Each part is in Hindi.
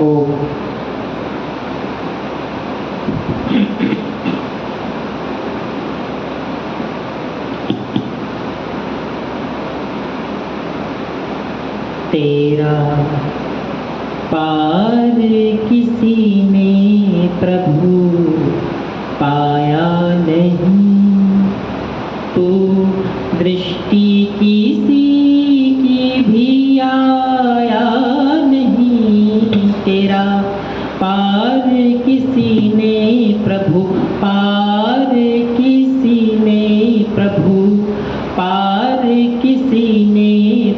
ओम। तेरा पार किसी ने प्रभु पाया नहीं, तू दृष्टि किसी की भी आया नहीं। तेरा पार किसी ने प्रभु, पार किसी ने प्रभु, पार किसी ने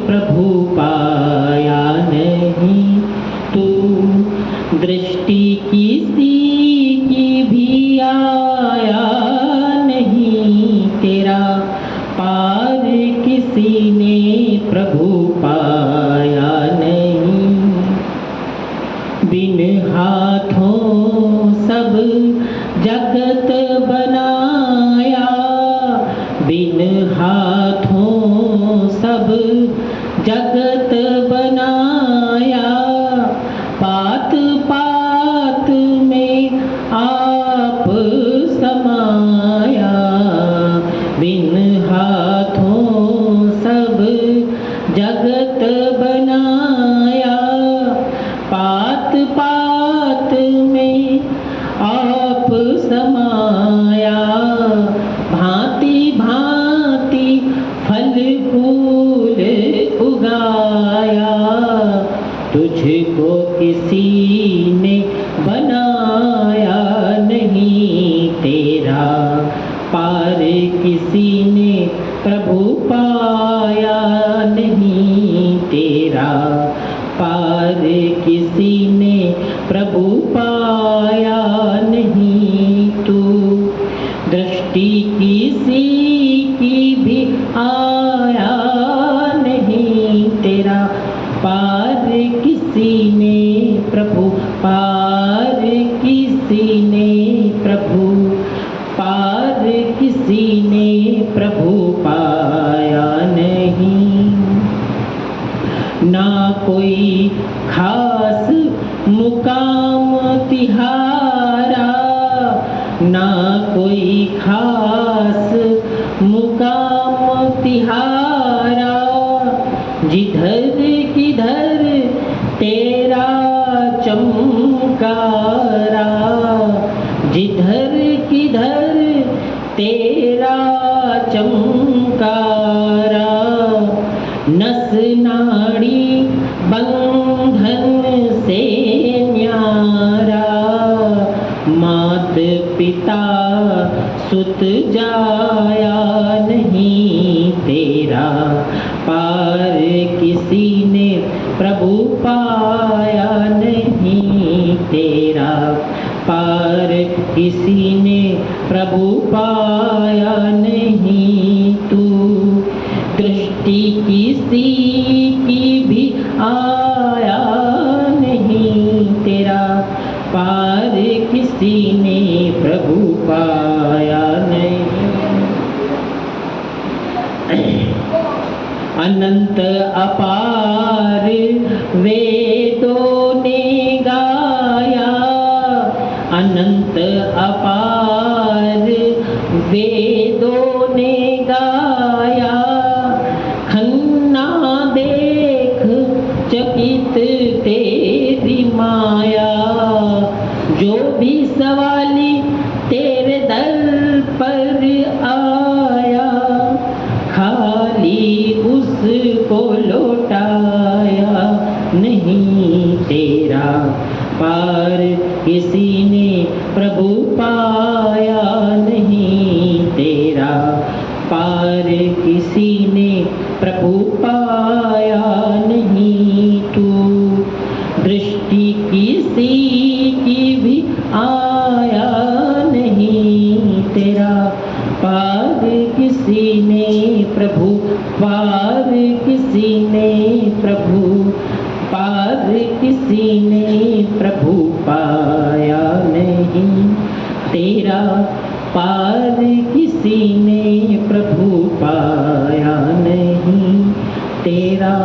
प्रभु पाया नहीं, तू दृष्टि किसी की भी आया नहीं। तेरा पार किसी ने प्रभु पाया नहीं। बिन हाथों सब जगत बनाया, बिन हाथों सब जगत बनाया, पात पात में आप समाया। बिन हाथों सब जगत बनाया, पात पात में आप समाया। भांति भांति फल फूल उगाया, तुझको किसी ने बनाया नहीं। तेरा पार किसी ने प्रभु पाया नहीं। तेरा पार किसी ने प्रभु पाया नहीं, तू दृष्टि किसी की भी आया नहीं। तेरा पार किसी ने प्रभु, पार किसी ने प्रभु, पार किसी ने प्रभु पाया नहीं। ना कोई खास मुकाम तिहारा, ना कोई खास मुकाम तिहारा, जिधर किधर तेरा चमकारा, जिधर किधर तेरा चमकारा। नस नाड़ी बंधन से न्यारा, मात पिता सुत जाया नहीं। तेरा पार किसी ने प्रभु पाया नहीं। तेरा पार किसी ने प्रभु पाया नहीं, तू दृष्टि किसी की भी आया नहीं। तेरा पार किसी ने प्रभु पाया नहीं। अनंत अपार वेदों ने गाया, अनंत अपार वेदों ने गाया। खन्ना देख चकित तेरी माया, जो भी सवाली तेरे दर पर आया, खाली उसको लौटाया नहीं। तेरा पार किसी ने प्रभु पाया नहीं। तेरा पार किसी ने प्रभु पाया नहीं, तू दृष्टि किसी की भी आया नहीं। तेरा पार किसी ने प्रभु, पार किसी ने प्रभु, पार किसी ने प्रभु पाया नहीं। तेरा पार किसी ने प्रभु पाया नहीं। तेरा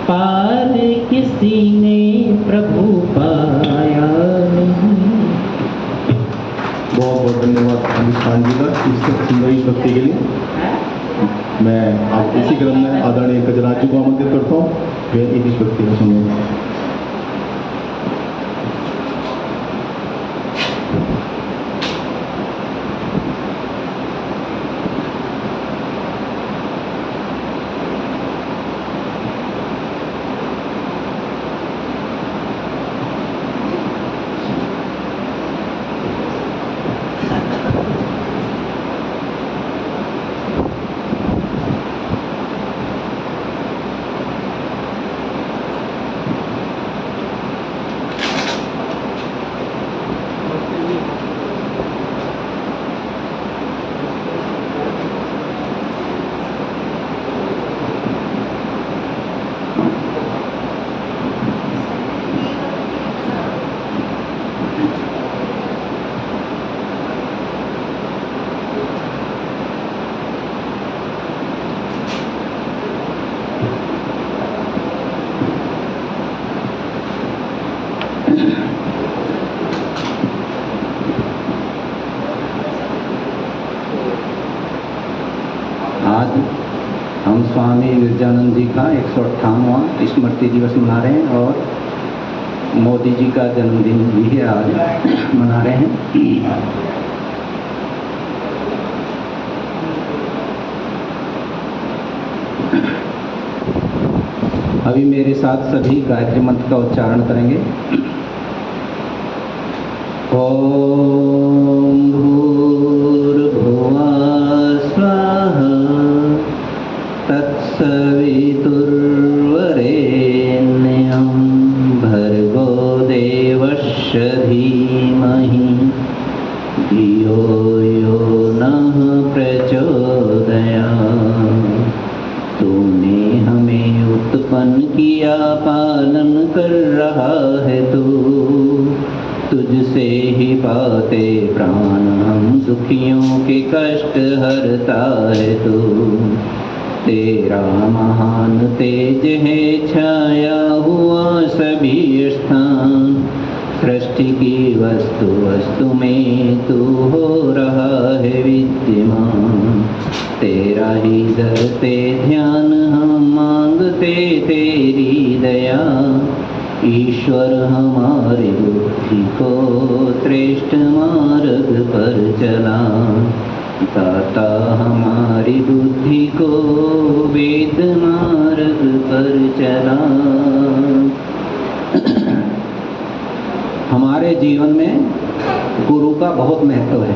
पार किसी ने प्रभु पाया धन्यवाद हिंदुस्तान जी का इस सुंदर भक्ति के लिए। मैं आप इसी क्रम में आदरणीय गजराज जी को आमंत्रित करता हूँ वे एक इस भक्ति को सुनेंगे। आज हम स्वामी विवेकानंद जी का 158वां स्मृति दिवस मना रहे हैं और मोदी जी का जन्मदिन भी है आज मना रहे हैं। अभी मेरे साथ सभी गायत्री मंत्र का उच्चारण करेंगे। ओम भूर्भुवः स्वः तत्सवितुर्वरेण्यं भर्गो देवस्य धीमहि धियो यो नः प्रचोदयात्। तूने हमें उत्पन्न किया, पालन कर रहा है तू, तुझसे ही पाते प्राण हम, दुखियों के कष्ट हरता है तू। तेरा महान तेज है छाया हुआ सभी स्थान, सृष्टि की वस्तु वस्तु में तू हो रहा है विद्यमान। तेरा ही धरते ध्यान हम मांगते तेरी दया, ईश्वर हमारी बुद्धि को श्रेष्ठ मार्ग पर चला। दाता हमारी बुद्धि को वेद मार्ग पर चला। हमारे जीवन में गुरु का बहुत महत्व है,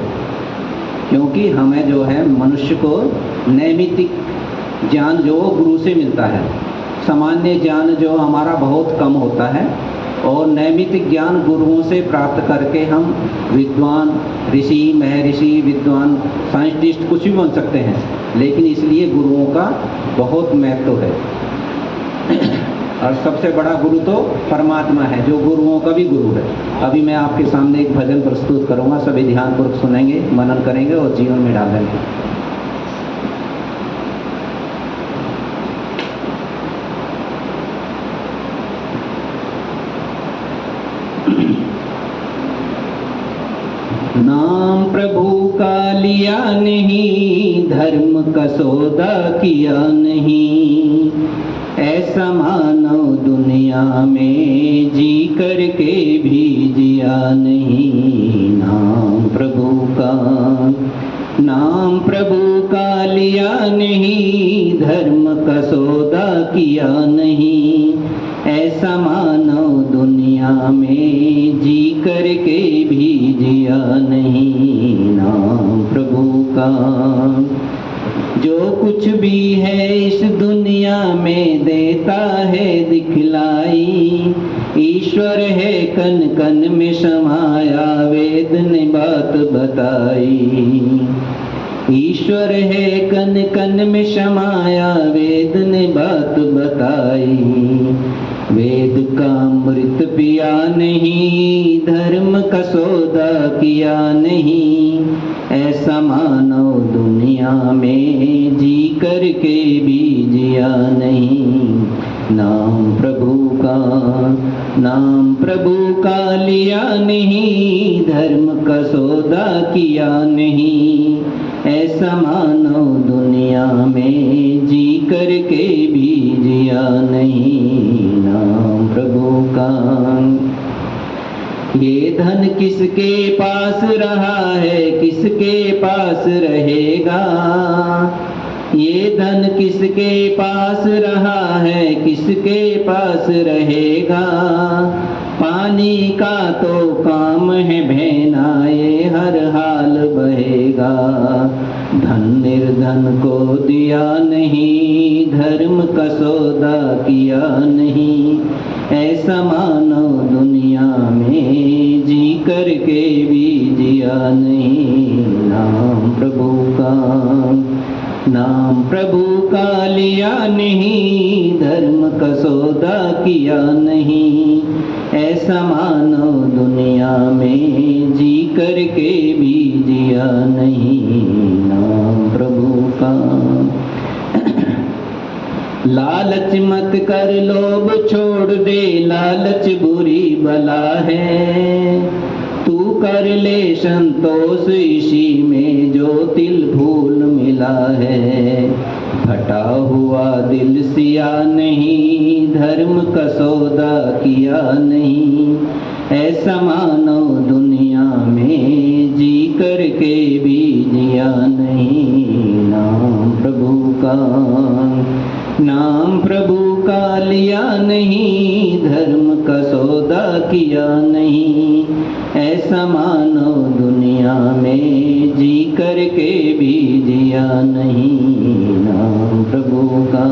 क्योंकि हमें जो है मनुष्य को नैमित्तिक ज्ञान जो गुरु से मिलता है। सामान्य ज्ञान जो हमारा बहुत कम होता है और नैमित्तिक ज्ञान गुरुओं से प्राप्त करके हम विद्वान, ऋषि, महर्षि, विद्वान, साइंटिस्ट कुछ भी बन सकते हैं, लेकिन इसलिए गुरुओं का बहुत महत्व है। और सबसे बड़ा गुरु तो परमात्मा है, जो गुरुओं का भी गुरु है। अभी मैं आपके सामने एक भजन प्रस्तुत करूंगा, सभी ध्यानपूर्वक सुनेंगे, मनन करेंगे और जीवन में डालेंगे। नाम प्रभु का लिया नहीं, धर्म का सौदा किया नहीं, ऐसा मानव दुनिया में जी करके भी जिया नहीं। नाम प्रभु का लिया नहीं, धर्म का सौदा किया नहीं, ऐसा मानव दुनिया में जी करके भी जिया नहीं। नाम प्रभु का जो कुछ भी है इस दुनिया में देता है दिखलाई, ईश्वर है कन कन में समाया, वेद ने बात बताई। ईश्वर है कन कन में समाया, वेद ने बात बताई। वेद का अमृत पिया नहीं, धर्म का सौदा किया नहीं, ऐसा मानव दुनिया में जी करके भी जिया नहीं। नाम प्रभु का नाम प्रभु का लिया नहीं, धर्म का सौदा किया नहीं, ऐसा मानव दुनिया में जी करके भी जिया नहीं। नाम प्रभु का। ये धन किसके पास रहा है, किसके पास रहेगा, ये धन किसके पास रहा है, किसके पास रहेगा, पानी का तो काम है बहना, ये हर हाल बहेगा। धन निर्धन को दिया नहीं, धर्म का सौदा किया नहीं, ऐसा मानव दुनिया में जी करके भी जिया नहीं। नाम प्रभु का। नाम प्रभु का लिया नहीं, धर्म का सौदा किया नहीं, ऐसा मानव दुनिया में जी करके भी जिया नहीं। नाम प्रभु का। लालच मत कर, लोभ छोड़ दे, लालच बुरी बला है, तू कर ले संतोष इसी में जो तिल फूल मिला है। फटा हुआ दिल सिया नहीं, धर्म का सौदा किया नहीं, ऐसा मानव दुनिया में जी करके भी जिया नहीं। नाम प्रभु का। नाम प्रभु का लिया नहीं, धर्म का सौदा किया नहीं, ऐसा मानव दुनिया में जी करके भी जिया नहीं। नाम प्रभु का।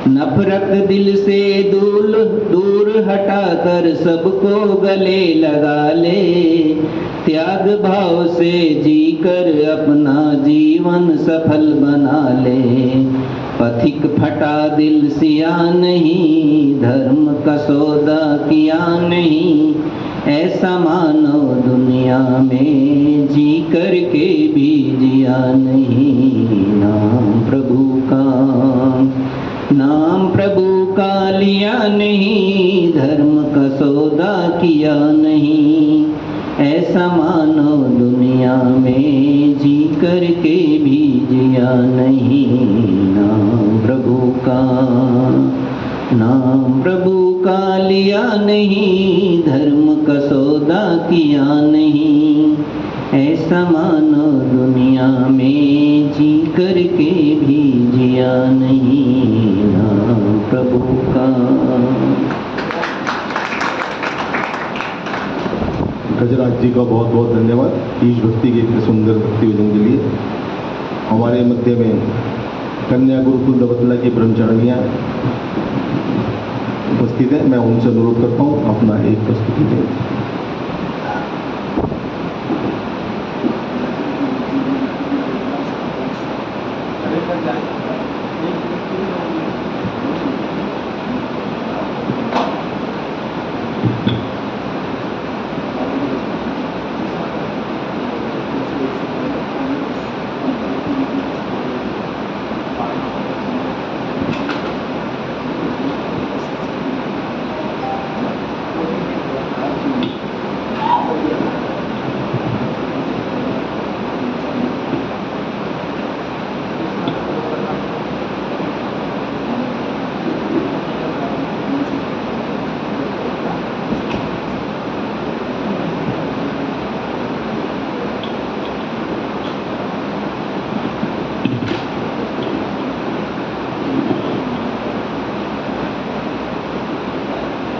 नफरत दिल से दूर हटाकर सबको गले लगा ले, त्याग भाव से जीकर अपना जीवन सफल बना ले। पथिक फटा दिल सिया नहीं, धर्म का सौदा किया नहीं, ऐसा मानव दुनिया में जी करके भी जिया नहीं। नाम प्रभु का। नाम प्रभु का लिया नहीं, धर्म का सौदा किया नहीं, ऐसा मानव दुनिया में जी करके भी जिया नहीं। नाम प्रभु का। नाम प्रभु का लिया नहीं, धर्म का सौदा किया नहीं, ऐसा मानव दुनिया में जी करके भी जिया नहीं। नाम प्रभु का। गजराज जी का बहुत बहुत धन्यवाद ईश भक्ति के इतने सुंदर भक्ति भजन के लिए। हमारे मध्य में कन्या गुरुकुल दबतला की ब्रह्मचारियाँ उपस्थित हैं। मैं उनसे अनुरोध करता हूँ अपना एक प्रस्तुति दें।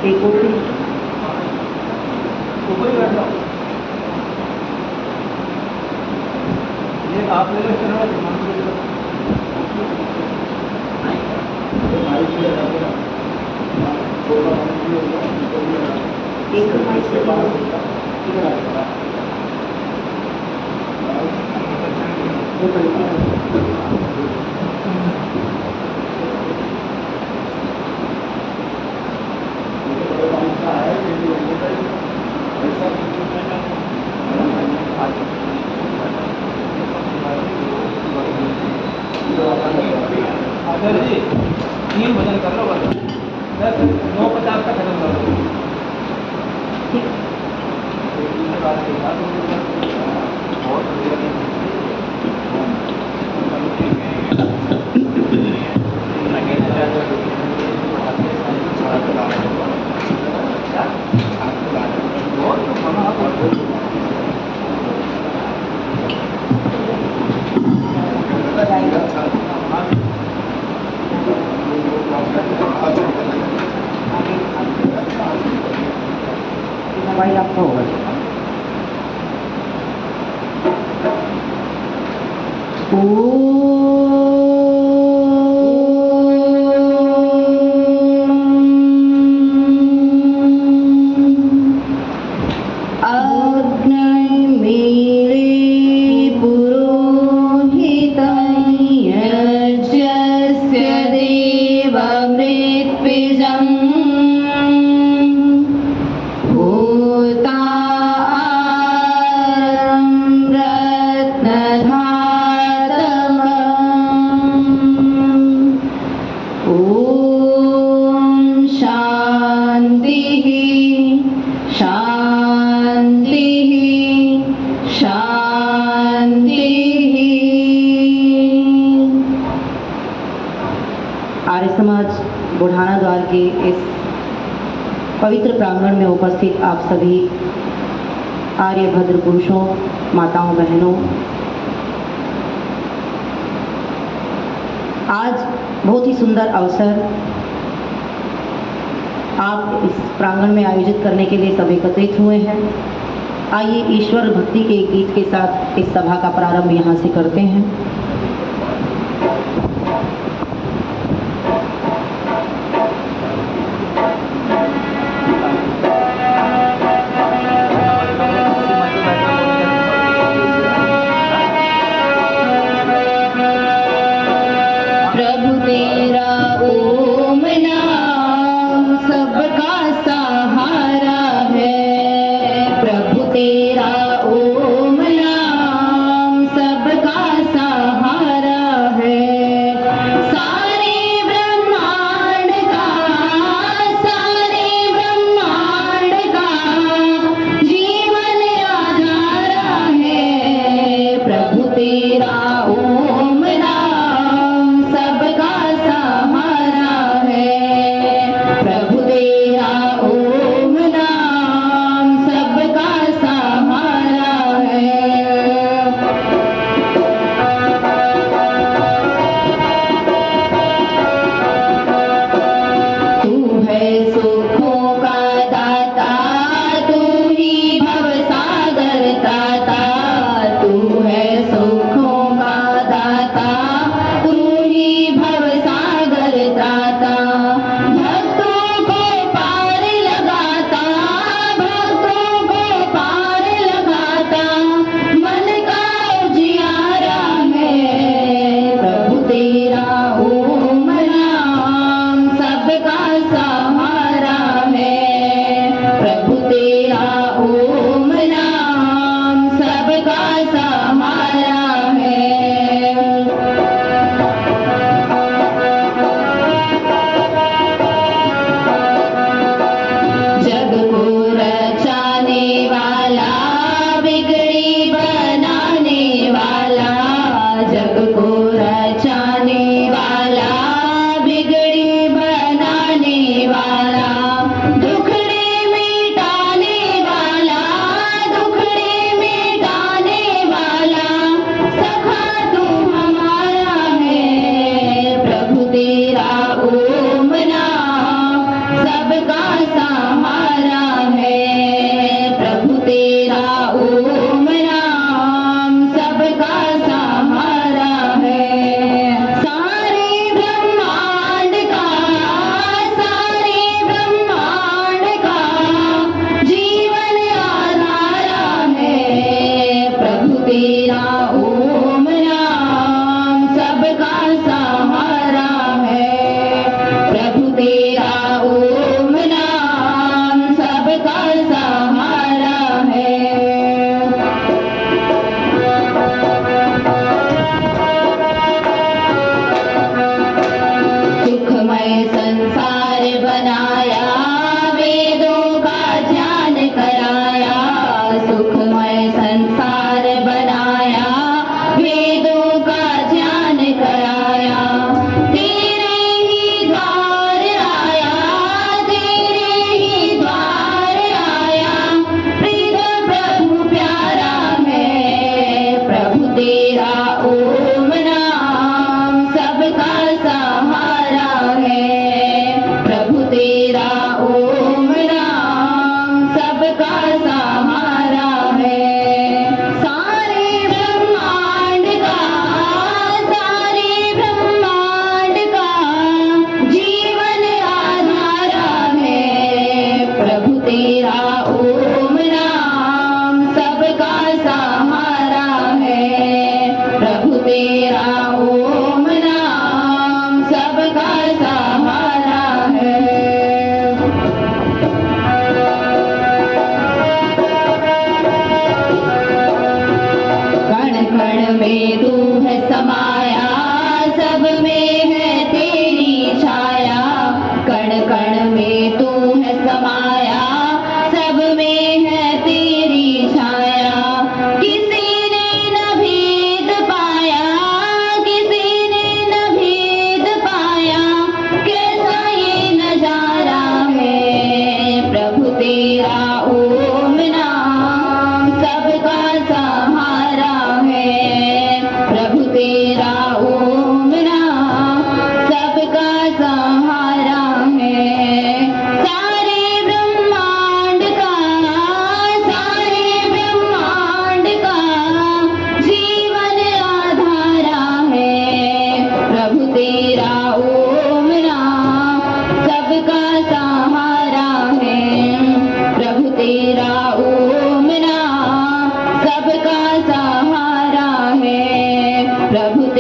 एक और ये आप ले लो आचार्य जी 3 भजन कर लो बस। 9:50 का खत्म करो। मोबाइल आपका होगा। आर्य समाज बुढ़ाना द्वार के इस पवित्र प्रांगण में उपस्थित आप सभी आर्य भद्र पुरुषों, माताओं, बहनों, आज बहुत ही सुंदर अवसर आप इस प्रांगण में आयोजित करने के लिए सब एकत्रित हुए हैं। आइए ईश्वर भक्ति के गीत के साथ इस सभा का प्रारंभ यहाँ से करते हैं। तेरा ओम नाम सबका सहारा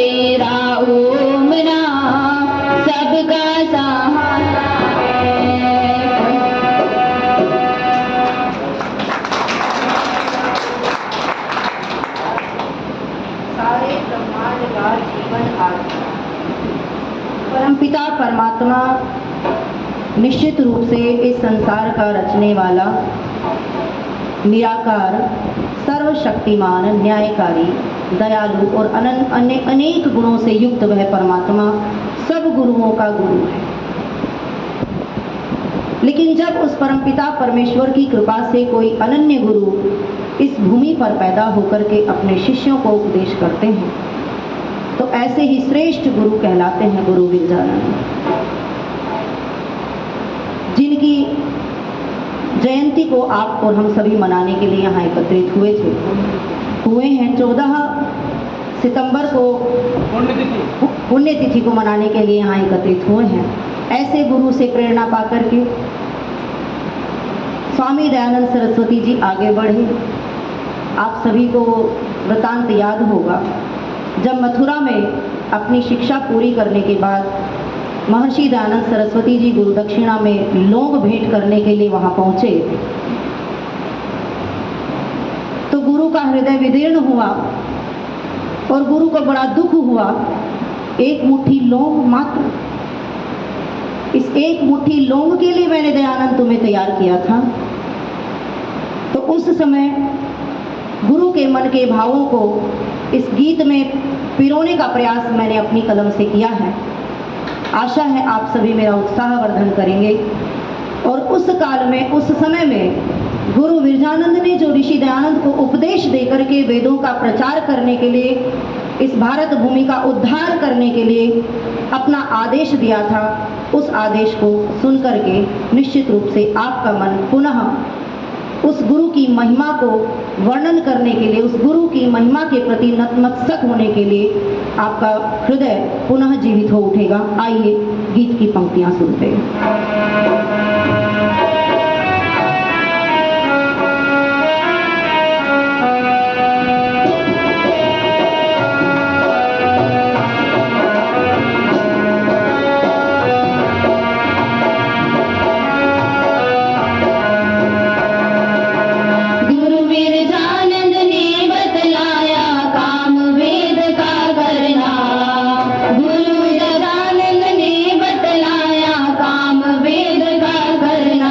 तेरा ओम नाम सबका सहारा है। सारे ब्रह्मांड का जीवन आधार परमपिता परमात्मा निश्चित रूप से इस संसार का रचने वाला, निराकार, सर्वशक्तिमान, न्यायकारी, दयालु और अन्य अनेक गुणों से युक्त वह परमात्मा सब गुरुओं का गुरु है। लेकिन जब उस परमपिता परमेश्वर की कृपा से कोई अनन्य गुरु इस भूमि पर पैदा होकर के अपने शिष्यों को उपदेश करते हैं, तो ऐसे ही श्रेष्ठ गुरु कहलाते हैं गुरु विरजानंद, जिनकी जयंती को आप और हम सभी मनाने के लिए यहाँ एकत्रित हुए हैं। 14 सितंबर को पुण्यतिथि को मनाने के लिए यहाँ एकत्रित हुए हैं। ऐसे गुरु से प्रेरणा पाकर के स्वामी दयानंद सरस्वती जी आगे बढ़े। आप सभी को वृतांत याद होगा, जब मथुरा में अपनी शिक्षा पूरी करने के बाद महर्षि दयानंद सरस्वती जी गुरु दक्षिणा में लौंग भेंट करने के लिए वहां पहुंचे, तो गुरु का हृदय विदीर्ण हुआ और गुरु को बड़ा दुख हुआ। एक मुट्ठी लौंग मात्र, इस एक मुट्ठी लौंग के लिए मैंने दयानंद तुम्हें तैयार किया था। तो उस समय गुरु के मन के भावों को इस गीत में पिरोने का प्रयास मैंने अपनी कलम से किया है। आशा है आप सभी मेरा उत्साहवर्धन करेंगे। और उस काल में, उस समय में गुरु विरजानंद ने जो ऋषि दयानंद को उपदेश देकर के वेदों का प्रचार करने के लिए, इस भारत भूमि का उद्धार करने के लिए अपना आदेश दिया था, उस आदेश को सुन करके निश्चित रूप से आपका मन पुनः उस गुरु की महिमा को वर्णन करने के लिए, उस गुरु की महिमा के प्रति नतमस्तक होने के लिए आपका हृदय पुनः जीवित हो उठेगा। आइए गीत की पंक्तियां सुनते हैं। गुरु दयानंद ने बतलाया काम वेद का करना।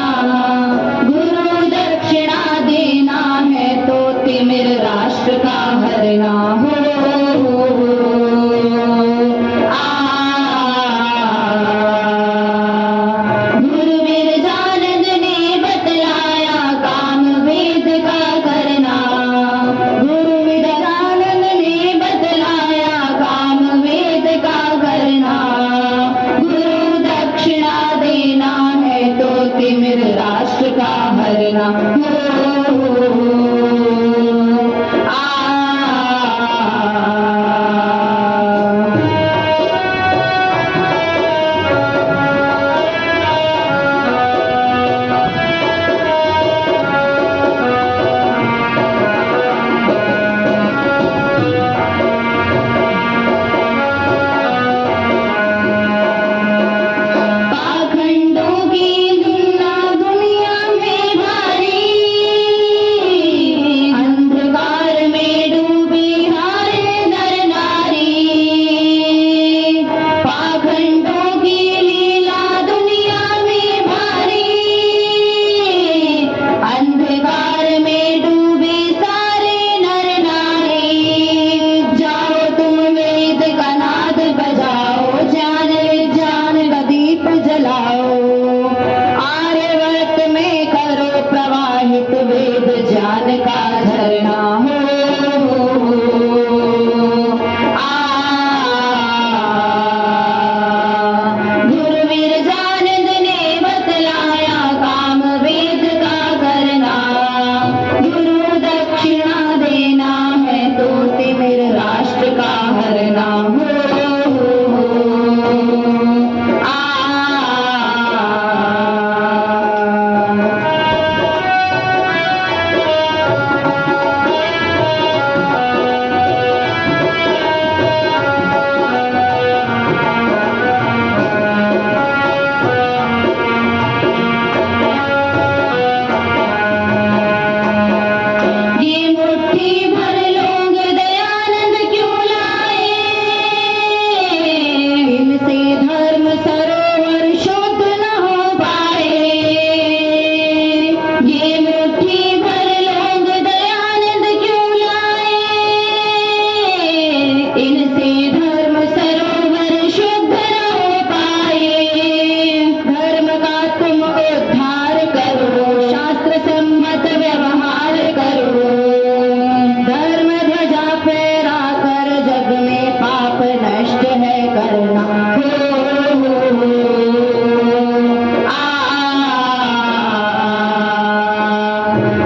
करना।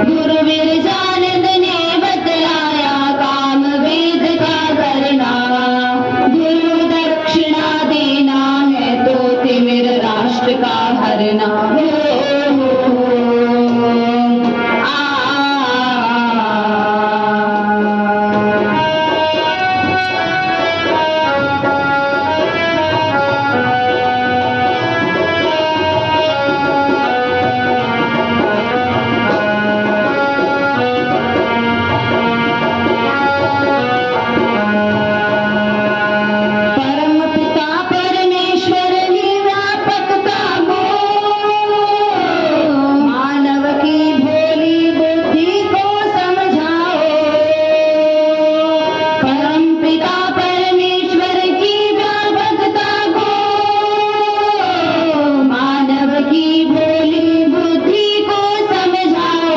गुरु बिरजानंद ने बतलाया काम वेद का करना। गुरु दक्षिणा देना है तो तिमिर राष्ट्र का हरना। परम पिता परमेश्वर की व्यापकता को मानव की भोली बुद्धि को समझाओ। परम पिता परमेश्वर की व्यापकता को मानव की भोली बुद्धि को समझाओ।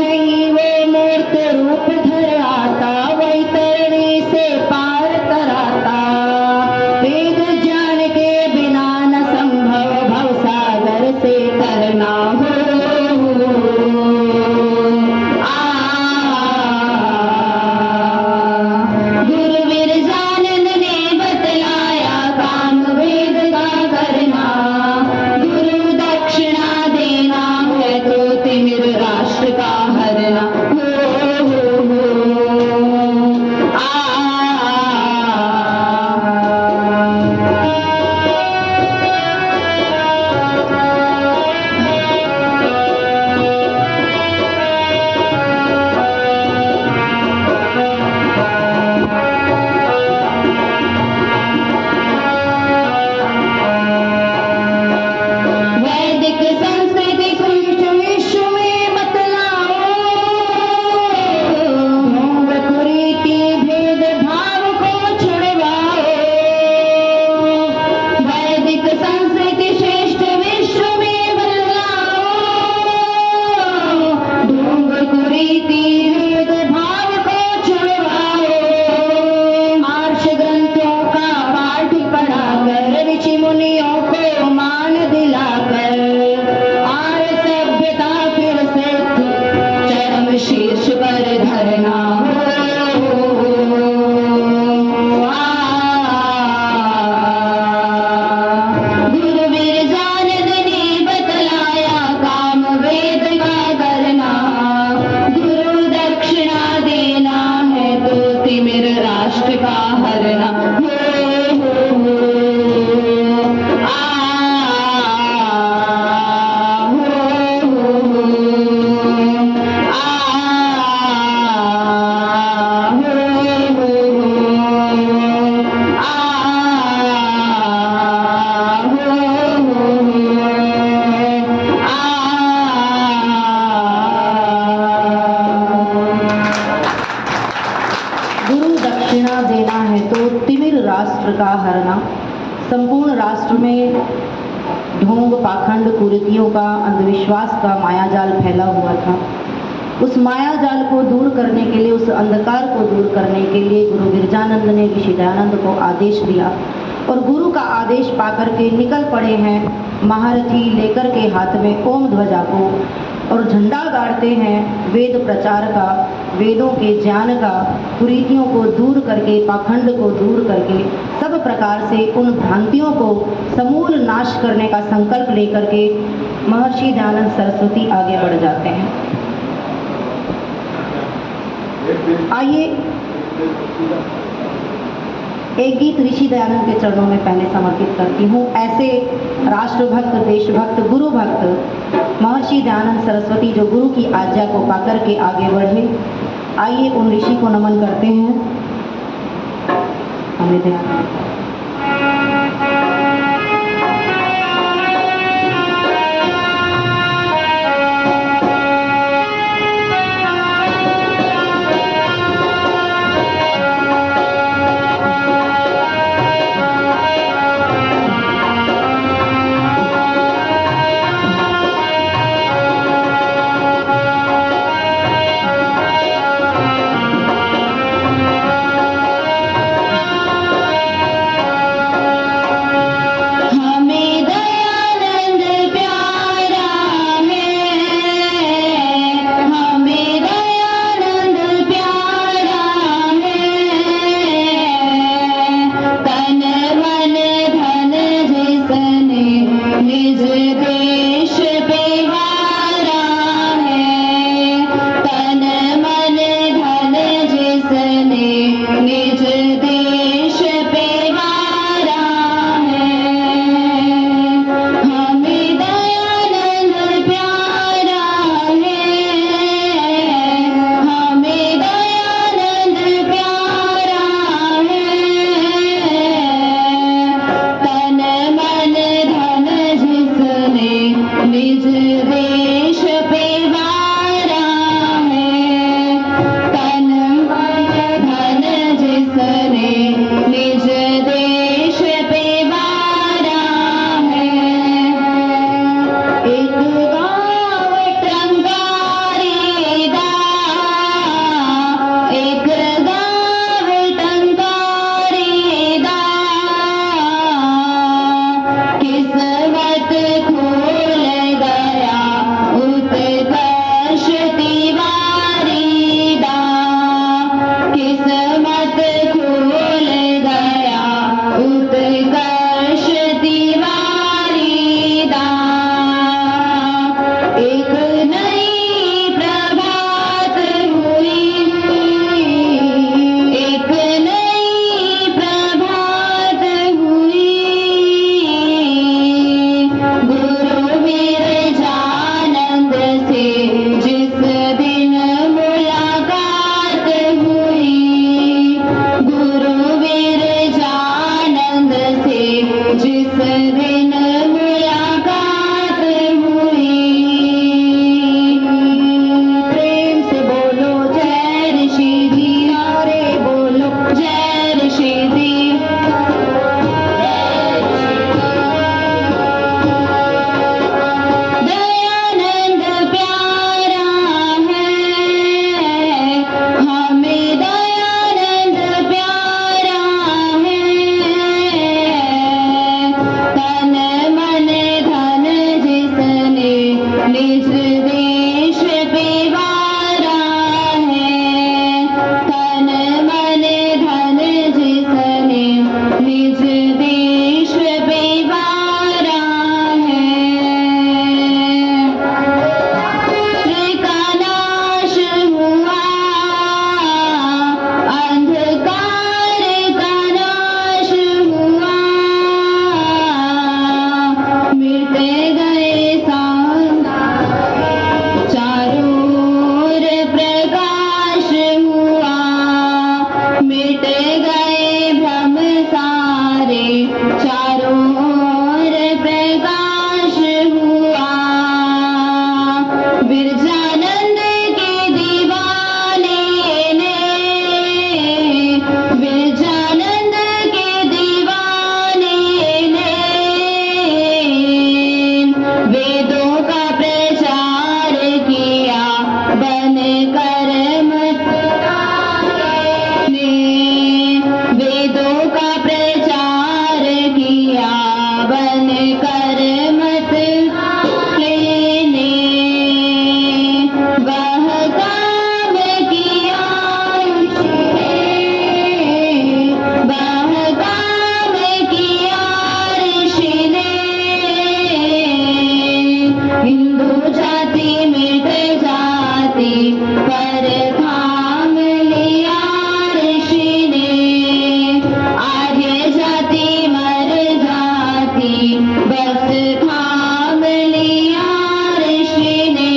नहीं वो मूर्त रूप धर आता, वही तरने से पार कराता। वेद ज्ञान के बिना न संभव भवसागर से तरना हो। गुरु बिरजानंद ने बतलाया काम वेद का करना। गुरु दक्षिणा देना है तो तिमिर राष्ट्र का हरना। वैदिक संस्कृति सृष्टि विश्व में बतलाओ। ढोंग कुरीति भेद भाव को छुड़वाओ। वैदिक संस्कृति श्रेष्ठ विश्व में बतलाओ। ढोंग कुरीति भेद भाव को छुड़वाओ। आर्ष ग्रंथों का पाठ पढ़ाकर ऋषि मुनियों को मान दिलाकर आर्य सभ्यता फिर से चरम शीर्ष पर धरना हो। गुरु बिरजानंद ने बतलाया काम वेद का करना। गुरु दक्षिणा देना है तो तिमिर राष्ट्र का हरना। गुरु दक्षिणा देना है तो तिमिर राष्ट्र का हरना। संपूर्ण राष्ट्र में ढोंग, पाखंड, कुरीतियों का, अंधविश्वास का मायाजाल फैला हुआ था। उस मायाजाल को दूर करने के लिए, उस अंधकार को दूर करने के लिए गुरु बिरजानंद ने ऋषि दयानंद को आदेश दिया और गुरु का आदेश पाकर के निकल पड़े हैं महारथी लेकर के हाथ में ओम ध्वजा को और झंडा गाड़ते हैं वेद प्रचार का, वेदों के ज्ञान का, कुरीतियों को दूर करके, पाखंड को दूर करके, सब प्रकार से उन भ्रांतियों को समूल नाश करने का संकल्प लेकर के महर्षि दयानंद सरस्वती आगे बढ़ जाते हैं। आइए एक गीत ऋषि दयानंद के चरणों में पहले समर्पित करती हूँ। ऐसे राष्ट्रभक्त, देशभक्त, गुरु भक्त महर्षि दयानंद सरस्वती जो गुरु की आज्ञा को पाकर के आगे बढ़े, आइए उन ऋषि को नमन करते हैं। हमें ध्यान सारे चारों ओर प्रकाश हुआ। बिरजानंद के दीवाने ने, बिरजानंद के दीवाने ने वेदों का प्रचार किया बन कर ने, वेदों का प्रचार किया बन कर मत लेने। वह काम किया ऋषि ने, वह काम किया ऋषि ने। हिंदू जाति मिट जाती पर थाम लिया ऋषि ने। आर्य जाति मर जाती बस थाम लिया ऋषि ने।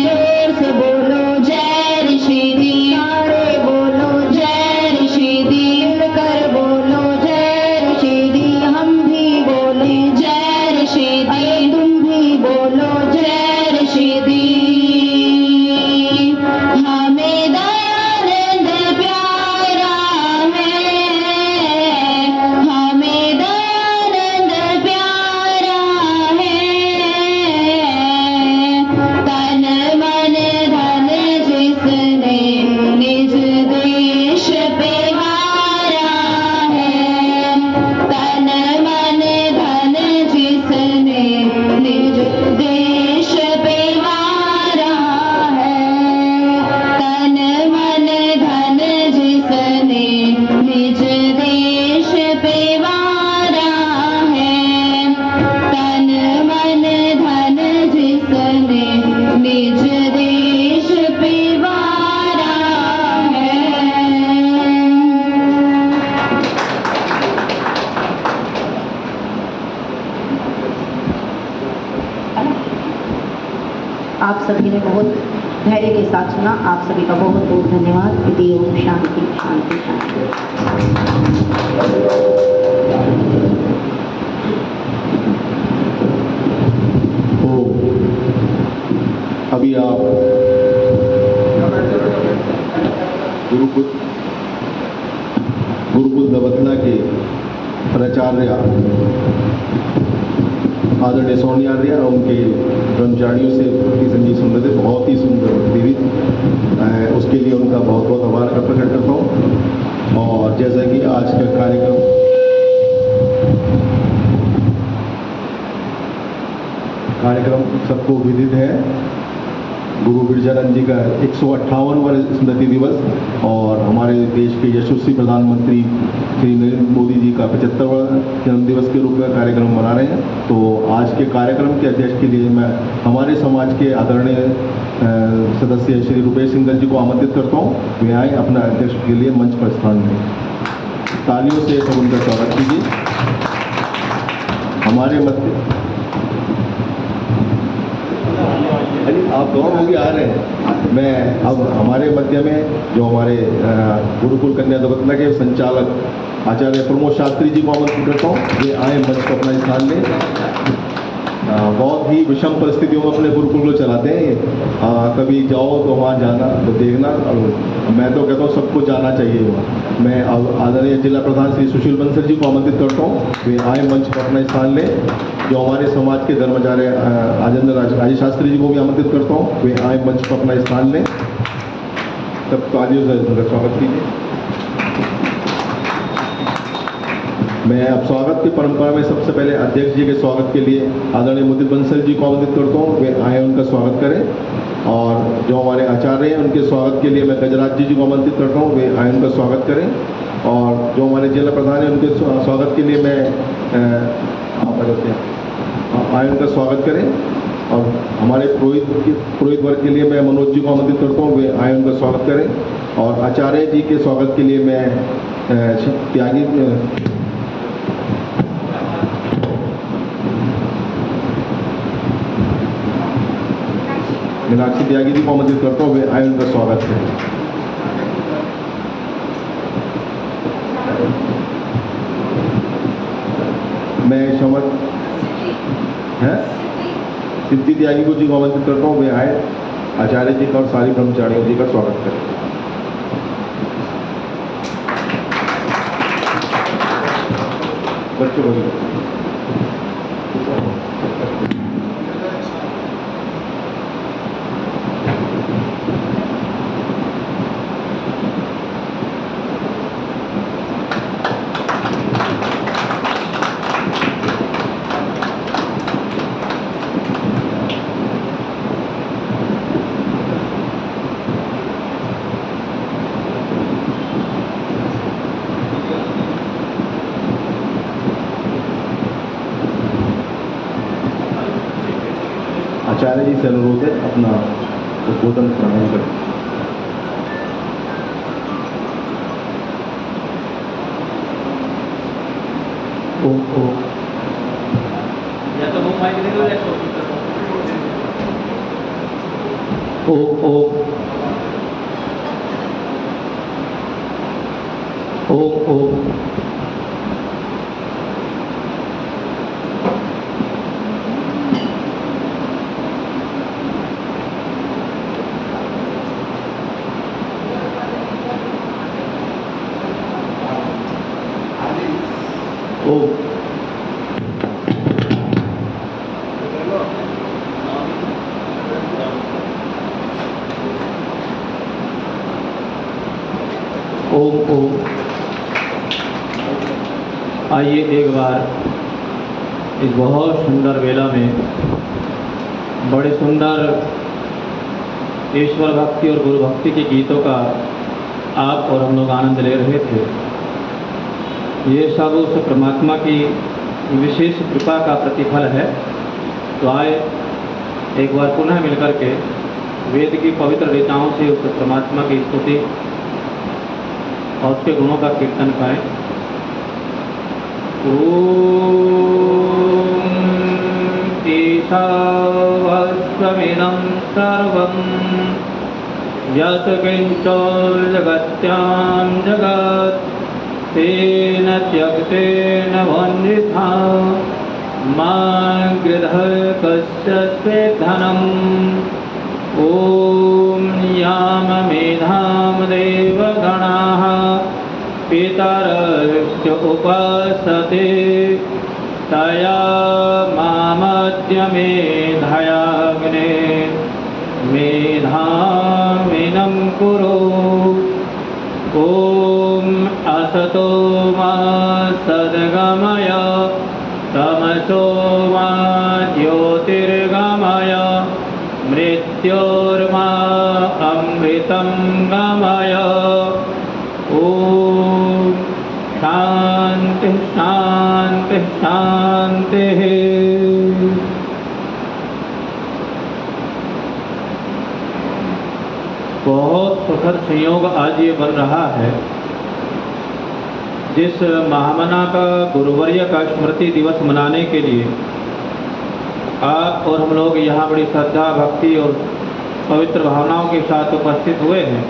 जोर से बोलो जय ऋषि दी, नारे बोलो जय ऋषि दी, मिलकर बोलो जय ऋषि दी। हम भी बोले जय ऋषि दी, तुम भी बोलो जय ऋषि दी। हमें दयानंद प्यारा है, हमें दयानंद प्यारा है। तन मन धन जिसने निज देश पे वारा है। तन मन धन जिसने निज देश पे वारा है। तन मन धन जिसने निज देश पे वारा है। तन मन धन जिसने निज देश पे वारा है। आप सभी ने बहुत धैर्य के साथ सुना। आप सभी का बहुत बहुत धन्यवाद। इति ओम शांति शांति शांति। तो अभी आप गुरुकुल दबतला के प्राचार्य आदरणीय सोनियार्य और उनके कर्मचारियों से भक्ति संगीत सुन रहे थे, बहुत ही सुंदर भक्ति हुई। उसके लिए उनका बहुत बहुत आभार प्रकट करता हूँ। और जैसा कि आज का कार्यक्रम सबको विदित है, गुरु बिरजानंद जी का 158वां स्मृति दिवस और हमारे देश के यशस्वी प्रधानमंत्री श्री नरेंद्र मोदी जी का 75वां जन्म दिवस के रूप में कार्यक्रम मना रहे हैं। तो आज के कार्यक्रम के अध्यक्ष के लिए मैं हमारे समाज के आदरणीय सदस्य श्री रुपेश सिंघल जी को आमंत्रित करता हूँ। वे आए अपना अध्यक्ष के लिए मंच पर स्थान लें। तालियों से सब उनका स्वागत कीजिए। हमारे मध्य आप दोनों लोग आ रहे हैं। मैं अब हमारे मध्य में जो हमारे गुरुकुल कन्या दबतला के संचालक आचार्य प्रमोद शास्त्री जी को आमंत्रित करता हूँ। ये आए मंच पर अपना स्थान लें। बहुत ही विषम परिस्थितियों में अपने गुरुकुल को चलाते हैं ये। कभी जाओ तो वहाँ जाना तो देखना, और मैं तो कहता हूँ सबको जाना चाहिए वहाँ। मैं आदरणीय जिला प्रधान श्री सुशील बंसल जी को आमंत्रित करता हूँ। वे आए मंच पर अपना स्थान लें। जो हमारे समाज के धर्माचार्य आजेंद्र राज शास्त्री जी को भी आमंत्रित करता हूँ। वे आए मंच पर अपना स्थान लें। तब तालियों से उनका स्वागत कीजिए। मैं अब स्वागत की परंपरा में सबसे पहले अध्यक्ष जी के स्वागत के लिए आदरणीय मुदित बंसल जी को आमंत्रित करता हूँ। वे आए उनका स्वागत करें। और जो हमारे आचार्य हैं उनके स्वागत के लिए मैं गजराज जी को आमंत्रित करता हूँ। वे आए उनका स्वागत करें। और जो हमारे जिला प्रधान हैं उनके स्वागत के लिए मैं आए उनका स्वागत करें। और हमारे पुरोहित वर्ग के लिए मैं मनोज जी को आमंत्रित करता हूँ। वे आए उनका स्वागत करें। और आचार्य जी के स्वागत के लिए मैं त्यागी मीनाक्षी त्यागी जी को आमंत्रित करता हूँ। वे आए उनका स्वागत करें। मैं श्रीमद सिद्धि त्यागी जी को आमंत्रित करता हूँ, वे आए आचार्य जी का और सारी ब्रह्मचारियों जी का स्वागत करें। बच्चों को आचार्य जी से अनुरोध है अपना उद्बोधन प्रारंभ करें। या तो वो माइक दे दो या ओम ओम। आइए एक बार इस बहुत सुंदर वेला में बड़े सुंदर ईश्वर भक्ति और गुरु भक्ति के गीतों का आप और हम लोग आनंद ले रहे थे। ये सब उस परमात्मा की विशेष कृपा का प्रतिफल है। तो आए एक बार पुनः मिलकर के वेद की पवित्र ऋचाओं से उस परमात्मा की स्तुति और उसके गुणों का कीर्तन करें। ओम ईशावास्यमिदं सर्वं यत् किञ्च जगत्यां जगत् तेन त्यक्तेन वन्दिता मा गृधः कस्य धनम्। ॐ याम मेधां देवगणाः पितरश्च उपासते तया मामद्य मेधयाग्ने मेधामिनं कुरु। ॐ असतो मा सद्गमय तमसो मा ज्योतिर्गमय मृत्योर्मा अमृतं गमय। ओम शांति शांति शांति। बहुत सुखद संयोग आज ये बन रहा है, जिस महामना का गुरुवर्य का स्मृति दिवस मनाने के लिए आप और हम लोग यहाँ बड़ी श्रद्धा भक्ति और पवित्र भावनाओं के साथ उपस्थित हुए हैं।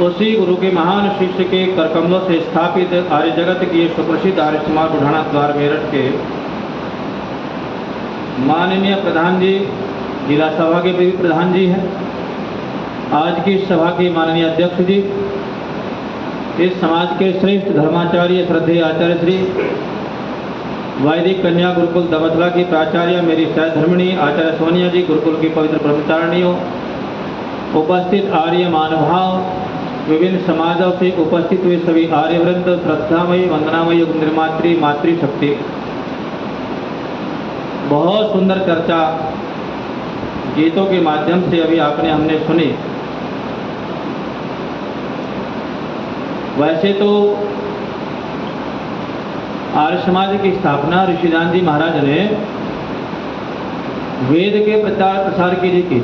उसी गुरु के महान शिष्य के करकमलों से स्थापित आर्य जगत की सुप्रसिद्ध आर्य समाज बुढ़ाना द्वार मेरठ के माननीय प्रधान जी, जिला सभा के भी प्रधान जी हैं, आज की सभा के माननीय अध्यक्ष जी, इस समाज के श्रेष्ठ धर्माचार्य श्रद्धेय आचार्य श्री वैदिक कन्या गुरुकुल दमतला की प्राचार्य मेरी सहधर्मिणी आचार्य सोनिया जी, गुरुकुल की पवित्र ब्रह्मचारिणियों, उपस्थित आर्य मानभाव, विभिन्न समाजों से उपस्थित हुए सभी आर्यवृंद, श्रद्धामयी वंदनामयी निर्मात्री मातृशक्ति। बहुत सुंदर चर्चा गीतों के माध्यम से अभी आपने हमने सुनी। वैसे तो आर्य समाज की स्थापना ऋषिदान जी महाराज ने वेद के प्रचार प्रसार के लिए की थी,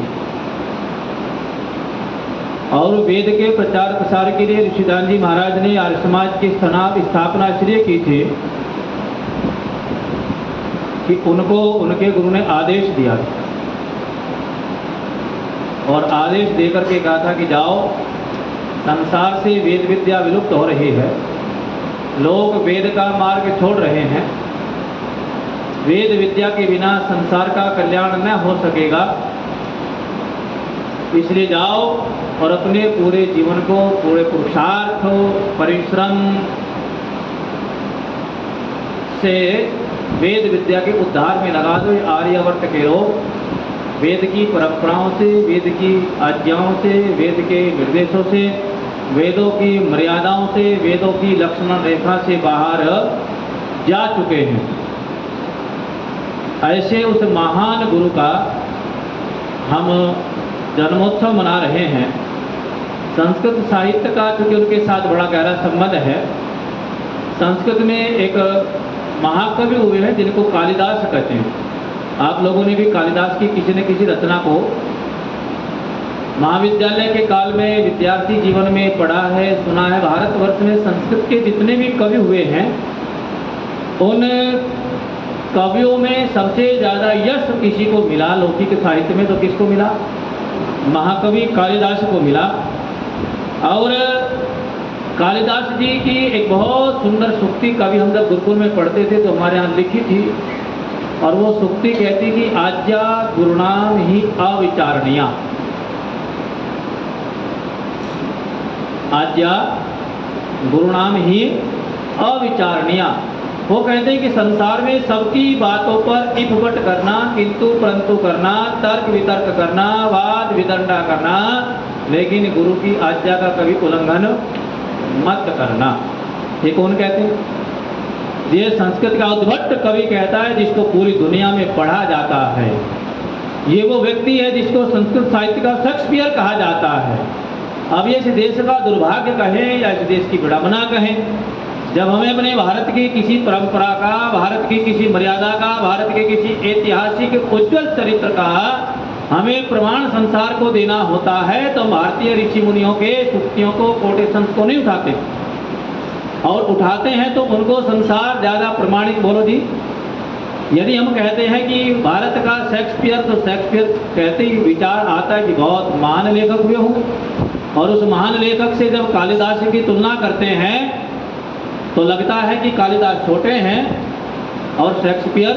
और वेद के प्रचार प्रसार के लिए ऋषिदान जी महाराज ने आर्य समाज की स्थापना इसलिए की थी कि उनको उनके गुरु ने आदेश दिया था, और आदेश देकर के कहा था कि जाओ, संसार से वेद विद्या विलुप्त हो रही है, लोग वेद का मार्ग छोड़ रहे हैं। वेद विद्या के बिना संसार का कल्याण न हो सकेगा, इसलिए जाओ और अपने पूरे जीवन को पूरे पुरुषार्थ परिश्रम से वेद विद्या के उद्धार में लगा दो। आर्यावर्त के लोग वेद की परंपराओं से, वेद की आज्ञाओं से, वेद के निर्देशों से, वेदों की मर्यादाओं से, वेदों की लक्ष्मण रेखा से बाहर जा चुके हैं। ऐसे उस महान गुरु का हम जन्मोत्सव मना रहे हैं। संस्कृत साहित्य का चूँकि उनके साथ बड़ा गहरा संबंध है, संस्कृत में एक महाकवि हुए हैं जिनको कालिदास कहते हैं। आप लोगों ने भी कालिदास की किसी न किसी रचना को महाविद्यालय के काल में विद्यार्थी जीवन में पढ़ा है, सुना है। भारतवर्ष में संस्कृत के जितने भी कवि हुए हैं, उन कवियों में सबसे ज़्यादा यश किसी को मिला लौकिक साहित्य में, तो किसको मिला? महाकवि कालिदास को मिला। और कालिदास जी की एक बहुत सुंदर सूक्ति कवि हम जब गुरुकुल में पढ़ते थे तो हमारे यहाँ लिखी थी, और वो सूक्ति कहती कि आज्ञा गुरुनाम ही अविचारणीया। आज्ञा गुरुनाम ही अविचारणीया। वो कहते हैं कि संसार में सबकी बातों पर इपबट करना, किंतु परंतु करना, तर्क वितर्क करना, वाद विदंडा करना, लेकिन गुरु की आज्ञा का कभी उल्लंघन मत करना। ये कौन कहते हैं? ये संस्कृत का उद्भट कवि कहता है, जिसको पूरी दुनिया में पढ़ा जाता है। ये वो व्यक्ति है जिसको संस्कृत साहित्य का शेक्सपियर कहा जाता है। अब ये इस देश का दुर्भाग्य कहें या इस देश की विडंबना कहें, जब हमें अपने भारत की किसी परंपरा का, भारत की किसी मर्यादा का, भारत के किसी ऐतिहासिक उज्जवल चरित्र का हमें प्रमाण संसार को देना होता है, तो भारतीय ऋषि मुनियों के सूक्तियों को, कोटेशंस को नहीं उठाते, और उठाते हैं तो उनको संसार ज़्यादा प्रमाणिक। बोलो जी। यदि हम कहते हैं कि भारत का शेक्सपियर, तो शेक्सपियर कहते ही विचार आता है कि बहुत महान लेखक हुए हों, और उस महान लेखक से जब कालिदास की तुलना करते हैं तो लगता है कि कालिदास छोटे हैं और शेक्सपियर,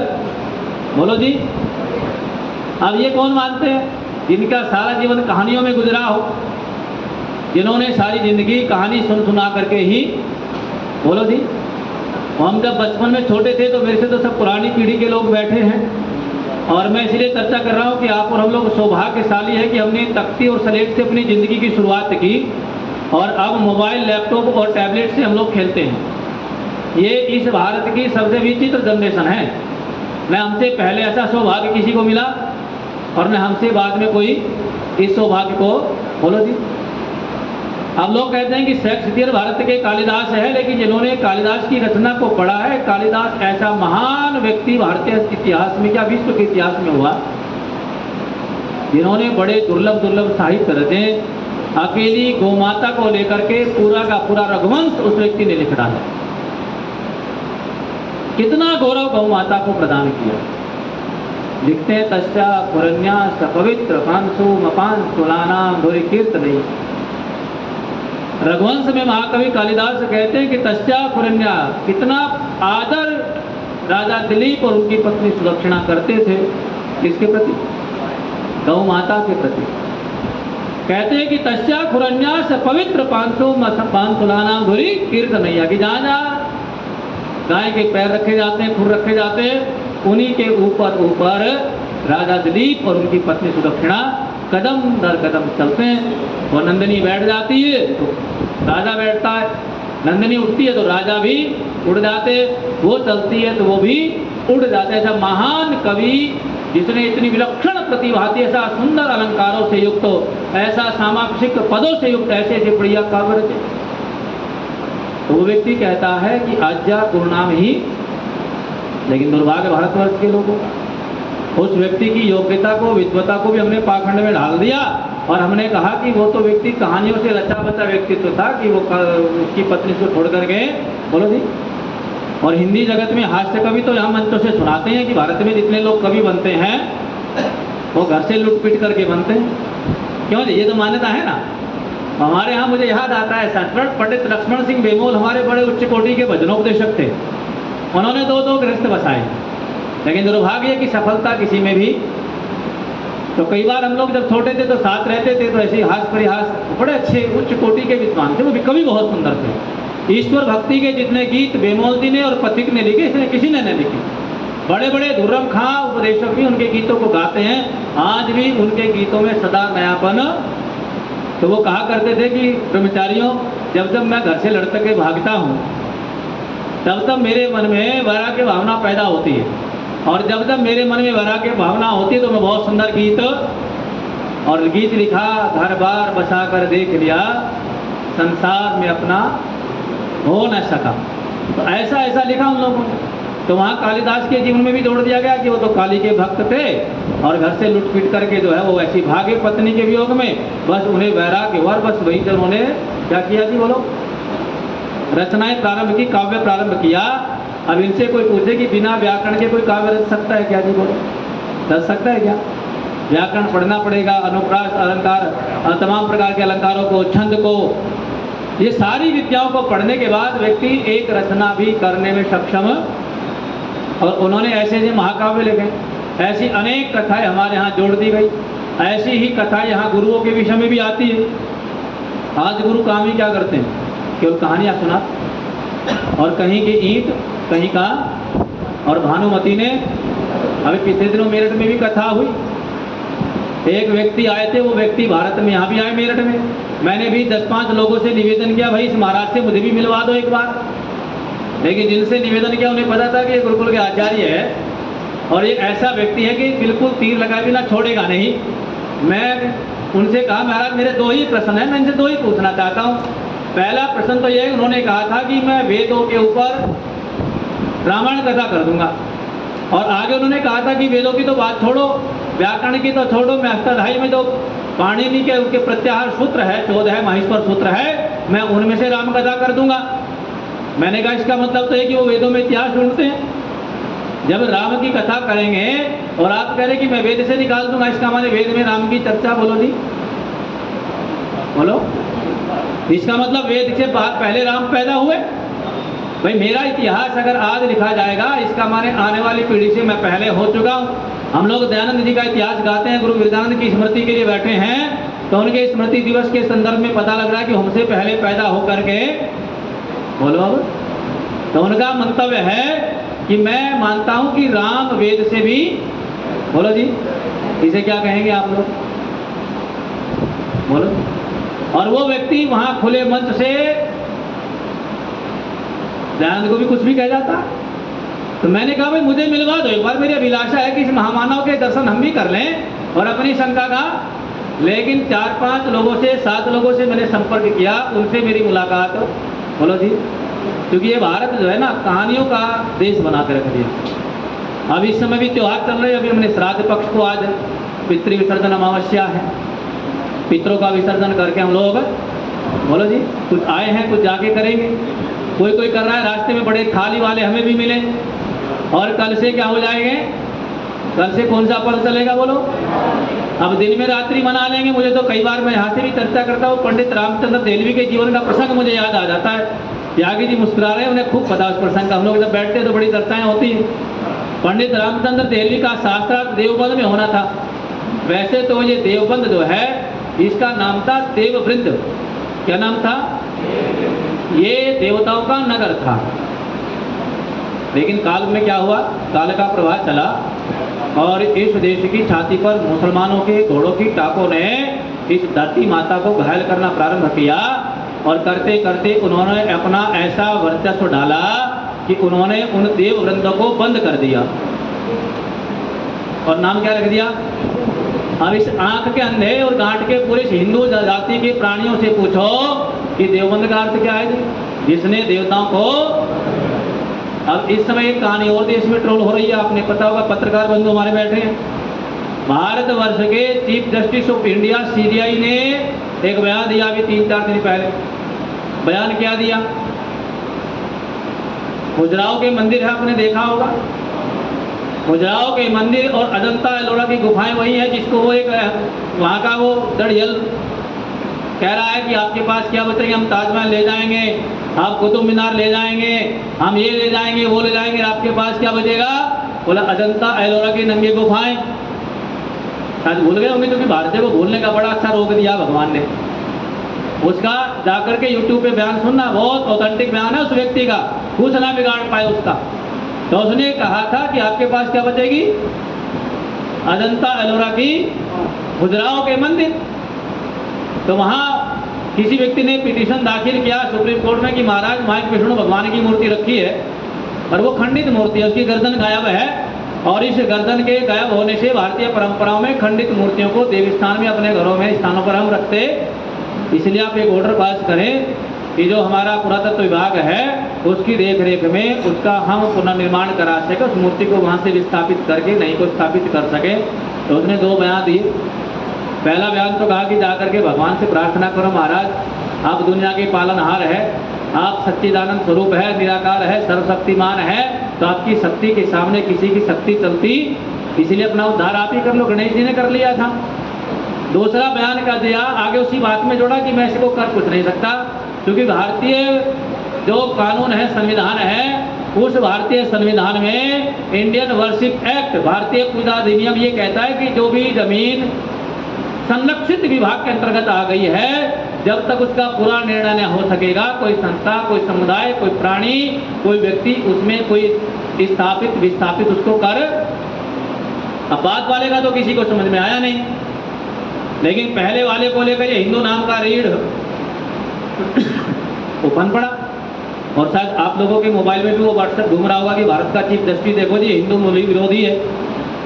बोलो जी। अब ये कौन मानते हैं? जिनका सारा जीवन कहानियों में गुजरा हो, जिन्होंने सारी जिंदगी कहानी सुन सुना करके ही, बोलो जी। हम जब बचपन में छोटे थे तो मेरे से तो सब पुरानी पीढ़ी के लोग बैठे हैं, और मैं इसलिए चर्चा कर रहा हूँ कि आप और हम लोग सौभाग्यशाली है कि हमने तख्ती और स्लेट से अपनी ज़िंदगी की शुरुआत की, और अब मोबाइल, लैपटॉप और टैबलेट से हम लोग खेलते हैं। ये इस भारत की सबसे विचित्र जनरेशन है। न हमसे पहले ऐसा सौभाग्य किसी को मिला, और न हमसे बाद में कोई इस सौभाग्य को, बोलो जी। अब लोग कहते हैं कि शेक्सपियर भारत के कालिदास है, लेकिन जिन्होंने कालिदास की रचना को पढ़ा है, कालिदास ऐसा महान व्यक्ति भारतीय इतिहास में या विश्व के इतिहास में हुआ, जिन्होंने बड़े दुर्लभ दुर्लभ साहित्य रचे। अकेली गौमाता को लेकर के पूरा का पूरा रघुवंश उस व्यक्ति ने लिख डाला। कितना गौरव गौ माता को प्रदान किया। लिखते हैं तस्या पुरन्या सपवित्र पांसु मपान तुलानाम धुरी कीर्तनी। रघुवंश में महाकवि कालिदास कहते हैं कि तस्या पुरन्या, कितना आदर राजा दिलीप और उनकी पत्नी सुदक्षिणा करते थे। किसके प्रति? गौ माता के प्रति। कहते हैं कि तस्या खुरन्या से पवित्र पांसु मपान तुलानाम धुरी कीर्तनैया, कि जहाँ जहाँ गाय के पैर रखे जाते हैं, खुर रखे जाते हैं, उन्हीं के ऊपर ऊपर राजा दिलीप और उनकी पत्नी सुदक्षिणा कदम दर कदम चलते हैं। वो नंदिनी बैठ जाती है तो राजा बैठता है, नंदिनी उठती है तो राजा भी उड़ जाते, वो चलती है तो वो भी उड़ जाते। ऐसा महान कवि जिसने इतनी विलक्षण प्रतिभा थी, ऐसा सुंदर अलंकारों से युक्त, ऐसा सामाक्षिक पदों से युक्त ऐसे ऐसे बढ़िया काव्य रचे, तो वो व्यक्ति कहता है कि आज्ञा गुरुनाम ही। लेकिन दुर्भाग्य भारतवर्ष के लोगों का, उस व्यक्ति की योग्यता को, विद्वता को भी हमने पाखंड में ढाल दिया, और हमने कहा कि वो तो व्यक्ति कहानियों से रचा बचा व्यक्तित्व था कि वो उसकी पत्नी को छोड़ कर गए, बोलो जी। और हिंदी जगत में हास्य कवि तो यहाँ मंचों से सुनाते हैं कि भारत में जितने लोग कवि बनते हैं वो घर से लूट पीट करके बनते हैं। क्यों जी? ये तो मान्यता है ना। हमारे यहाँ मुझे याद आता है सचमुच पंडित लक्ष्मण सिंह बेमोल हमारे बड़े उच्च कोटि के भजनोपदेशक थे। उन्होंने 2-2 गृहस्थ बसाए, लेकिन दुर्भाग्य की सफलता किसी में भी। तो कई बार हम लोग जब छोटे थे तो साथ रहते थे, तो ऐसे हास परिहास, बड़े अच्छे उच्च कोटि के विद्वान थे, वो भी कवि बहुत सुंदर थे। ईश्वर भक्ति के जितने गीत बेमोल जी ने और पथिक ने लिखे, इसने किसी ने नहीं लिखे। बड़े बड़े धुर्रम खां उपदेशक भी उनके गीतों को गाते हैं, आज भी उनके गीतों में सदा नयापन। तो वो कहा करते थे कि ब्रह्मचारियों, जब जब मैं घर से लड़ते के भागता हूँ तब तब मेरे मन में वैराग्य भावना पैदा होती है, और जब जब मेरे मन में वैराग्य भावना होती है तो मैं बहुत सुंदर गीत और गीत लिखा, घर बार बसा कर देख लिया, संसार में अपना हो न सका। तो ऐसा ऐसा लिखा उन लोगों ने। तो वहाँ कालिदास के जीवन में भी जोड़ दिया गया कि वो तो काली के भक्त थे और घर से लुट पीट करके जो है वो ऐसी भागे पत्नी के वियोग में, बस उन्हें वैराग्य और बस वही जब उन्होंने क्या किया जी बोलो, रचनाएं प्रारंभ की, काव्य प्रारंभ किया। अब इनसे कोई पूछे कि बिना व्याकरण के कोई काव्य रच सकता है क्या जी बोलो, रच सकता है क्या? व्याकरण पढ़ना पड़ेगा, अनुप्रास, अलंकार, तमाम प्रकार के अलंकारों को, छंद को, ये सारी विद्याओं को पढ़ने के बाद व्यक्ति एक रचना भी करने में सक्षम। और उन्होंने ऐसे ऐसे महाकाव्य लिखे, ऐसी अनेक कथाएं हमारे यहाँ जोड़ दी गई। ऐसी ही कथा यहाँ गुरुओं के विषय में भी आती है। आज गुरु काम ही क्या करते हैं, केवल कहानियाँ सुना, और कहीं की ईंट कहीं का। और भानुमति ने अभी पिछले दिनों मेरठ में भी कथा हुई, एक व्यक्ति आए थे, वो व्यक्ति भारत में यहाँ भी आए मेरठ में। मैंने भी 10-5 लोगों से निवेदन किया, भाई इस महाराज से मुझे भी मिलवा दो एक बार। लेकिन जिनसे निवेदन किया उन्हें पता था कि ये गुरुकुल के आचार्य है और ये ऐसा व्यक्ति है कि बिल्कुल तीर लगाए बिना छोड़ेगा नहीं। मैं उनसे कहा महाराज मेरे 2 ही प्रश्न हैं, मैं इनसे 2 ही पूछना चाहता हूँ। पहला प्रश्न तो ये, उन्होंने कहा था कि मैं वेदों के ऊपर रामायण कथा कर दूंगा, और आगे उन्होंने कहा था कि वेदों की तो बात छोड़ो, व्याकरण की तो छोड़ो, मैं अष्टाध्यायी में जो पाणिनि के उनके प्रत्याहार सूत्र है, 14 माहेश्वर सूत्र है, मैं उनमें से राम कथा कर दूंगा। मैंने कहा इसका मतलब तो है कि वो वेदों में इतिहास ढूंढते हैं। जब राम की कथा करेंगे और आप कह रहे कि मैं वेद से निकाल दूंगा, इसका माने वेद में राम की चर्चा, बोलो जी बोलो, इसका मतलब वेद से पहले राम पैदा हुए। भाई मेरा इतिहास अगर आज लिखा जाएगा, इसका माने आने वाली पीढ़ी से मैं पहले हो चुका हूँ। हम लोग दयानंद जी का इतिहास गाते हैं, गुरु वीरदानंद की स्मृति के लिए बैठे हैं, तो उनके स्मृति दिवस के संदर्भ में पता लग रहा है कि हमसे पहले पैदा होकर के, बोलो अब, तो उनका मंतव्य है कि मैं मानता हूं कि राम वेद से भी, बोलो जी, इसे क्या कहेंगे आप लोग, बोलो। और वो व्यक्ति वहां खुले मंच से दयानंद को भी कुछ भी कह जाता। तो मैंने कहा भाई मुझे मिलवा दो एक बार, मेरी अभिलाषा है कि इस महामानव के दर्शन हम भी कर लें और अपनी शंका का। लेकिन 4-5 लोगों से, 7 लोगों से मैंने संपर्क किया, उनसे मेरी मुलाकात, बोलो जी, क्योंकि ये भारत जो है ना कहानियों का देश बना कर रख दिया। अब इस समय भी त्योहार चल रहे हैं, अभी हमने श्राद्ध पक्ष को, आज पितृ विसर्जन अमावस्या है, पितरों का विसर्जन करके हम लोग, बोलो जी, कुछ आए हैं कुछ जाके करेंगे, कोई कोई कर रहा है। रास्ते में बड़े थाली वाले हमें भी मिले। और कल से क्या हो जाएंगे, कल से कौन सा पल चलेगा बोलो, अब दिन में रात्रि मना लेंगे। मुझे तो कई बार मैं यहाँ से भी चर्चा करता हूँ, पंडित रामचंद्र देलवी के जीवन का प्रसंग मुझे याद आ जाता है। त्यागी जी मुस्कुरा रहे हैं, उन्हें खूब पता उस प्रसंग का। हम लोग जब बैठते हैं तो बड़ी चर्चाएं होती हैं। पंडित रामचंद्र देलवी का शास्त्रार्थ देवबंद में होना था। वैसे तो ये देवबंद जो है इसका नाम था देववृंद। क्या नाम था? ये देवताओं का नगर था। लेकिन काल में क्या हुआ, काल का प्रभाव चला और इस देश की छाती पर मुसलमानों के घोड़ों की टापों ने इस धरती माता को घायल करना प्रारंभ किया। और करते करते उन्होंने अपना ऐसा वर्चस्व डाला कि उन्होंने उन देववृंदों को बंद कर दिया। और नाम क्या रख दिया? अब इस आंख के अंधे और गांठ के पूरे हिंदू जाति के प्राणियों से पूछो कि देवबंद का अर्थ क्या है? जिसने देवताओं को। अब इस समय एक कहानी और देश में ट्रोल हो रही है, आपने पता होगा, पत्रकार बंधु हमारे बैठे हैं। भारतवर्ष के chief justice of India CBI ने एक बयान दिया अभी 3-4 दिन पहले। बयान क्या दिया? खजुराहो के मंदिर है, आपने देखा होगा। खजुराहो के मंदिर और अजंता एलोरा की गुफाएं वही है जिसको वो एक वहाँ का वो दड़ियल कह रहा है कि आपके पास क्या बचेगा, हम ताजमहल ले जाएंगे, आप कुतुब मीनार ले जाएंगे, हम ये ले जाएंगे, वो ले जाएंगे, आपके पास क्या बचेगा? बोला अजंता एलोरा की नंगी गुफाएं। शायद भूल गए होंगे, क्योंकि भारतीय को भूलने का बड़ा अच्छा रोक दिया भगवान ने। उसका जाकर के यूट्यूब पे बयान सुनना, बहुत ऑथेंटिक बयान है उस व्यक्ति का, कुछ ना बिगाड़ पाए उसका। तो उसने कहा था कि आपके पास क्या बचेगी? अजंता एलोरा की खुजराओं के मंदिर। तो वहाँ किसी व्यक्ति ने पिटीशन दाखिल किया सुप्रीम कोर्ट में कि महाराज वहाँ एक विष्णु भगवान की मूर्ति रखी है और वो खंडित मूर्ति है, उसकी गर्दन गायब है, और इस गर्दन के गायब होने से भारतीय परंपराओं में खंडित मूर्तियों को देवी स्थान में अपने घरों में स्थानों पर हम रखते, इसलिए आप एक ऑर्डर पास करें कि जो हमारा पुरातत्व विभाग है उसकी देख रेख में उसका हम पुनर्निर्माण करा सके, उस मूर्ति को वहाँ से विस्थापित करके नहीं को स्थापित कर सके। तो उसने 2 बयान दिए। पहला बयान तो कहा कि जाकर के भगवान से प्रार्थना करो, महाराज आप दुनिया के पालनहार है, आप सच्चिदानंद स्वरूप है, निराकार है, सर्वशक्तिमान है, तो आपकी शक्ति के सामने किसी की शक्ति चलती, इसलिए अपना उद्धार आप ही कर लो। गणेश जी ने कर लिया था। दूसरा बयान का दिया, आगे उसी बात में जोड़ा कि मैं इसको कर कुछ नहीं सकता, क्योंकि भारतीय जो कानून है, संविधान है, उस भारतीय संविधान में इंडियन वर्शिप एक्ट, भारतीय पूजा अधिनियम ये कहता है कि जो भी जमीन संरक्षित विभाग के अंतर्गत आ गई है, जब तक उसका पूरा निर्णय न हो सकेगा, कोई संस्था, कोई समुदाय, कोई प्राणी, कोई व्यक्ति उसमें कोई स्थापित विस्थापित उसको कर। अब बात वाले का तो किसी को समझ में आया नहीं, लेकिन पहले वाले को लेकर ये हिंदू नाम का रीढ़ ओपन पड़ा। और शायद आप लोगों के मोबाइल में भी वो व्हाट्सएप घूम रहा होगा कि भारत का चीफ जस्टिस देखो जी हिंदू विरोधी है,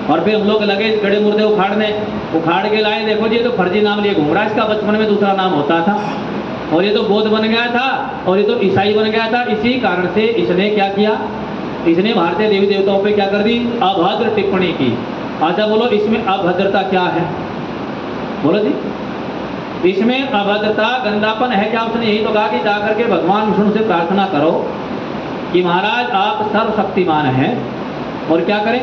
और फिर हम लोग लगे गड़े मुर्दे उखाड़ने, उखाड़ के लाए, देखो जी ये तो फर्जी नाम लिए घूम रहा है, इसका बचपन में दूसरा नाम होता था, और ये तो बौद्ध बन गया था, और ये तो ईसाई बन गया था। इसी कारण से इसने क्या किया, इसने भारतीय देवी देवताओं पे क्या कर दी, अभद्र टिप्पणी की। अच्छा बोलो इसमें अभद्रता क्या है, बोलो जी, इसमें अभद्रता गंदापन है क्या? उसने यही तो कहा कि जाकर के भगवान विष्णु से प्रार्थना करो कि महाराज आप सर्वशक्तिमान हैं, और क्या करें,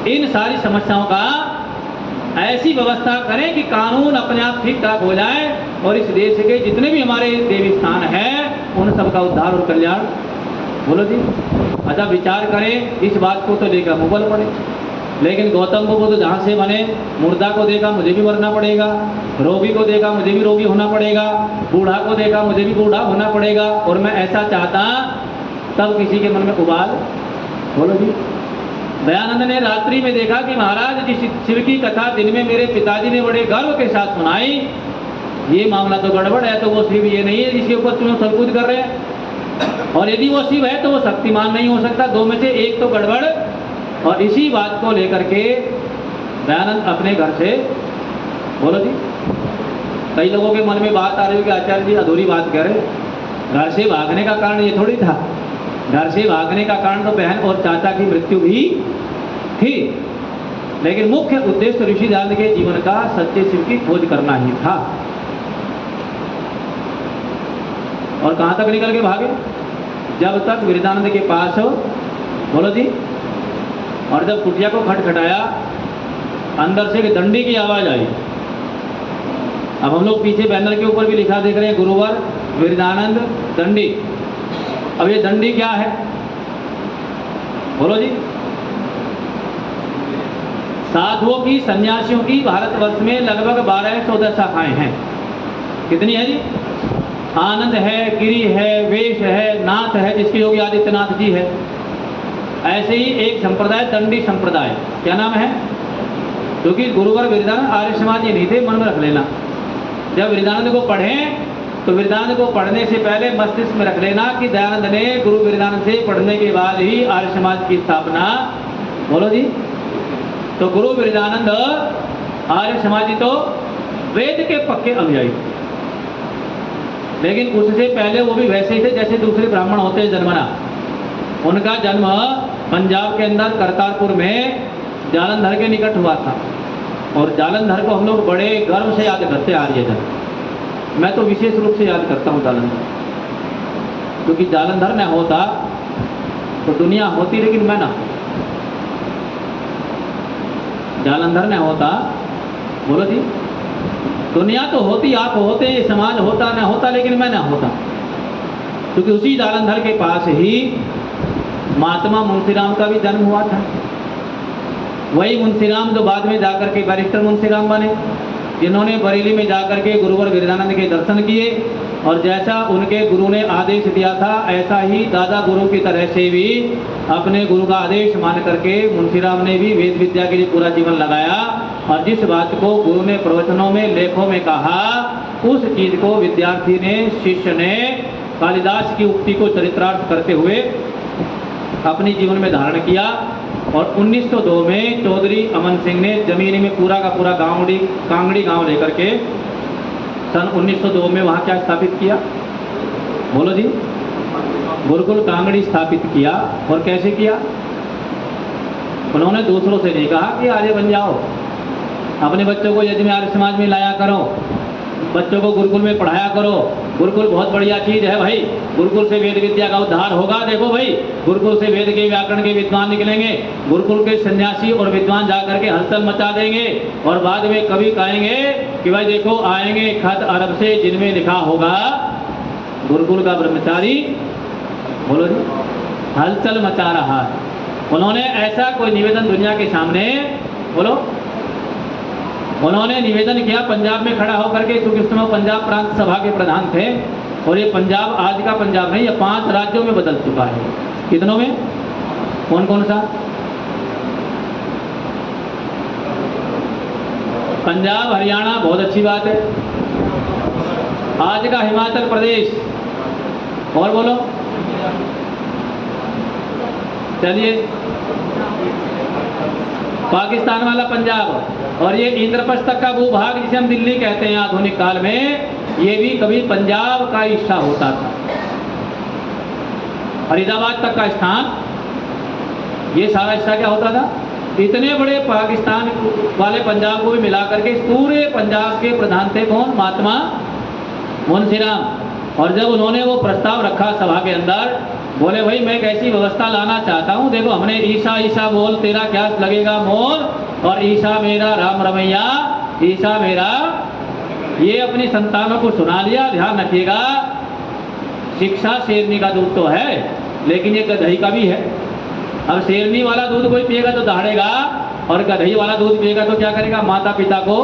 इन सारी समस्याओं का ऐसी व्यवस्था करें कि कानून अपने आप ठीक ठाक हो जाए, और इस देश के जितने भी हमारे देवी स्थान हैं उन सबका उद्धार और कल्याण। बोलो जी। अच्छा विचार करें इस बात को तो लेकर मुगल पड़े, लेकिन गौतम बुद्ध जहाँ से बने, मुर्दा को देखा मुझे भी मरना पड़ेगा, रोगी को देखा मुझे भी रोगी होना पड़ेगा, बूढ़ा को देखा मुझे भी बूढ़ा होना पड़ेगा, और मैं ऐसा चाहता, तब किसी के मन में उबाल। बोलो जी। दयानंद ने रात्रि में देखा कि महाराज जिस शिव की कथा दिन में मेरे पिताजी ने बड़े गर्व के साथ सुनाई, ये मामला तो गड़बड़ है, तो वो शिव ये नहीं है जिसके ऊपर तुम्हें उछल-कूद कर रहे हैं, और यदि वो शिव है तो वो शक्तिमान नहीं हो सकता, 2 में से एक तो गड़बड़। और इसी बात को लेकर के दयानंद अपने घर से, बोलो जी, कई लोगों के मन में बात आ रही है कि आचार्य जी अधूरी बात कह रहे, घर से भागने का कारण ये थोड़ी था, घर से भागने का कारण तो बहन और चाचा की मृत्यु भी थी, लेकिन मुख्य उद्देश्य ऋषि दयानंद के जीवन का सच्चे शिव की खोज करना ही था। और कहां तक निकल के भागे, जब तक विरजानंद के पास, बोलो जी, और जब कुटिया को खटखटाया, अंदर से एक दंडी की आवाज आई। अब हम लोग पीछे बैनर के ऊपर भी लिखा देख रहे हैं, गुरुवर विरजानंद दंडी। अब ये दंडी क्या है, बोलो जी। साधुओं की, सन्यासियों की भारतवर्ष में लगभग 1214 शाखाएं हैं। कितनी है जी? आनंद है, गिरी है, वेश है, नाथ है जिसके योगी आदित्यनाथ जी है। ऐसे ही एक संप्रदाय दंडी संप्रदाय, क्या नाम है? क्योंकि गुरुवर विरजानंद आर्य समाज ये नहीं थे, मन में रख लेना। जब विरजानंद को पढ़ें तो विरजानंद को पढ़ने से पहले मस्तिष्क में रख लेना कि दयानंद ने गुरु विरजानंद से पढ़ने के बाद ही आर्य समाज की स्थापना, बोलो जी। तो गुरु विरजानंद आर्य समाजी तो वेद के पक्के अनुयायी, लेकिन उससे पहले वो भी वैसे ही थे जैसे दूसरे ब्राह्मण होते हैं जन्मना। उनका जन्म पंजाब के अंदर करतारपुर में जालंधर के निकट हुआ था, और जालंधर को हम लोग बड़े गर्व से याद करते आर्यजन। मैं तो विशेष रूप से याद करता हूँ जालंधर, क्योंकि जालंधर न होता तो दुनिया होती, लेकिन मैं ना, जालंधर न होता, बोलो जी, दुनिया तो होती, आप होते, समाज होता ना होता, लेकिन मैं ना होता, क्योंकि उसी जालंधर के पास ही महात्मा मुंशीराम का भी जन्म हुआ था। वही मुंशीराम जो बाद में जाकर के बैरिस्टर मुंशीराम बने, जिन्होंने बरेली में जाकर के गुरुवर गिरिजानंद के दर्शन किए, और जैसा उनके गुरु ने आदेश दिया था ऐसा ही दादा गुरु की तरह से भी अपने गुरु का आदेश मान करके मुंशीराम ने भी वेद विद्या के लिए पूरा जीवन लगाया, और जिस बात को गुरु ने प्रवचनों में, लेखों में कहा, उस चीज को विद्यार्थी ने, शिष्य ने कालिदास की उक्ति को चरितार्थ करते हुए अपने जीवन में धारण किया। और 1902 में चौधरी अमन सिंह ने जमीन में पूरा का पूरा कांगड़ी गांव लेकर के सन 1902 में वहाँ क्या स्थापित किया, बोलो जी, गुरुकुल कांगड़ी स्थापित किया। और कैसे किया? उन्होंने दूसरों से नहीं कहा कि आर्य बन जाओ, अपने बच्चों को यदि में आर्य समाज में लाया करो, बच्चों को गुरुकुल में पढ़ाया करो, गुरुकुल बहुत बढ़िया चीज है भाई, गुरुकुल से वेद विद्या का उद्धार होगा। देखो भाई, गुरुकुल से वेद के व्याकरण के विद्वान निकलेंगे, गुरुकुल के सन्यासी और विद्वान जाकर के हलचल मचा देंगे, और बाद में कभी कहेंगे कि भाई देखो आएंगे खत अरब से जिनमें लिखा होगा गुरुकुल का ब्रह्मचारी, बोलो जी, हलचल मचा रहा है। उन्होंने ऐसा कोई निवेदन दुनिया के सामने, बोलो, उन्होंने निवेदन किया पंजाब में खड़ा होकर के, क्योंकि उस समय पंजाब प्रांत सभा के प्रधान थे, और ये पंजाब आज का पंजाब नहीं, ये 5 राज्यों में बदल चुका है। कितनों में? कौन कौन सा? पंजाब, हरियाणा, बहुत अच्छी बात है, आज का हिमाचल प्रदेश, और बोलो, चलिए, पाकिस्तान वाला पंजाब, और ये इंद्रप्रस्थ तक का भूभाग जिसे हम दिल्ली कहते हैं आधुनिक काल में, ये भी कभी पंजाब का हिस्सा होता था। फरीदाबाद तक का स्थान, ये सारा हिस्सा क्या होता था? इतने बड़े पाकिस्तान वाले पंजाब को भी मिलाकर के पूरे पंजाब के प्रधान थे कौन? महात्मा मुंशीराम। और जब उन्होंने वो प्रस्ताव रखा सभा के अंदर, बोले भाई मैं एक ऐसी व्यवस्था लाना चाहता हूँ, देखो हमने ईसा ईसा बोल तेरा क्या लगेगा मोर, और ईसा मेरा राम रमैया, ईसा मेरा, ये अपनी संतानों को सुना लिया। ध्यान रखिएगा, शिक्षा शेरनी का दूध तो है, लेकिन ये गधई का भी है। अब शेरनी वाला दूध कोई पिएगा तो दहाड़ेगा, और गधई वाला दूध पिएगा तो क्या करेगा? माता पिता को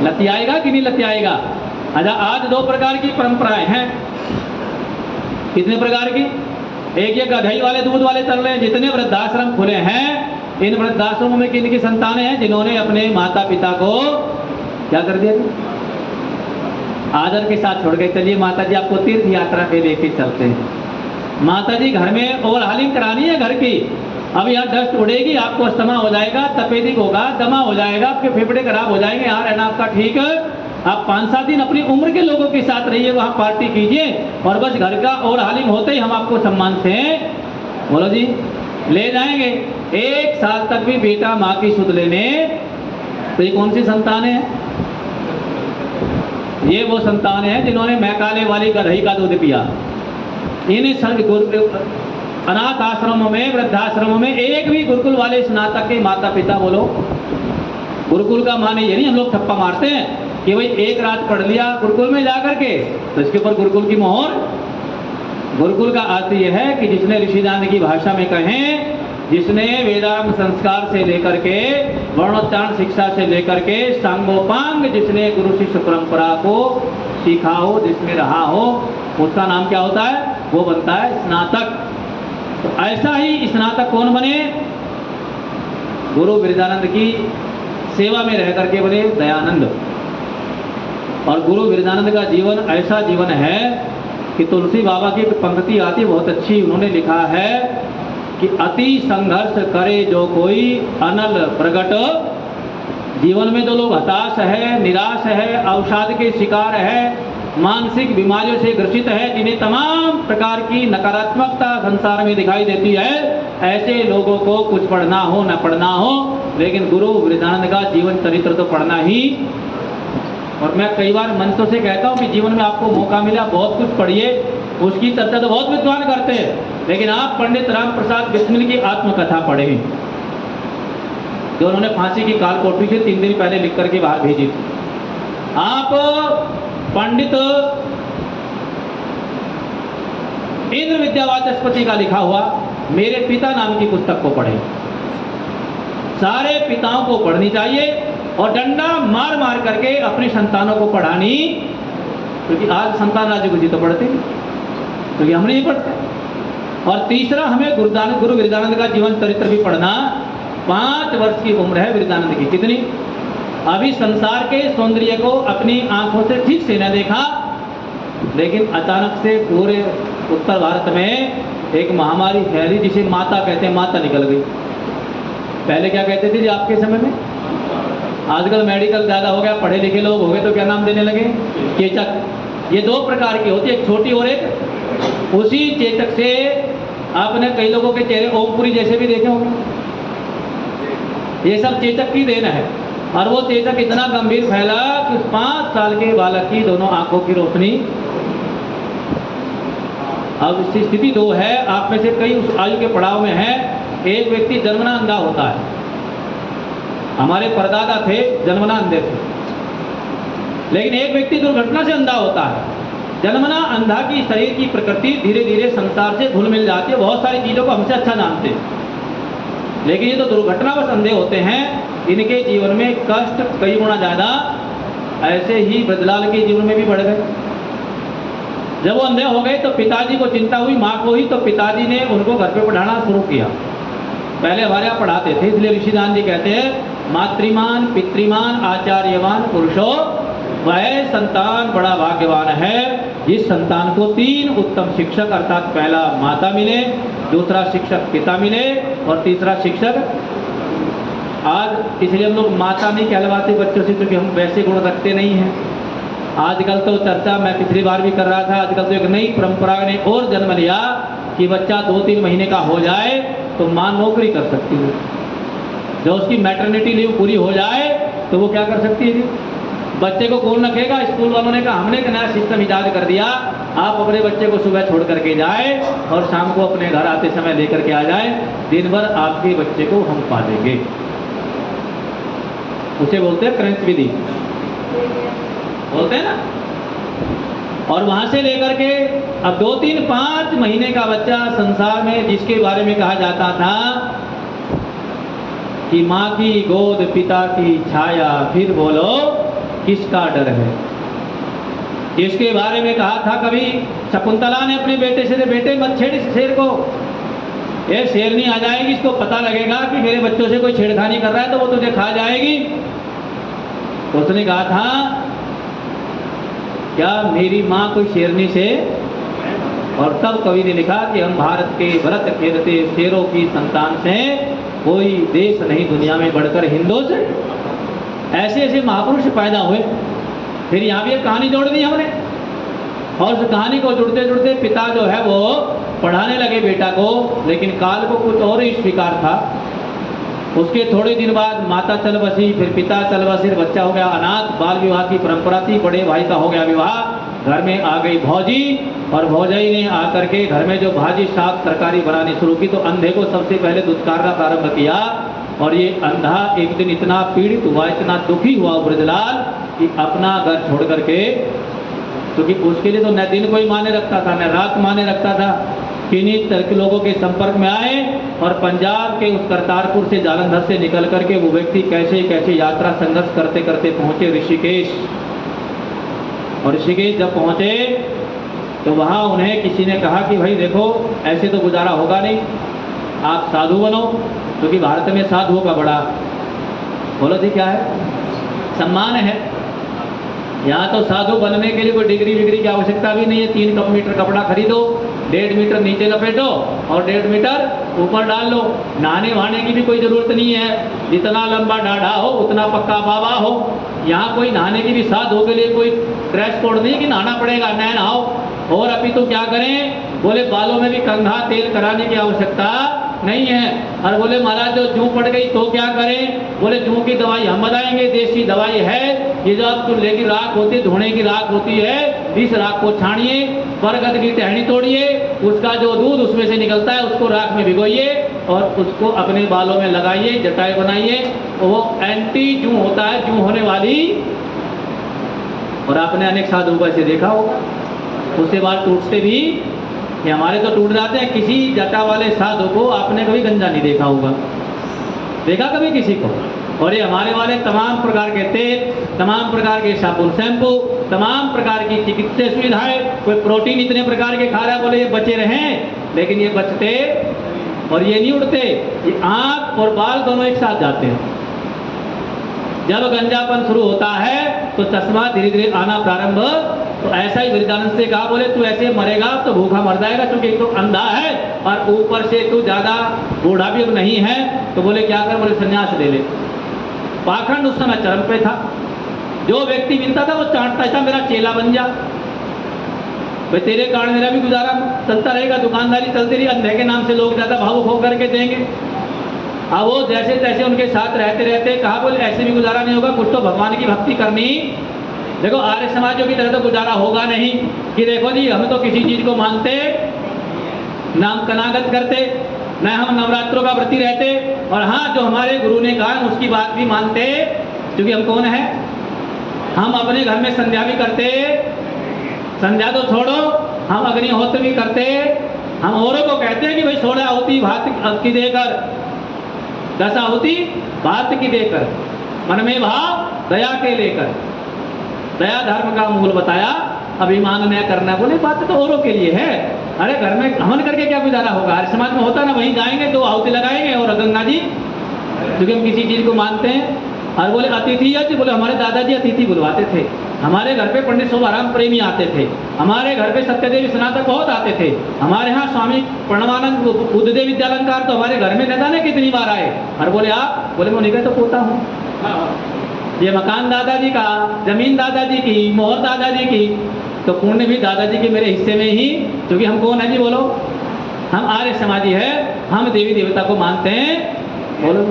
लतियाएगा कि नहीं लतियाएगा? अच्छा, आज 2 प्रकार की परंपराएं हैं। कितने प्रकार की? एक ये गधई वाले दूध वाले चल रहे हैं। जितने वृद्धाश्रम खुले हैं, इन वृद्धाश्रमों में किन की संतानें हैं? जिन्होंने अपने माता पिता को क्या कर दिया? आदर के साथ छोड़ गए। चलिए माता जी आपको तीर्थ यात्रा पे लेके चलते हैं। माता जी घर में ओवरहालिंग करानी है घर की। अब यहाँ डस्ट उड़ेगी, आपको अस्थमा हो जाएगा, तपेदिक होगा, दमा हो जाएगा, आपके फेफड़े खराब हो जाएंगे। यहाँ रहना आपका ठीक है, आप 5-7 दिन अपनी उम्र के लोगों के साथ रहिए, वहाँ पार्टी कीजिए, और बस घर का ओवरहालिंग होते ही हम आपको सम्मान से, बोलो जी, ले जाएंगे। 1 साल तक भी बेटा माँ की सुध लेने, तो ये कौन सी संतानें हैं? ये वो संतानें हैं जिन्होंने मैकाले वाली गधई का दूध पिया। इन अनाथ आश्रमों में, वृद्धाश्रमों में एक भी गुरुकुल वाले स्नातक के माता पिता, बोलो, गुरुकुल का माने ये नहीं हम लोग ठप्पा मारते हैं कि भाई 1 रात पढ़ लिया गुरुकुल में जाकर के तो इसके ऊपर गुरुकुल की मोहर। गुरुकुल का अर्थ यह है कि जिसने ऋषिदान की भाषा में कहें, जिसने वेदांत संस्कार से लेकर के वर्णोच्चारण शिक्षा से लेकर के सांगोपांग जिसने गुरु शिष्य परंपरा को सीखा हो, जिसमें रहा हो, उसका नाम क्या होता है? वो बनता है स्नातक। तो ऐसा ही स्नातक कौन बने? गुरु विरजानंद की सेवा में रह करके बने दयानंद। और गुरु विरजानंद का जीवन ऐसा जीवन है कि तुलसी बाबा की पंक्ति आती बहुत अच्छी, उन्होंने लिखा है कि अति संघर्ष करे जो कोई अनल प्रगट। जीवन में जो लोग हताश है, निराश है, अवसाद के शिकार है, मानसिक बीमारियों से ग्रसित है, जिन्हें तमाम प्रकार की नकारात्मकता संसार में दिखाई देती है, ऐसे लोगों को कुछ पढ़ना हो न पढ़ना हो, लेकिन गुरु विरजानंद का जीवन चरित्र तो पढ़ना ही। और मैं कई बार मंचों से कहता हूँ कि जीवन में आपको मौका मिला बहुत कुछ पढ़िए, उसकी चर्चा तो बहुत विद्वान करते हैं, लेकिन आप पंडित राम प्रसाद बिस्मिल की आत्मकथा पढ़ें। जो उन्होंने फांसी की काल कोठरी से 3 दिन पहले लिख करके बाहर भेजी थी। आप पंडित इंद्र विद्यावाचस्पति का लिखा हुआ मेरे पिता नाम की पुस्तक को पढ़ें। सारे पिताओं को पढ़नी चाहिए और डंडा मार मार करके अपनी संतानों को पढ़ानी, क्योंकि आज संतान राज्य गुरु जी तो पढ़ते नहीं, क्योंकि हम नहीं पढ़ते। और तीसरा, हमें गुरु वृदानंद का जीवन चरित्र भी पढ़ना। 5 वर्ष की उम्र है वृदानंद की, कितनी? अभी संसार के सौंदर्य को अपनी आंखों से ठीक से न देखा, लेकिन अचानक से पूरे उत्तर भारत में एक महामारी फैली जिसे माता कहते हैं, माता निकल गई। पहले क्या कहते थे जी आपके समय में? आजकल मेडिकल ज़्यादा हो गया, पढ़े लिखे लोग हो गए तो क्या नाम देने लगे? चेचक। ये 2 प्रकार की होती है, एक छोटी और एक। उसी चेचक से आपने कई लोगों के चेहरे ओमपुरी जैसे भी देखे होंगे। ये सब चेचक की देन है। और वो चेचक इतना गंभीर फैला कि 5 साल के बालक की दोनों आंखों की रोशनी। अब इसकी स्थिति 2 है। आप में से कई उस आयु के पड़ाव में हैं। एक व्यक्ति जन्मना अंधा होता है। हमारे परदादा थे, जन्मना अंधे थे। लेकिन एक व्यक्ति दुर्घटना से अंधा होता है। जन्मना अंधा की शरीर की प्रकृति धीरे धीरे संसार से घुल मिल जाती है, बहुत सारी चीज़ों को हमसे अच्छा जानते हैं। लेकिन ये तो दुर्घटनावश अंधे होते हैं, इनके जीवन में कष्ट कई गुना ज़्यादा। ऐसे ही ब्रजलाल के जीवन में भी बढ़ गए। जब वो अंधे हो गए तो पिताजी को चिंता हुई, माँ को ही, तो पिताजी ने उनको घर पे पढ़ाना शुरू किया। पहले हमारे यहाँ पढ़ाते थे, इसलिए ऋषिदान जी कहते हैं मातृमान पितृमान आचार्यवान पुरुषो वह संतान बड़ा भाग्यवान है जिस संतान को 3 उत्तम शिक्षक अर्थात पहला माता मिले, दूसरा शिक्षक पिता मिले और तीसरा शिक्षक। आज इसलिए हम लोग माता नहीं कहलवाते बच्चों से, क्योंकि हम वैसे गुण रखते नहीं हैं। आजकल तो चर्चा मैं पिछली बार भी कर रहा था, आजकल तो एक नई परंपरा ने और जन्म लिया कि बच्चा 2-3 महीने का हो जाए तो माँ नौकरी कर सकती है। जब उसकी मैटरनिटी लीव पूरी हो जाए तो वो क्या कर सकती है जी? बच्चे को कौन रखेगा? स्कूल वालों ने कहा हमने एक नया सिस्टम ईजाद कर दिया, आप अपने बच्चे को सुबह छोड़ करके जाए और शाम को अपने घर आते समय लेकर के आ जाए, दिन भर आपके बच्चे को हम पालेंगे। उसे बोलते हैं क्रंच विधि, बोलते हैं ना। और वहां से लेकर के अब 2-3-5 महीने का बच्चा संसार में जिसके बारे में कहा जाता था कि माँ की गोद पिता की छाया, फिर बोलो किसका डर है। इसके बारे में कहा था कभी शकुंतला ने अपने बेटे से, बेटे मत छेड़ इस शेर को, ये शेरनी आ जाएगी, इसको पता लगेगा कि मेरे बच्चों से कोई छेड़खानी कर रहा है तो वो तुझे खा जाएगी। तो उसने कहा था क्या मेरी माँ कोई शेरनी से? और तब कवि ने लिखा कि हम भारत के भरत खेलते शेरों की संतान से, कोई देश नहीं दुनिया में बढ़कर हिंदों से। ऐसे ऐसे महापुरुष पैदा हुए। फिर यहाँ भी एक कहानी जोड़ दी हमने, और उस कहानी को जुड़ते जुड़ते पिता जो है वो पढ़ाने लगे बेटा को, लेकिन काल को कुछ और ही स्वीकार था। उसके थोड़े दिन बाद माता चल बसी, फिर पिता चल बसे, बच्चा हो गया अनाथ। बाल विवाह की परंपरा थी, बड़े भाई का हो गया विवाह। घर में आ गई भौजी, और भौजाई ने आकर के घर में जो भाजी साग तरकारी बनानी शुरू की, तो अंधे को सबसे पहले दुत्कारना प्रारंभ किया। और ये अंधा एक दिन इतना पीड़ित हुआ, इतना दुखी हुआ ब्रजलाल कि अपना घर छोड़ करके, क्योंकि उसके लिए तो न दिन कोई माने रखता था न रात माने रखता था, किन्हीं तरह के लोगों के संपर्क में आए। और पंजाब के उस करतारपुर से जालंधर से निकल करके वो व्यक्ति कैसे कैसे यात्रा संघर्ष करते करते पहुंचे ऋषिकेश। और ऋषिकेश जब पहुंचे तो वहाँ उन्हें किसी ने कहा कि भाई देखो ऐसे तो गुजारा होगा नहीं, आप साधु बनो, क्योंकि भारत में साधुओं का बड़ा, बोलो जी क्या है, सम्मान है। यहाँ तो साधु बनने के लिए कोई डिग्री विग्री की आवश्यकता भी नहीं है। 3 मीटर कपड़ा खरीदो, 1.5 मीटर नीचे लपेटो और 1.5 मीटर ऊपर डाल लो। नहाने वहाने की भी कोई ज़रूरत नहीं है, जितना लंबा डाढ़ा हो उतना पक्का बाबा हो। यहाँ कोई नहाने की भी साधु के लिए कोई ड्रेस कोड नहीं कि नहाना पड़ेगा, नया नहाओ। और अभी तो क्या करें, बोले बालों में भी कंघा तेल कराने की आवश्यकता नहीं है। और बोले महाराज जो जूं पड़ गई तो क्या करें, बोले जूं की दवाई हम बताएंगे, देसी दवाई है। ये जो आप चूल्हे की राख होती है, धोने की राख होती है, इस राख को छानिए, बरगद की टहनी तोड़िए, उसका जो दूध उसमें से निकलता है उसको राख में भिगोइए और उसको अपने बालों में लगाइए, जटाएं बनाइए। वो एंटी जू होता है, जू होने वाली। और आपने अनेक साधुओं को ऐसे देखा होगा, उसके बाद टूटते भी, ये हमारे तो टूट जाते हैं। किसी जटा वाले साधु को आपने कभी गंजा नहीं देखा होगा, देखा कभी किसी को? और ये हमारे वाले तमाम प्रकार के तेल, तमाम प्रकार के साबुन, शैम्पू, तमाम प्रकार की चिकित्सा सुविधाएं, कोई प्रोटीन इतने प्रकार के खा रहा है, बोले ये बचे रहें, लेकिन ये बचते और ये नहीं उड़ते, ये आंख और बाल दोनों एक साथ जाते हैं। जब गंजापन शुरू होता है तो चश्मा धीरे धीरे आना प्रारंभ। तो ऐसा ही वृद्धानंद से कहा, बोले तू ऐसे मरेगा तो भूखा मर जाएगा, क्योंकि तो अंधा है और ऊपर से तू ज्यादा बूढ़ा भी अब नहीं है। तो बोले क्या कर? बोले संन्यास ले ले। पाखंड उस समय चरम पे था। जो व्यक्ति मिलता था वो चाटता था, मेरा चेला बन जा, भाई तेरे कारण मेरा भी गुजारा चलता रहेगा, दुकानदारी चलती रही, अंधे के नाम से लोग ज्यादा भावुक होकर के देंगे। अब वो जैसे तैसे उनके साथ रहते रहते कहा, बोले ऐसे भी गुजारा नहीं होगा, कुछ तो भगवान की भक्ति करनी। देखो आर्य समाजों की तरह तो गुजारा होगा नहीं कि देखो जी हम तो किसी चीज को मानते, नाम कनागत करते, न हम नवरात्रों का व्रती रहते, और हाँ जो हमारे गुरु ने कहा उसकी बात भी मानते, क्योंकि हम कौन है? हम अपने घर में संध्या भी करते, संध्या तो छोड़ो, हम अग्निहोत्र भी करते। हम औरों को कहते हैं कि भाई 16 आहुति भात की देकर, 10 आहुति भात की देकर, मन में भाव दया के लेकर, दया धर्म का मूल बताया, अभिमान न करना। बोले बात तो औरों के लिए है, अरे घर में हवन करके क्या गुजारा होगा? हर समाज में होता ना, वहीं जाएंगे 2 आहुति लगाएंगे और गंगा जी, क्योंकि हम किसी चीज को मानते हैं। और बोले अतिथि यज्ञ, बोले हमारे दादाजी अतिथि बुलवाते थे, हमारे घर पे पंडित शोभाराम प्रेमी आते थे, हमारे घर पे सत्यदेव स्नातक बहुत आते थे, हमारे यहाँ स्वामी प्रणवानंद बुद्धदेव विद्यालंकार तो हमारे घर में न जाने कितनी बार आए। और बोले आप? बोले मैं उन्हीं का तो पोता हूँ, ये मकान दादाजी का, जमीन दादाजी की, मोहर दादाजी की, तो पुण्य भी दादाजी के मेरे हिस्से में ही, क्योंकि हम कौन है जी? बोलो हम आर्य समाजी है, हम देवी देवता को मानते हैं। बोलो।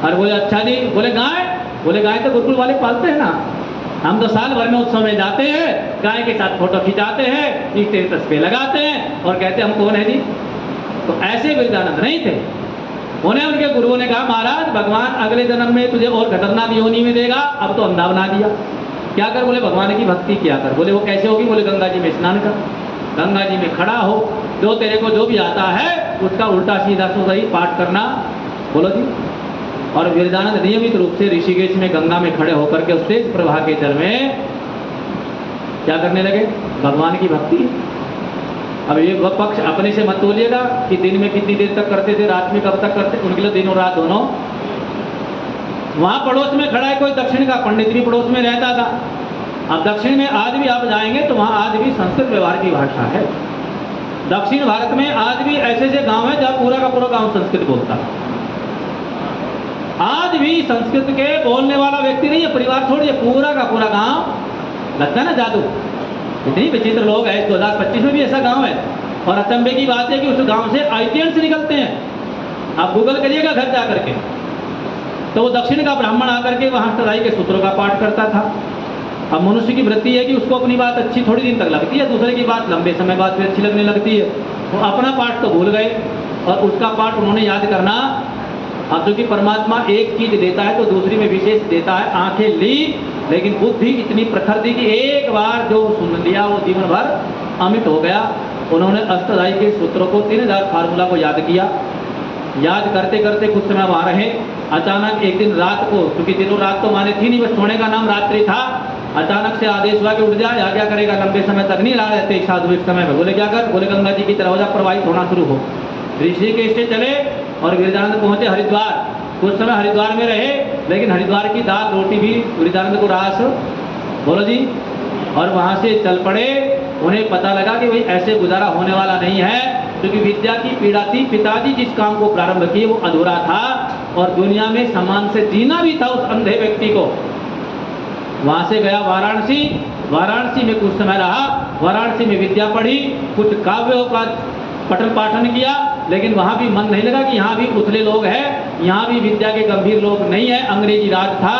और बोले अच्छा जी, बोले गाय? बोले गाय तो गुरुकुल वाले पालते हैं ना, हम तो साल भर में उत्सव में जाते हैं, गाय के साथ फोटो खिंचाते हैं, स्टेटस पे लगाते हैं और कहते हैं हम कौन है जी। तो ऐसे वृद्धानंद नहीं थे। उन्हें उनके गुरुओं ने कहा महाराज भगवान अगले जन्म में तुझे और खतरनाक योनि में देगा, अब तो अंधा बना दिया, क्या कर? बोले भगवान की भक्ति किया कर। बोले वो कैसे होगी? बोले गंगा जी में स्नान कर, गंगा जी में खड़ा हो, जो तेरे को जो भी आता है उसका उल्टा सीधा सही पाठ करना। बोलो जी। और वृद्धानंद नियमित रूप से ऋषिकेश में गंगा में खड़े होकर के उस तेज प्रवाह के जल में क्या करने लगे? भगवान की भक्ति। अब ये वह पक्ष अपने से मत बोलिएगा कि दिन में कितनी देर तक करते थे, रात में कब तक करते, उनके लिए दिन और रात दोनों। वहां पड़ोस में खड़ा है कोई दक्षिण का पंडित भी पड़ोस में रहता था। अब दक्षिण में आज भी आप जाएंगे तो वहां आज भी संस्कृत व्यवहार की भाषा है। दक्षिण भारत में आज भी ऐसे ऐसे गांव है जहां पूरा का पूरा गांव संस्कृत बोलता है। आज भी संस्कृत के बोलने वाला व्यक्ति नहीं है, परिवार छोड़िए, पूरा का पूरा गांव। लगता है ना जादू, इतनी विचित्र लोग हैं। 2025 में भी ऐसा गांव है। और अचंभे की बात है कि उस गांव से आईटीएन से निकलते हैं। आप गूगल करिएगा घर जा करके, तो वो दक्षिण का ब्राह्मण आकर के वहां अष्टदाई के सूत्रों का पाठ करता था। अब मनुष्य की वृत्ति है कि उसको अपनी बात अच्छी थोड़ी दिन तक लगती है, दूसरे की बात लंबे समय बाद भी अच्छी लगने लगती है। वो अपना पाठ तो भूल गए और उसका पाठ उन्होंने याद करना। अब जो कि परमात्मा एक चीज देता है तो दूसरी में विशेष देता है। आंखें ली, लेकिन बुद्धि इतनी प्रखर थी कि एक बार जो सुन लिया वो जीवन भर अमिट हो गया। उन्होंने अष्टदाई के सूत्रों को 3000 फार्मूला को याद किया। याद करते करते कुछ समय वहां रहे। अचानक एक दिन रात को, क्योंकि दिनों रात तो माने थी नहीं, बस सोने का नाम रात्रि था, अचानक से आदेश हुआ कि उठ जा, यहाँ क्या करेगा, लंबे समय तक नहीं ला रहते साधु एक समय में। बोले क्या कर? बोले गंगा जी की तरह हो जा, प्रवाहित होना शुरू हो। ऋषिकेश से चले और वृद्धानंद पहुंचे हरिद्वार। कुछ समय हरिद्वार में रहे, लेकिन हरिद्वार की दाल रोटी भी वृद्धानंद को रास। बोलो जी। और वहां से चल पड़े। उन्हें पता लगा कि भाई ऐसे गुजारा होने वाला नहीं है, क्योंकि विद्या की पीड़ा थी। पिताजी जिस काम को प्रारंभ किए वो अधूरा था और दुनिया में सम्मान से जीना भी था उस अंधे व्यक्ति को। वहां से गया वाराणसी। वाराणसी में कुछ समय रहा, वाराणसी में विद्या पढ़ी, कुछ काव्यों का पठन पाठन किया, लेकिन वहां भी मन नहीं लगा कि यहाँ भी उथले लोग हैं, यहाँ भी विद्या के गंभीर लोग नहीं है। अंग्रेजी राज था,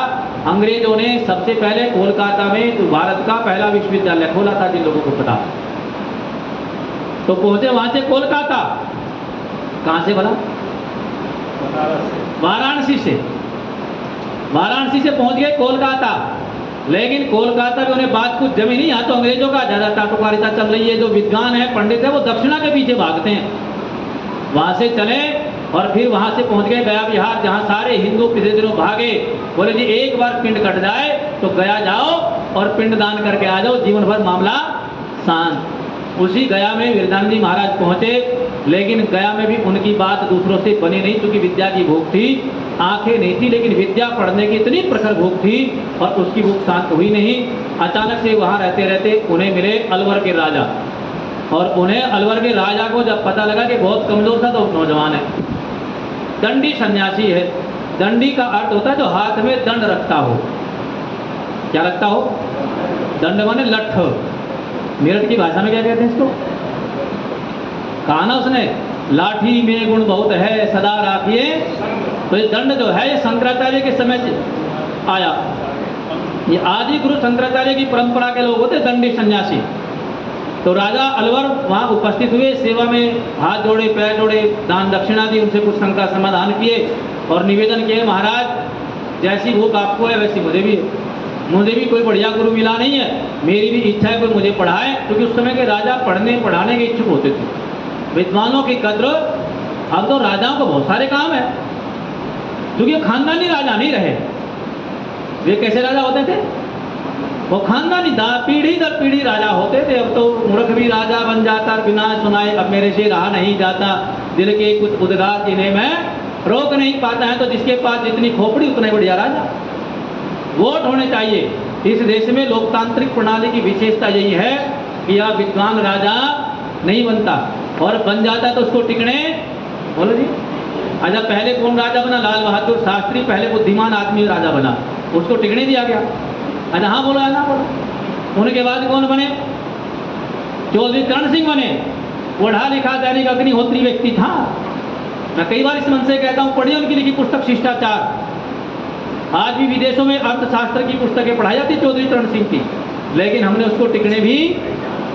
अंग्रेजों ने सबसे पहले कोलकाता में जो भारत का पहला विश्वविद्यालय खोला था, जिन लोगों को पता। तो पहुंचे वहां से कोलकाता, कहां से बना? वाराणसी से। वाराणसी से पहुंच गए कोलकाता, लेकिन कोलकाता में उन्हें बात कुछ जमी नहीं। यहाँ तो अंग्रेजों का ज्यादा टाटुकारिता चल रही है, जो विद्वान है, पंडित है, वो दक्षिणा के पीछे भागते हैं। वहां से चले और फिर वहां से पहुंच गए गया बिहार, जहां सारे हिंदू पिछले दिनों भागे। बोले जी एक बार पिंड कट जाए तो गया जाओ और पिंड दान करके आ जाओ, जीवन भर मामला शांत। उसी गया में वीरदान जी महाराज पहुंचे, लेकिन गया में भी उनकी बात दूसरों से बनी नहीं, क्योंकि विद्या की भूख थी, आंखें नहीं थी, लेकिन विद्या पढ़ने की इतनी प्रखर भूख थी और उसकी भूख शांत हुई नहीं। अचानक से वहां रहते रहते उन्हें मिले अलवर के राजा, और उन्हें अलवर के राजा को जब पता लगा कि बहुत कमजोर था, तो नौजवान है, दंडी सन्यासी है। दंडी का अर्थ होता है जो हाथ में दंड रखता हो। क्या रखता हो? दंड माने लठ। मेरठ की भाषा में क्या कहते हैं इसको? कहा ना उसने, लाठी में गुण बहुत है सदा राखिए। तो ये दंड जो है ये शंकराचार्य के समय से आया। ये आदि गुरु शंकराचार्य की परंपरा के लोग होते दंडी सन्यासी। तो राजा अलवर वहाँ उपस्थित हुए, सेवा में हाथ जोड़े, पैर जोड़े, दान दक्षिणा दी, उनसे कुछ शंका समाधान किए और निवेदन किए, महाराज जैसी भूख आपको है वैसी मुझे भी है। मुझे भी कोई बढ़िया गुरु मिला नहीं है, मेरी भी इच्छा है कोई मुझे पढ़ाए, क्योंकि उस समय के राजा पढ़ने पढ़ाने के इच्छुक होते थे। विद्वानों की कद्र, अब तो राजाओं को बहुत सारे काम है, क्योंकि खानदानी राजा नहीं रहे। वे कैसे राजा होते थे? वो खानदानी पीढ़ी दर पीढ़ी राजा होते थे। अब तो मूर्ख भी राजा बन जाता, बिना सुनाए अब मेरे से रहा नहीं जाता, दिल के कुछ उद्गार जिन्हें मैं रोक नहीं पाता है। तो जिसके पास जितनी खोपड़ी उतना ही बढ़िया राजा। वोट होने चाहिए। इस देश में लोकतांत्रिक प्रणाली की विशेषता यही है कि यह विद्वान राजा नहीं बनता, और बन जाता तो उसको टिकने, बोलो जी। अच्छा, पहले कौन राजा बना? लाल बहादुर शास्त्री पहले बुद्धिमान आदमी राजा बना, उसको टिकने दिया गया। अच्छा हाँ बोलो, ना बोलो। उनके बाद कौन बने? चौधरी चरण सिंह बने। पढ़ा लिखा दैनिक अग्निहोत्री व्यक्ति था। मैं कई बार इस मन से कहता हूँ, पढ़िए उनकी लिखी पुस्तक शिष्टाचार। आज भी विदेशों में अर्थशास्त्र की पुस्तकें पढ़ाई जाती चौधरी चरण सिंह की, लेकिन हमने उसको टिकने भी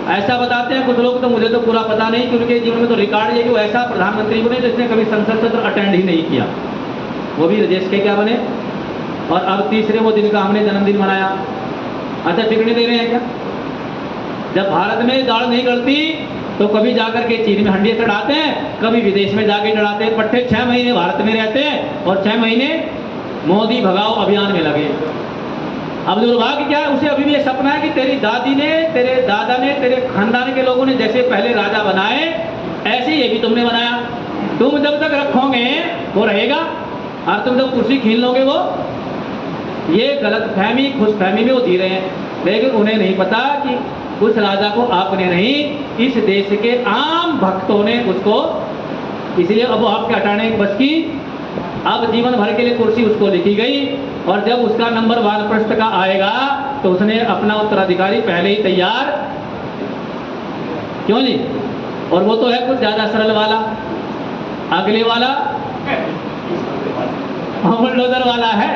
ऐसा बताते हैं कुछ लोग, तो मुझे तो पूरा पता नहीं कि उनके जीवन में तो रिकॉर्ड है कि वो ऐसा प्रधानमंत्री बने जिसने कभी संसद सत्र अटेंड ही नहीं किया, वो भी देश के क्या बने। और अब तीसरे वो दिन का हमने जन्मदिन मनाया। अच्छा, टिकने दे रहे हैं क्या? जब भारत में दाल नहीं गलती तो कभी जाकर के चीन में हंडिया चढ़ाते हैं, कभी विदेश में जाके चढ़ाते हैं। पट्टे 6 महीने भारत में रहते हैं और 6 महीने मोदी भगाओ अभियान में लगे। अब दुर्भाग्य क्या है, उसे अभी भी ये सपना है कि तेरी दादी ने, तेरे दादा ने, तेरे खानदान के लोगों ने जैसे पहले राजा बनाए, ऐसे ये भी तुमने बनाया। तुम जब तक रखोगे वो रहेगा, और तुम जब कुर्सी छीन लोगे वो। ये गलत फहमी, खुश फहमी में वो जी रहे हैं, लेकिन उन्हें नहीं पता कि उस राजा को आपने नहीं, इस देश के आम भक्तों ने उसको, इसलिए अब वो आपके हटाने की बस की। अब जीवन भर के लिए कुर्सी उसको लिखी गई, और जब उसका नंबर वानप्रस्थ का आएगा तो उसने अपना उत्तराधिकारी पहले ही तैयार, क्यों जी? और वो तो है कुछ ज्यादा सरल वाला, अगले वाला बुलडोजर वाला है।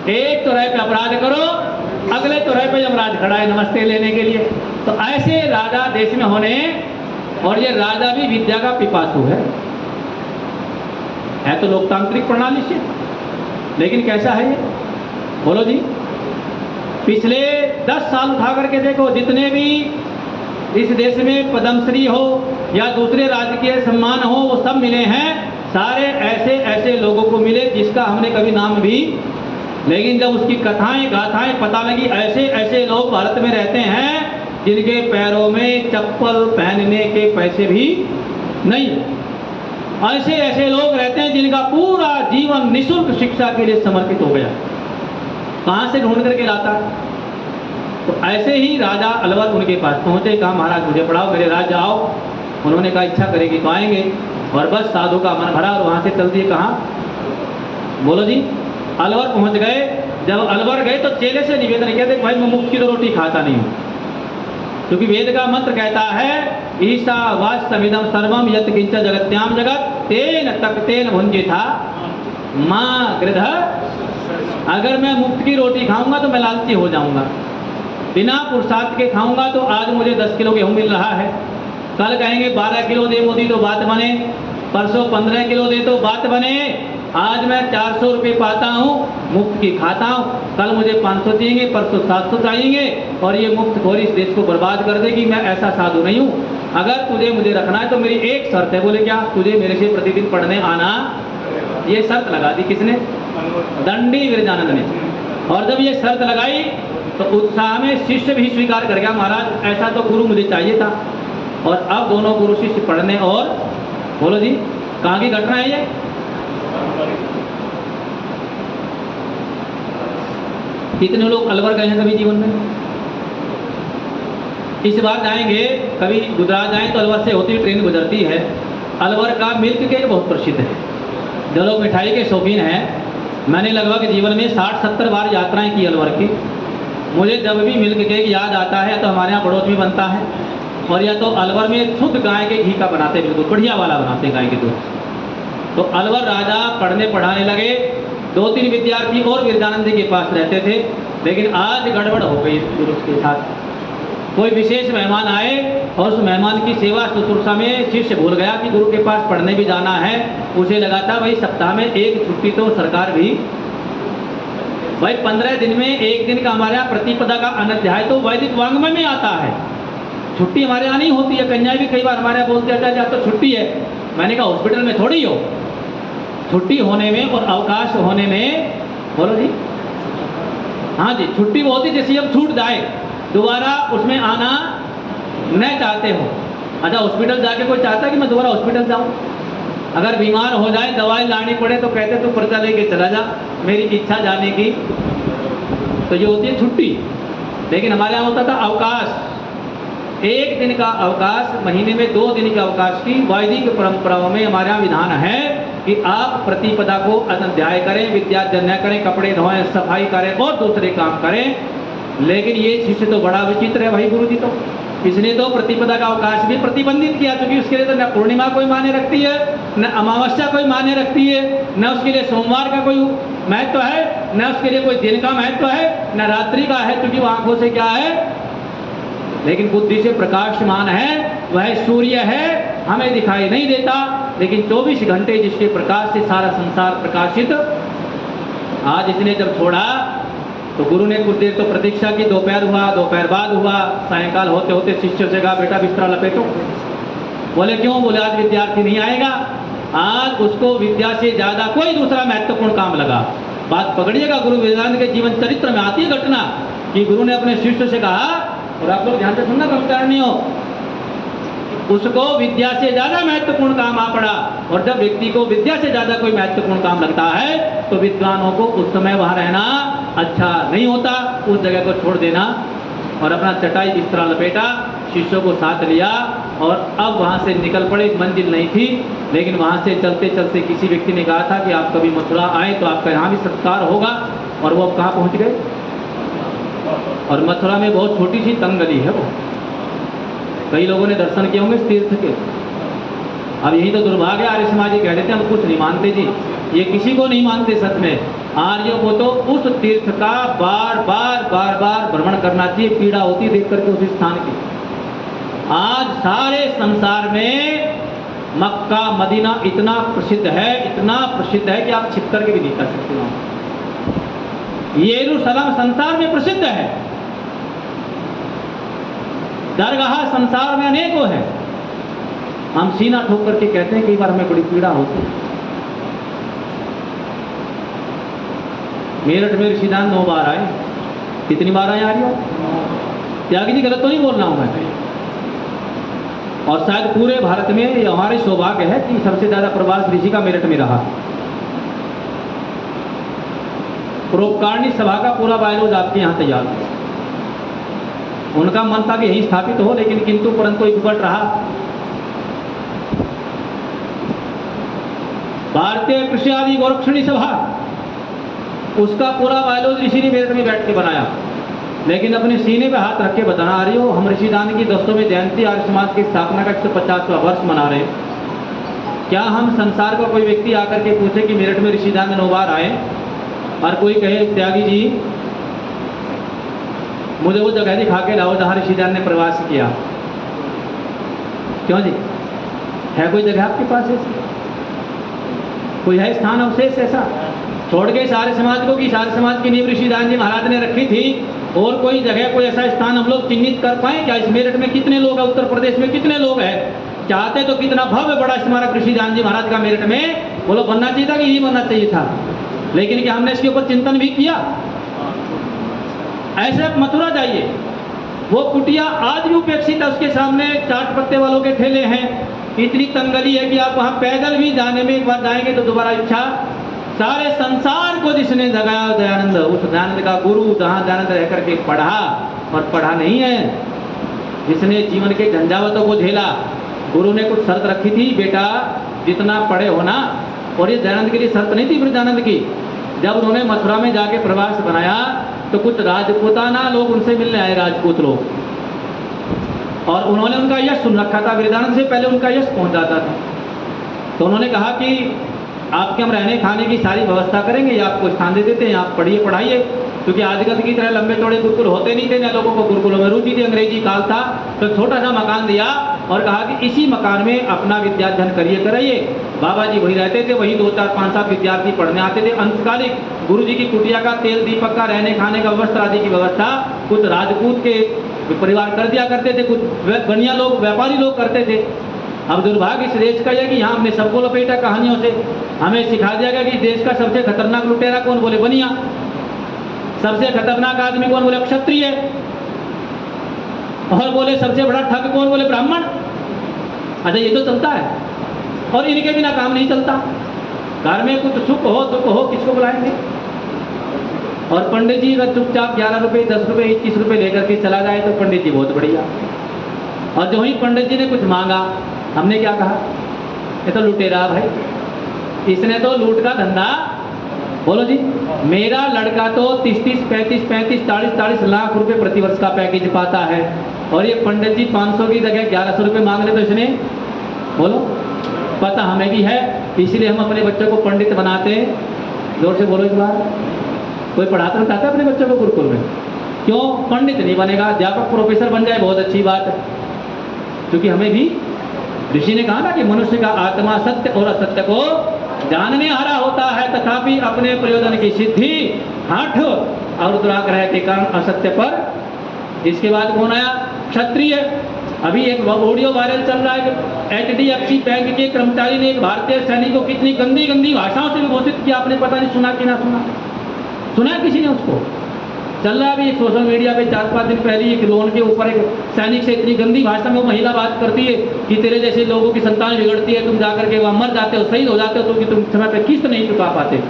एक तो राय पे अपराध करो, अगले तो राय पे यमराज खड़ा है नमस्ते लेने के लिए। तो ऐसे राजा देश में होने, और ये राजा भी विद्या का पिपासु है तो लोकतांत्रिक प्रणाली से, लेकिन कैसा है ये, बोलो जी। पिछले 10 साल उठा करके देखो, जितने भी इस देश में पद्मश्री हो या दूसरे राजकीय सम्मान हो, वो सब मिले हैं, सारे ऐसे ऐसे लोगों को मिले जिसका हमने कभी नाम भी, लेकिन जब उसकी कथाएं गाथाएं पता लगी, ऐसे ऐसे लोग भारत में रहते हैं जिनके पैरों में चप्पल पहनने के पैसे भी नहीं। ऐसे ऐसे लोग रहते हैं जिनका पूरा जीवन निःशुल्क शिक्षा के लिए समर्पित हो गया। कहाँ से ढूंढ करके लाता? तो ऐसे ही राजा अलवर उनके पास पहुंचे, कहा महाराज मुझे पढ़ाओ, मेरे राज्य आओ। उन्होंने कहा इच्छा करेगी तो आएंगे, और बस साधु का मन भरा और वहां से चल दिए। कहाँ? बोलो जी। अलवर पहुंच गए। जब अलवर गए तो चेले से निवेदन किया, देख भाई मैं मुफ्त की तो रोटी खाता नहीं हूँ, क्योंकि वेद का मंत्र कहता है ईशा वास्तविदम सर्वम यत किंच जगत्याम जगत तेन तक तेन भुंजिता माँ गृध अगर मैं मुफ्त की रोटी खाऊंगा तो मैं लालची हो जाऊंगा। बिना पुरुषार्थ के खाऊंगा तो आज मुझे 10 किलो गेहूं मिल रहा है, कल कहेंगे 12 किलो दे मोदी तो बात बने, परसों 15 किलो दे तो बात बने। आज मैं 400 रुपये पाता हूँ, मुफ्त की खाता हूँ, कल मुझे 500 चाहिए, परसों 700 चाहिए, और ये मुफ्त खोरी इस देश को बर्बाद कर देगी। मैं ऐसा साधु नहीं हूँ। अगर तुझे मुझे रखना है तो मेरी एक शर्त है। बोले क्या? तुझे मेरे से प्रतिदिन पढ़ने आना। ये शर्त लगा दी किसने? दंडी विरजानंद ने। और जब ये शर्त लगाई तो उत्साह में शिष्य भी स्वीकार कर गया, महाराज ऐसा तो गुरु मुझे चाहिए था। और अब दोनों गुरु शिष्य पढ़ने, और बोलो जी कहाँ की घटना है ये? कितने लोग अलवर गए हैं कभी जीवन में? इस बार जाएंगे, कभी गुजरात जाएं तो अलवर से होती हुई ट्रेन गुजरती है। अलवर का मिल्क केक बहुत प्रसिद्ध है, जो लोग मिठाई के शौकीन हैं। मैंने लगभग जीवन में 60-70 बार यात्राएं की अलवर की। मुझे जब भी मिल्क केक याद आता है तो हमारे यहाँ बड़ौद में बनता है, और या तो अलवर में शुद्ध गाय के घी का बनाते, बिल्कुल बढ़िया वाला बनाते गाय के दूध। तो अलवर राजा पढ़ने पढ़ाने लगे। 2-3 विद्यार्थी और विरजानंद जी के पास रहते थे, लेकिन आज गड़बड़ हो गई गुरु के साथ। कोई विशेष मेहमान आए और उस मेहमान की सेवा शुश्रूषा में शिष्य भूल गया कि गुरु के पास पढ़ने भी जाना है। उसे लगा था भाई सप्ताह में एक छुट्टी तो सरकार भी, भाई 15 दिन में एक दिन का हमारे यहाँ प्रतिपदा का अनध्याय तो वैदिक वांग्मय में आता है। छुट्टी हमारे यहाँ नहीं होती है। कन्या भी कई बार हमारे यहाँ बोलते हैं तो छुट्टी है। मैंने कहा हॉस्पिटल में थोड़ी हो, छुट्टी होने में और अवकाश होने में, बोलो जी हाँ जी, छुट्टी वो होती जैसे अब छूट जाए, दोबारा उसमें आना न चाहते हो। अच्छा हॉस्पिटल जाके कोई चाहता है कि मैं दोबारा हॉस्पिटल जाऊं? अगर बीमार हो जाए दवाई लानी पड़े तो कहते तू पर्चा लेके चला जा, मेरी इच्छा जाने की। तो ये होती है छुट्टी। लेकिन हमारे यहाँ होता था अवकाश, 1 दिन का अवकाश, महीने में 2 दिन के अवकाश की वैदिक परंपराओं में हमारे यहाँ विधान है कि आप प्रतिपदा को अध्याय करें, विद्याजन्य करें, कपड़े धोएं, सफाई करें और दूसरे काम करें। लेकिन ये शिष्य तो बड़ा विचित्र है भाई गुरु जी। तो इसने तो प्रतिपदा का अवकाश भी प्रतिबंधित किया, क्योंकि उसके लिए तो न पूर्णिमा कोई मान्य रखती है, न अमावस्या कोई मान्य रखती है, न उसके लिए सोमवार का कोई महत्व है, न उसके लिए कोई दिन का महत्व है, न रात्रि का है, क्योंकि वो आंखों से क्या है, लेकिन बुद्धि से प्रकाशमान है। वह सूर्य है, हमें दिखाई नहीं देता, लेकिन 24 घंटे जिसके प्रकाश से सारा संसार प्रकाशित। आज इसने जब छोड़ा तो गुरु ने कुछ देर तो प्रतीक्षा की, दोपहर हुआ, दोपहर बाद हुआ, सायंकाल होते होते शिष्य से कहा बेटा बिस्तरा लपेटो। बोले क्यों? बोले आज विद्यार्थी नहीं आएगा, आज उसको विद्या से ज्यादा कोई दूसरा महत्वपूर्ण काम लगा। बात पकड़िएगा, गुरु विरजानंद के जीवन चरित्र में आती है घटना कि गुरु ने अपने शिष्य से कहा, और आप लोग ध्यान से सुनना नहीं हो, उसको विद्या से ज्यादा महत्वपूर्ण काम आ पड़ा। और जब व्यक्ति को विद्या से ज्यादा कोई महत्वपूर्ण काम लगता है तो विद्वानों को उस समय वहां रहना अच्छा नहीं होता, उस जगह को छोड़ देना। और अपना चटाई बिस्तरा लपेटा, शिष्यों को साथ लिया और अब वहां से निकल पड़े। मंजिल नहीं थी, लेकिन वहां से चलते चलते किसी व्यक्ति ने कहा था कि आप कभी मथुरा आए तो आपका यहाँ भी सत्कार होगा। और वो अब कहाँ पहुँच गए? और मथुरा में बहुत छोटी सी तंग गली है, वो कई लोगों ने दर्शन किए होंगे तीर्थ के। अब यही तो दुर्भाग्य, आर्य समाज जी कह देते हैं हम कुछ नहीं मानते जी। ये किसी को नहीं मानते सच में। आर्यों को तो उस तीर्थ का बार बार भ्रमण करना चाहिए, पीड़ा होती देख करके उस स्थान की। आज सारे संसार में मक्का मदीना इतना प्रसिद्ध है कि आप छिप करके भी नहीं कर सकते हो। यरूशलेम संसार में प्रसिद्ध है, दरगाह संसार में अनेकों है। हम सीना ठोक करके कहते हैं कई बार हमें बड़ी पीड़ा होती है। मेरठ में ऋषिदान 9 बार आए। कितनी बार आए आ रही हो? त्यागी जी गलत तो नहीं बोल रहा हूं मैं। और शायद पूरे भारत में ये हमारे सौभाग्य है कि सबसे ज्यादा प्रवास ऋषि का मेरठ में रहा। परोपकारिणी सभा का पूरा बायलॉज आपके यहाँ तैयार है। उनका मन था कि यही स्थापित हो, लेकिन किंतु परंतु विकट रहा। भारतीय कृषि आदि गोरक्षणी सभा, उसका पूरा बायलॉज ऋषि ने मेरठ में बैठ के बनाया। लेकिन अपने सीने पे हाथ रख के बताना आ रही हो, हम ऋषिदान की 200वीं जयंती आर्य समाज की स्थापना का 150वां वर्ष मना रहे हैं। क्या हम संसार का कोई व्यक्ति आकर के पूछे कि मेरठ में ऋषिदान 9 बार आए और कोई कहे त्यागी जी मुझे वो जगह दिखा के लाओ जहाँ ऋषिदान ने प्रवास किया, क्यों जी? है कोई जगह आपके पास ऐसी? कोई है स्थान अवशेष ऐसा? छोड़ के सारे समाज को कि सारे समाज की नींव ऋषिदान जी महाराज ने रखी थी, और कोई जगह कोई ऐसा स्थान हम लोग चिन्हित कर पाए क्या? इस मेरठ में कितने लोग हैं, उत्तर प्रदेश में कितने लोग हैं? चाहते तो कितना भव्य बड़ा स्मारक ऋषिदान जी महाराज का मेरठ में बोलो बनना चाहिए था कि नहीं बनना चाहिए था, लेकिन क्या हमने इसके ऊपर चिंतन भी किया? ऐसे आप मथुरा जाइए, वो कुटिया आज भी उपेक्षित है, उसके सामने चाट पत्ते वालों के ठेले हैं, इतनी तंगली है कि आप वहाँ पैदल भी जाने में एक बार जाएंगे तो दोबारा इच्छा। सारे संसार को जिसने जगाया दयानंद, उस दयानंद का गुरु जहाँ दयानंद रह करके पढ़ा और पढ़ा नहीं है, जिसने जीवन के झंझावतों को झेला। गुरु ने कुछ शर्त रखी थी, बेटा जितना पढ़े हो ना, और ये दयानंद के लिए शर्त नहीं थी वृंदानंद की। जब उन्होंने मथुरा में जाके प्रवास बनाया तो कुछ राजपूताना लोग उनसे मिलने आए, राजपूत लोग, और उन्होंने उनका यश सुन रखा था, वृंदानंद से पहले उनका यश पहुंच जाता था। तो उन्होंने कहा कि आपके हम रहने खाने की सारी व्यवस्था करेंगे, या आपको स्थान दे देते हैं, आप पढ़िए पढ़ाइए, क्योंकि आजकल की तरह लंबे चौड़े गुरुकुल होते नहीं थे, ना लोगों को गुरुकुलों में रुचि थी, अंग्रेजी काल था, तो छोटा सा मकान दिया और कहा कि इसी मकान में अपना विद्याध्ययन करिए कराइए। बाबा जी वही रहते थे, वही 2 4 5 7 विद्यार्थी पढ़ने आते थे। अंतकालिक गुरु जी की कुटिया का तेल दीपक का रहने खाने का वस्त्र आदि की व्यवस्था कुछ राजपूत के परिवार कर दिया करते थे, कुछ बनिया लोग व्यापारी लोग करते थे। अब दुर्भाग्य इस देश का यह कि यहाँ हमने सबको लपेटा कहानियों से, हमें सिखा दिया गया कि देश का सबसे खतरनाक लुटेरा कौन? बोले बनिया। सबसे खतरनाक आदमी कौन? बोले क्षत्रिय। और बोले सबसे बड़ा ठग कौन? बोले ब्राह्मण। अच्छा ये तो चलता है, और इनके बिना काम नहीं चलता। घर में कुछ सुख हो दुख हो किसको बुलाएंगे? और पंडित जी अगर चुपचाप 11 रुपये 10 रुपये 21 रुपये लेकर के चला जाए तो पंडित जी बहुत बढ़िया। और जो ही पंडित जी ने कुछ मांगा, हमने क्या कहा? ये तो लुटेरा भाई, इसने तो लूट का धंधा। बोलो जी, मेरा लड़का तो 30 35 40 लाख रुपए प्रतिवर्ष का पैकेज पाता है, और ये पंडित जी 500 की जगह 1100 रुपये मांग ले तो इसने, बोलो, पता हमें भी है, इसलिए हम अपने बच्चों को पंडित बनाते हैं। जोर से बोलो इस बार। कोई पढ़ाता रहता है अपने बच्चों को गुरुकुल में, क्यों? पंडित नहीं बनेगा, अध्यापक प्रोफेसर बन जाए बहुत अच्छी बात है, क्योंकि हमें भी ऋषि ने कहा ना कि मनुष्य का आत्मा सत्य और असत्य को जानने हारा होता है, तथापि अपने प्रयोजन की सिद्धि हठ और दुराग्रह के कारण असत्य पर। इसके बाद कौन आया? क्षत्रिय। अभी एक ऑडियो वायरल चल रहा है, HDFC बैंक के कर्मचारी ने एक भारतीय सैनिक को कितनी गंदी गंदी भाषाओं से विभूषित किया। आपने पता नहीं सुना कि ना सुना? सुना किसी ने? उसको चल रहा है अभी सोशल मीडिया पे। 4-5 दिन पहले एक लोन के ऊपर एक सैनिक से इतनी गंदी भाषा में वो महिला बात करती है कि तेरे जैसे लोगों की संतान बिगड़ती है, तुम जाकर के वहाँ मर जाते हो, शहीद हो जाते हो, तो कि तुम समय पे किस्त नहीं चुका पाते।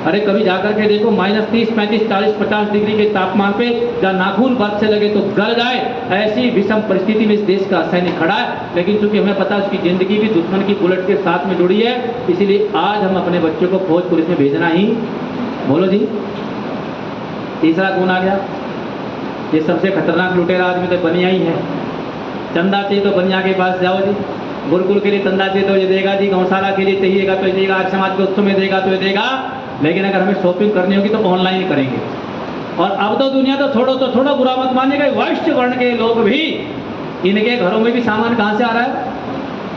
अरे कभी जाकर के देखो, -30 35 40 50 डिग्री के तापमान पे जहाँ नाखून बर्फ से लगे तो गल जाए, ऐसी विषम परिस्थिति में इस देश का सैनिक खड़ा है। लेकिन चूंकि हमें पता है उसकी जिंदगी भी दुश्मन की बुलेट के साथ में जुड़ी है, इसीलिए आज हम अपने बच्चों को फौज पुलिस में भेजना ही। बोलो जी, तीसरा कौन आ गया? ये सबसे खतरनाक लुटेरा आदमी तो बनिया ही है। चंदा चाहिए तो बनिया के पास जाओ जी, गुरुकुल के लिए चंदा चाहिए तो ये देगा जी, गौशाला के लिए चाहिएगा तो ये देगा, आर्य समाज के उत्सव में देगा तो ये देगा। लेकिन अगर हमें शॉपिंग करनी होगी तो ऑनलाइन करेंगे। और अब तो दुनिया तो छोड़ो, बुरा मत मानिएगा, वैश्य वर्ण के लोग भी, इनके घरों में भी सामान कहाँ से आ रहा है?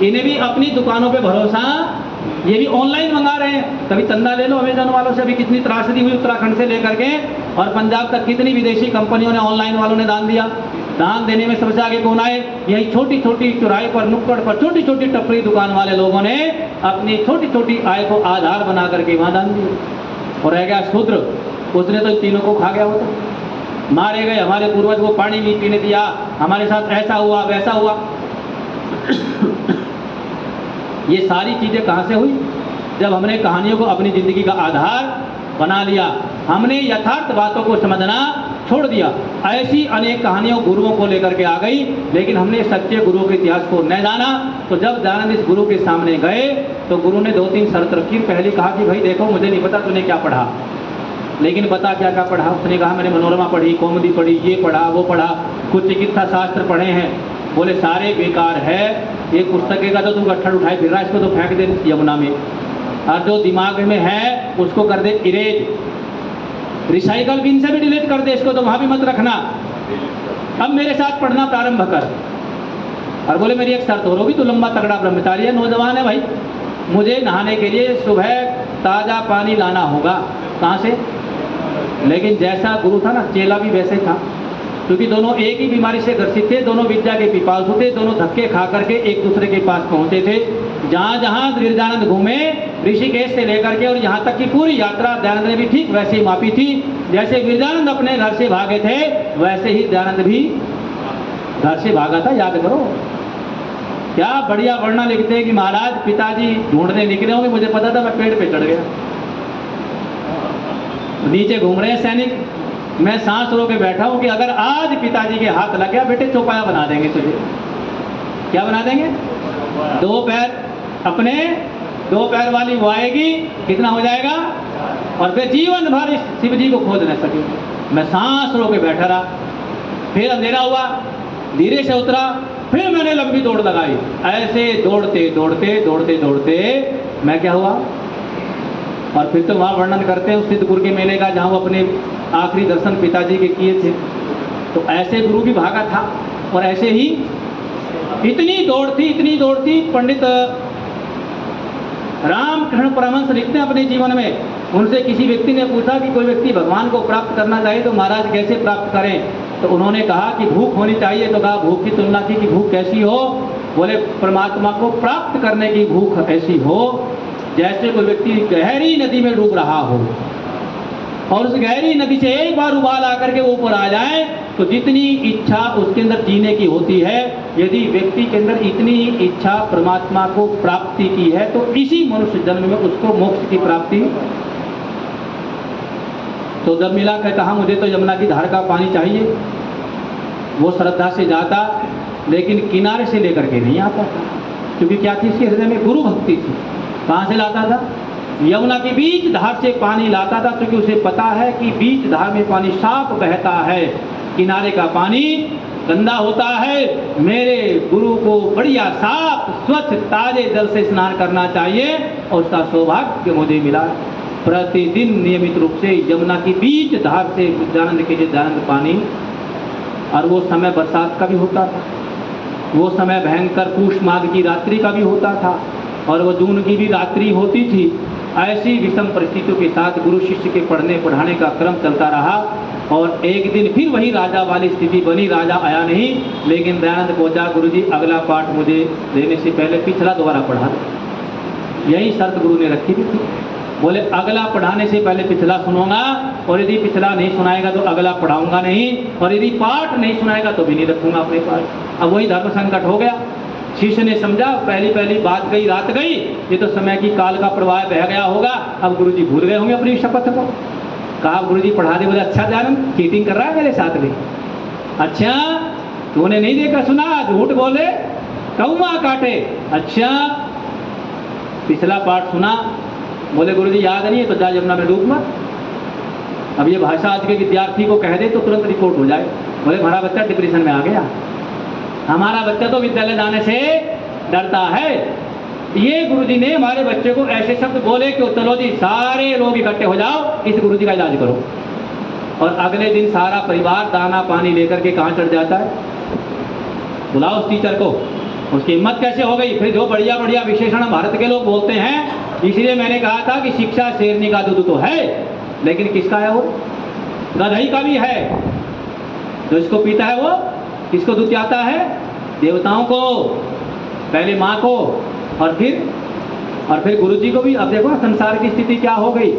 इन्हें भी अपनी दुकानों पे भरोसा, ये भी ऑनलाइन मंगा रहे हैं। कभी चंदा ले लो अमेजन वालों से, अभी कितनी त्रासदी हुई उत्तराखंड से लेकर के और पंजाब तक, कितनी विदेशी कंपनियों ने, ऑनलाइन वालों ने दान दिया। दान देने में सबसे आगे कौन आए? यही छोटी छोटी चौराहे पर, नुक्कड़ पर छोटी छोटी टपरी दुकान वाले लोगों ने अपनी छोटी छोटी आय को आधार बना करके वहां दान दिए। और रह गया शूद्र, उसने तो तीनों को खा गया। वो तो मारे गए, हमारे पूर्वज को पानी नहीं पीने दिया, हमारे साथ ऐसा हुआ वैसा हुआ। ये सारी चीजें कहां से हुई? जब हमने कहानियों को अपनी जिंदगी का आधार बना लिया, हमने यथार्थ बातों को समझना छोड़ दिया। ऐसी अनेक कहानियों गुरुओं को लेकर के आ गई, लेकिन हमने सच्चे गुरुओं के इतिहास को न जाना। तो जब दयानंद इस गुरु के सामने गए तो गुरु ने 2-3 शर्त रखी। पहले कहा कि भाई देखो, मुझे नहीं पता तूने क्या पढ़ा, लेकिन बता क्या क्या पढ़ा। उसने कहा मैंने मनोरमा पढ़ी, कौमुदी पढ़ी, ये पढ़ा वो पढ़ा, कुछ चिकित्सा शास्त्र पढ़े हैं। बोले सारे बेकार है, एक पुस्तक का तो तू गट्ठर उठाए फिर रहा, इसको तो फेंक दे यमुना में। और जो दिमाग में है उसको कर दे इरेज, रिसाइकल बिन से भी डिलीट कर दे इसको, तो वहाँ भी मत रखना। अब मेरे साथ पढ़ना प्रारंभ कर। और बोले मेरी एक शर्त होगी, तो लंबा तगड़ा ब्रह्मचारी है, नौजवान है भाई, मुझे नहाने के लिए सुबह ताज़ा पानी लाना होगा। कहाँ से? लेकिन जैसा गुरु था ना, चेला भी वैसे था, क्योंकि दोनों एक ही बीमारी से ग्रसित थे, दोनों विद्या के पिपासु थे, दोनों धक्के खा करके एक दूसरे के पास पहुंचे थे। जहाँ जहाँ गिरजानंद घूमे, ऋषिकेश से लेकर के और यहाँ तक की पूरी यात्रा दयानंद ने भी ठीक वैसे ही मापी थी। जैसे गिरजानंद अपने घर से भागे थे, वैसे ही दयानंद भी घर से भागा था। याद करो, क्या बढ़िया वर्णन लिखते हैं कि महाराज पिताजी ढूंढने निकले होंगे, मुझे पता था, मैं पेड़ पे चढ़ गया। नीचे घूम रहे हैं सैनिक, मैं सांस रोक के बैठा हूं कि अगर आज पिताजी के हाथ लग गया, बेटे चौपाया बना देंगे तुझे। क्या बना देंगे? 2 पैर अपने, 2 पैर वाली वो आएगी, कितना हो जाएगा? और फिर जीवन भर इस शिव जी को खोज न सके। मैं सांस रोक के बैठा रहा, फिर अंधेरा हुआ, धीरे से उतरा, फिर मैंने लंबी दौड़ लगाई। ऐसे दौड़ते दौड़ते दौड़ते दौड़ते मैं क्या हुआ? और फिर तो वहाँ वर्णन करते हैं उस सिद्धपुर के मेले का, जहाँ वो अपने आखिरी दर्शन पिताजी के किए थे। तो ऐसे गुरु भी भागा था। और ऐसे ही इतनी दौड़ थी। पंडित रामकृष्ण परमहंस लिखते हैं अपने जीवन में, उनसे किसी व्यक्ति ने पूछा कि कोई व्यक्ति भगवान को प्राप्त करना चाहे तो महाराज कैसे प्राप्त करें? तो उन्होंने कहा कि भूख होनी चाहिए। तो कहा भूख की तुलना की कि भूख कैसी हो? बोले परमात्मा को प्राप्त करने की भूख ऐसी हो जैसे कोई व्यक्ति गहरी नदी में डूब रहा हो, और उस गहरी नदी से एक बार उबाल आकर के ऊपर आ जाए, तो जितनी इच्छा उसके अंदर जीने की होती है, यदि व्यक्ति के अंदर इतनी इच्छा परमात्मा को प्राप्ति की है, तो इसी मनुष्य जन्म में उसको मोक्ष की प्राप्ति। तो जब मिला के कहा मुझे तो यमुना की धार का पानी चाहिए, वो श्रद्धा से जाता, लेकिन किनारे से लेकर के नहीं आता था, क्योंकि क्या थी इसके हृदय में? गुरु भक्ति थी। कहाँ से लाता था? यमुना के बीच धार से पानी लाता था, क्योंकि उसे पता है कि बीच धार में पानी साफ बहता है, किनारे का पानी गंदा होता है। मेरे गुरु को बढ़िया साफ स्वच्छ ताजे जल से स्नान करना चाहिए, और उसका सौभाग्य मुझे मिला। प्रतिदिन नियमित रूप से यमुना की बीच धार से दयानंद के लिए दयानंद पानी। और वो समय बरसात का भी होता था, वो समय भयंकर पूष माघ की रात्रि का भी होता था, और वो जून की भी रात्रि होती थी। ऐसी विषम परिस्थितियों के साथ गुरु शिष्य के पढ़ने पढ़ाने का क्रम चलता रहा, और एक दिन फिर वही राजा वाली स्थिति बनी। राजा आया नहीं, लेकिन दयानंद पहुंचा, गुरुजी अगला पाठ मुझे देने से पहले पिछला दोबारा पढ़ा दो। यही शर्त गुरु ने रखी थी। बोले अगला पढ़ाने से पहले पिछला सुनूंगा, और यदि पिछला नहीं सुनाएगा तो अगला पढ़ाऊंगा नहीं, और यदि पाठ नहीं सुनाएगा तो भी नहीं रखूंगा अपने पास। अब वही धर्म संकट हो गया। शिष्य ने समझा पहली बात गई रात गई, ये तो समय की काल का प्रवाह बह गया होगा। अब गुरुजी भूल गए होंगे अपनी शपथ को। कहा गुरुजी पढ़ा दे। बोले अच्छा दयानंद चीटिंग कर रहा है मेरे साथ में? अच्छा तूने नहीं देखा सुना, झूठ बोले, कौआ काटे। अच्छा पिछला पाठ सुना? बोले गुरुजी याद नहीं है, तो जा यमुना में डूब मत। अब ये भाषा आज के विद्यार्थी को कह दे तो तुरंत रिपोर्ट हो जाए। बोले हमारा बच्चा डिप्रेशन में आ गया, हमारा बच्चा तो विद्यालय जाने से डरता है। ये गुरुजी ने हमारे बच्चे को ऐसे शब्द बोले कि चलो जी सारे लोग इकट्ठे हो जाओ, इस गुरुजी का इलाज करो। और अगले दिन सारा परिवार दाना पानी लेकर के कहाँ चढ़ जाता है? बुलाओ उस टीचर को। उसकी हिम्मत कैसे हो गई? फिर जो बढ़िया बढ़िया विशेषण भारत के लोग बोलते हैं। इसलिए मैंने कहा था कि शिक्षा शेरनी का दूध तो है, लेकिन किसका है? वो गधई का भी है। जो इसको पीता है वो किसको दूध आता है? देवताओं को, पहले माँ को, और फिर गुरुजी को भी। अब देखो संसार की स्थिति क्या हो गई।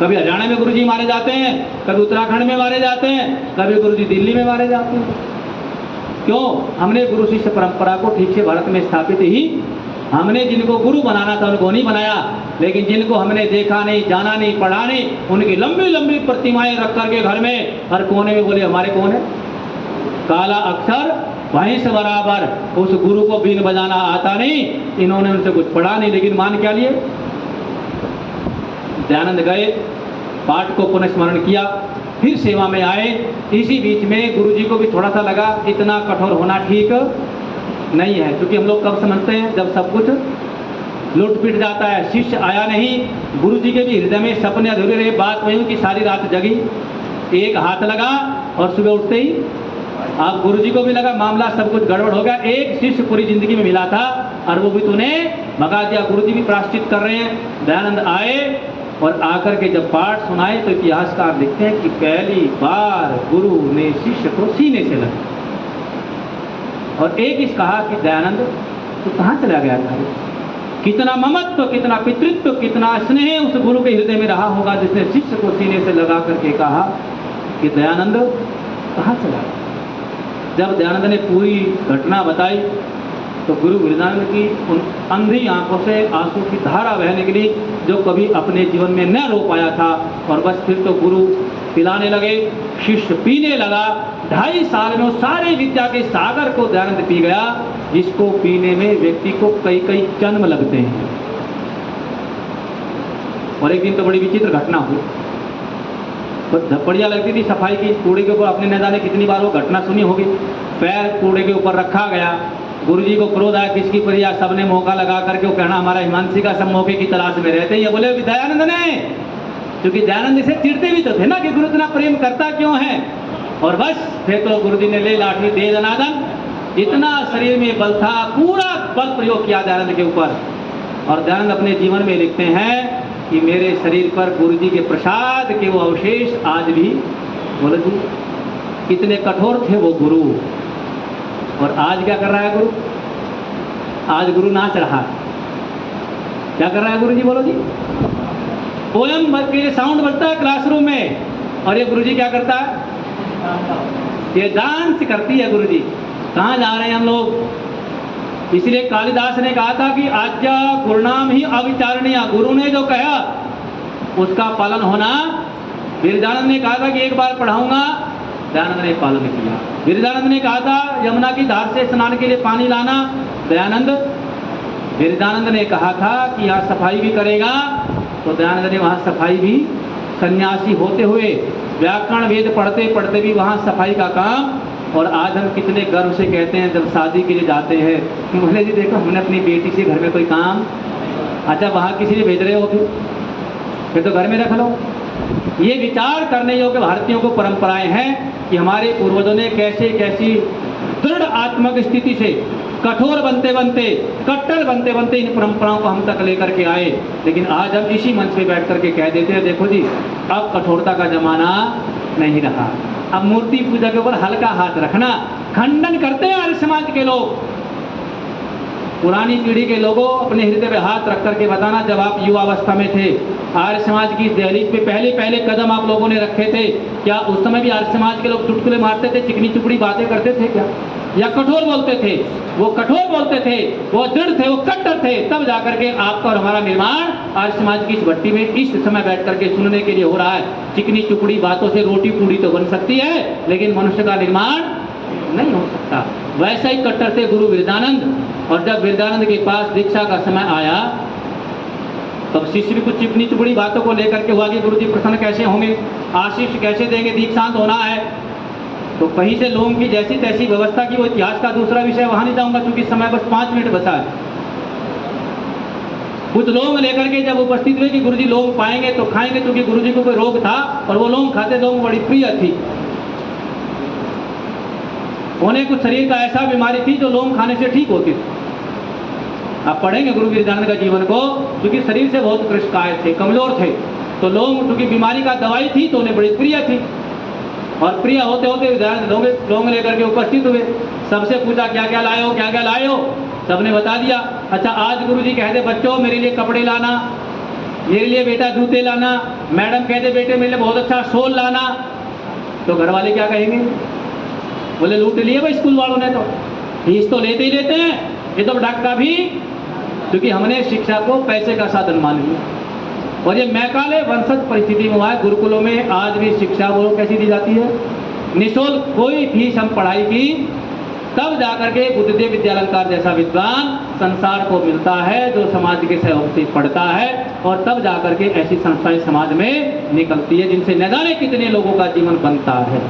कभी हरियाणा में गुरुजी मारे जाते हैं, कभी उत्तराखंड में मारे जाते हैं, कभी गुरुजी दिल्ली में मारे जाते हैं। क्यों? हमने गुरु शिष्य परंपरा को ठीक से भारत में स्थापित ही हमने जिनको गुरु बनाना था उनको नहीं बनाया, लेकिन जिनको हमने देखा नहीं, जाना नहीं, पढ़ा नहीं, उनकी लंबी लंबी प्रतिमाएं रख करके घर में हर कोने में बोले हमारे कौन है? काला अक्षर वहीं से बराबर। उस गुरु को बीन बजाना आता नहीं, इन्होंने उनसे कुछ पढ़ा नहीं, लेकिन मान क्या लिए? दयानंद गए, पाठ को पुनः स्मरण किया, फिर सेवा में आए। इसी बीच में गुरुजी को भी थोड़ा सा लगा इतना कठोर होना ठीक नहीं है, क्योंकि हम लोग कब समझते हैं? जब सब कुछ लुट पिट जाता है, शिष्य आया नहीं। गुरु जी के भी हृदय में सपने अधूरे रहे। बात वही कि सारी रात जगी, एक हाथ लगा और सुबह उठते ही अब गुरु जी को भी लगा मामला सब कुछ गड़बड़ हो गया। एक शिष्य पूरी जिंदगी में मिला था और वो भी तूने भगा दिया। गुरु जी भी प्रायश्चित कर रहे हैं। दयानंद आए और आकर के जब पाठ सुनाए तो इतिहासकार लिखते हैं कि पहली बार गुरु ने शिष्य को सीने से लगा और एक इस कहा कि दयानंद तू कहाँ चला गया था? कितना ममत्व, कितना पितृत्व, कितना स्नेह उस गुरु के हृदय में रहा होगा जिसने शिष्य को सीने से लगा करके कहा कि दयानंद कहाँ चला गया? जब दयानंद ने पूरी घटना बताई तो गुरु गिरधानंद की उन अंधी आंखों से आंसू की धारा बह निकली जो कभी अपने जीवन में न रो पाया था। और बस फिर तो गुरु पिलाने लगे, शिष्य पीने लगा। 2.5 साल में वो सारे विद्या के सागर को दयानंद पी गया, जिसको पीने में व्यक्ति को कई कई जन्म लगते हैं। और एक दिन तो बड़ी विचित्र घटना हुई। तो धपड़िया लगती थी सफाई की, कूड़े के ऊपर अपने न जाने कितनी बार वो घटना सुनी होगी। पैर कूड़े के ऊपर रखा गया, गुरुजी को क्रोध आया, किसकी परिया? सबने मौका लगा करके वो कहना हमारा हिमांशी का सब मौके की तलाश में रहते हैं। बोले दयानंद ने, क्योंकि दयानंद से चिढ़ते भी तो थे ना कि गुरु इतना प्रेम करता क्यों है। और बस फिर तो गुरुजी ने ले लाठी दे दनादन, इतना शरीर में बल था, पूरा बल प्रयोग किया दयानंद के ऊपर। और दयानंद अपने जीवन में लिखते हैं कि मेरे शरीर पर गुरुजी के प्रसाद के वो अवशेष आज भी, बोलो जी कितने कठोर थे वो गुरु। और आज क्या कर रहा है गुरु? आज गुरु नाच रहा है। क्या कर रहा है गुरु जी? बोलो जी। पोयम के लिए साउंड बजता है क्लासरूम में और ये गुरु जी क्या करता है? ये डांस करती है गुरु जी। कहाँ जा रहे हैं हम लोग? इसलिए कालिदास ने कहा था कि आज्ञा गुरुनाम ही अविचारणीय। गुरु ने जो कहा उसका पालन होना। गिरिजानंद ने कहा था कि एक बार पढ़ाऊंगा, दयानंद ने पालन किया। गिरिजानंद ने कहा था यमुना की धार से स्नान के लिए पानी लाना, दयानंद। गिरिजानंद ने कहा था कि यहाँ सफाई भी करेगा, तो दयानंद ने वहाँ सफाई भी, सन्यासी होते हुए व्याकरण वेद पढ़ते पढ़ते भी वहाँ सफाई का काम। और आज हम कितने गर्व से कहते हैं जब शादी के लिए जाते हैं, बोले जी देखो हमने अपनी बेटी से घर में कोई काम, अच्छा वहाँ किसी ने भेज रहे हो फिर तो घर में रख लो। ये विचार करने योग्य भारतीयों को परंपराएं हैं कि हमारे पूर्वजों ने कैसे कैसी दृढ़ आत्मक स्थिति से कठोर बनते बनते, कट्टर बनते बनते इन परंपराओं को हम तक लेकर के आए। लेकिन आज हम इसी मंच पे बैठ करके कह देते हैं देखो जी अब कठोरता का जमाना नहीं रहा। अब मूर्ति पूजा के ऊपर हल्का हाथ रखना खंडन करते हैं आर्य समाज के लोग। पुरानी पीढ़ी के लोगों अपने हृदय पे हाथ रख करके बताना, जब आप युवावस्था में थे आर्य समाज की दहलीज पे पहले पहले कदम आप लोगों ने रखे थे, क्या उस समय भी आर्य समाज के लोग चुटकुले मारते थे, चिकनी चुपड़ी बातें करते थे क्या? या कठोर बोलते थे? वो कठोर बोलते थे, वो दृढ़ थे, वो कट्टर थे। तब जाकर के आपका और हमारा निर्माण आर्य समाज की इस भट्टी में इस समय बैठ करके सुनने के लिए हो रहा है। चिकनी चुपड़ी बातों से रोटी पूड़ी तो बन सकती है, लेकिन मनुष्य का निर्माण नहीं हो सकता। वैसा ही कट्टर थे गुरु गिरधानंद। और जब गिरधानंद के पास दीक्षा का समय आया तब शिष्य भी कुछ चिकनी चुपड़ी बातों को लेकर के हुआ कि गुरु जी प्रसन्न कैसे होंगे, आशीष कैसे देंगे, दीक्षांत होना है। तो कहीं से लोगों की जैसी तैसी व्यवस्था की, वो इतिहास का दूसरा विषय वहां नहीं जाऊंगा क्योंकि समय बस 5 मिनट बचा है। कुछ लोग लेकर के जब उपस्थित हुए कि गुरुजी लोग पाएंगे तो खाएंगे, क्योंकि गुरुजी को कोई रोग था और वो लोग खाते, लोग बड़ी प्रिय थी। उन्हें कुछ शरीर का ऐसा बीमारी थी जो लोग खाने से ठीक होती थी। आप पढ़ेंगे गुरु गिरधानंद का जीवन को, क्योंकि शरीर से बहुत कृष्णकाय थे, कमजोर थे, तो लोग क्योंकि बीमारी का दवाई थी तो उन्हें बड़ी प्रिय थी। और प्रिय होते होते लोग लेकर के उपस्थित हुए। सबसे पूछा क्या क्या लाए हो, क्या क्या लाए हो? सबने बता दिया। अच्छा आज गुरुजी कहते बच्चों मेरे लिए कपड़े लाना, मेरे लिए बेटा जूते लाना, मैडम कहते बेटे मेरे लिए बहुत अच्छा शॉल लाना, तो घर वाले क्या कहेंगे? बोले लूट लिए भाई स्कूल वालों ने, तो फीस तो लेते ही लेते हैं, ये तो डक्का भी, क्योंकि हमने शिक्षा को पैसे का साधन मान लिया। और ये मैकाले वंशज परिस्थिति में हुआ है। गुरुकुलों में आज भी शिक्षा वो कैसी दी जाती है? निःशुल्क, कोई फीस हम पढ़ाई की, तब जाकर के बुद्धदेव विद्यालंकार जैसा विद्वान संसार को मिलता है जो समाज के सहयोग से पढ़ता है, और तब जाकर के ऐसी संस्थाएं समाज में निकलती है जिनसे न जाने कितने लोगों का जीवन बनता है।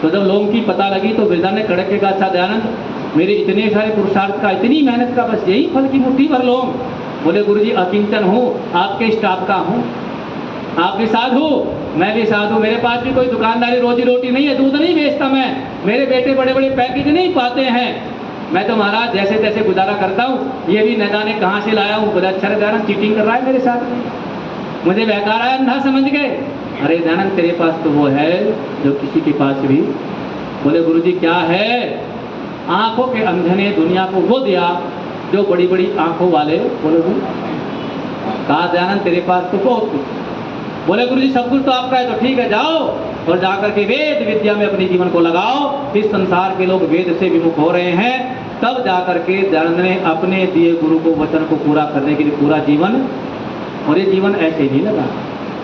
तो जब लोगों की पता लगी तो वृद्धा ने कड़क के कहा अच्छा दयानंद मेरे इतने सारे पुरुषार्थ का, इतनी मेहनत का बस यही फल की मुट्ठी भर लो। बोले गुरुजी अकिंचन हूँ, आपके स्टाफ का हूँ, आप भी साधु, मैं भी साधु, मेरे पास भी कोई दुकानदारी रोजी रोटी नहीं है, दूध नहीं बेचता मैं, मेरे बेटे बड़े बड़े पैकेज नहीं पाते हैं, मैं तो महाराज जैसे तैसे गुजारा करता हूँ। ये भी न जाने कहाँ से लाया हूँ, बोला अच्छा दयानंद चीटिंग कर रहा है मेरे साथ में, मुझे बहका रहा है, अंधा समझ गए। अरे दयानंद तेरे पास तो वो है जो किसी के पास भी। बोले गुरुजी क्या है? आंखों के अंधे ने दुनिया को वो दिया जो बड़ी बड़ी आंखों वाले। बोले कहा दयानंद तेरे पास तो बहुत कुछ। बोले गुरुजी सब कुछ तो आपका है, तो ठीक है जाओ और जाकर के वेद विद्या में अपने जीवन को लगाओ। इस संसार के लोग वेद से विमुख हो रहे हैं, तब जाकर के दयानंद ने अपने दिए गुरु को वचन को पूरा करने के लिए पूरा जीवन, और ये जीवन ऐसे नहीं लगा,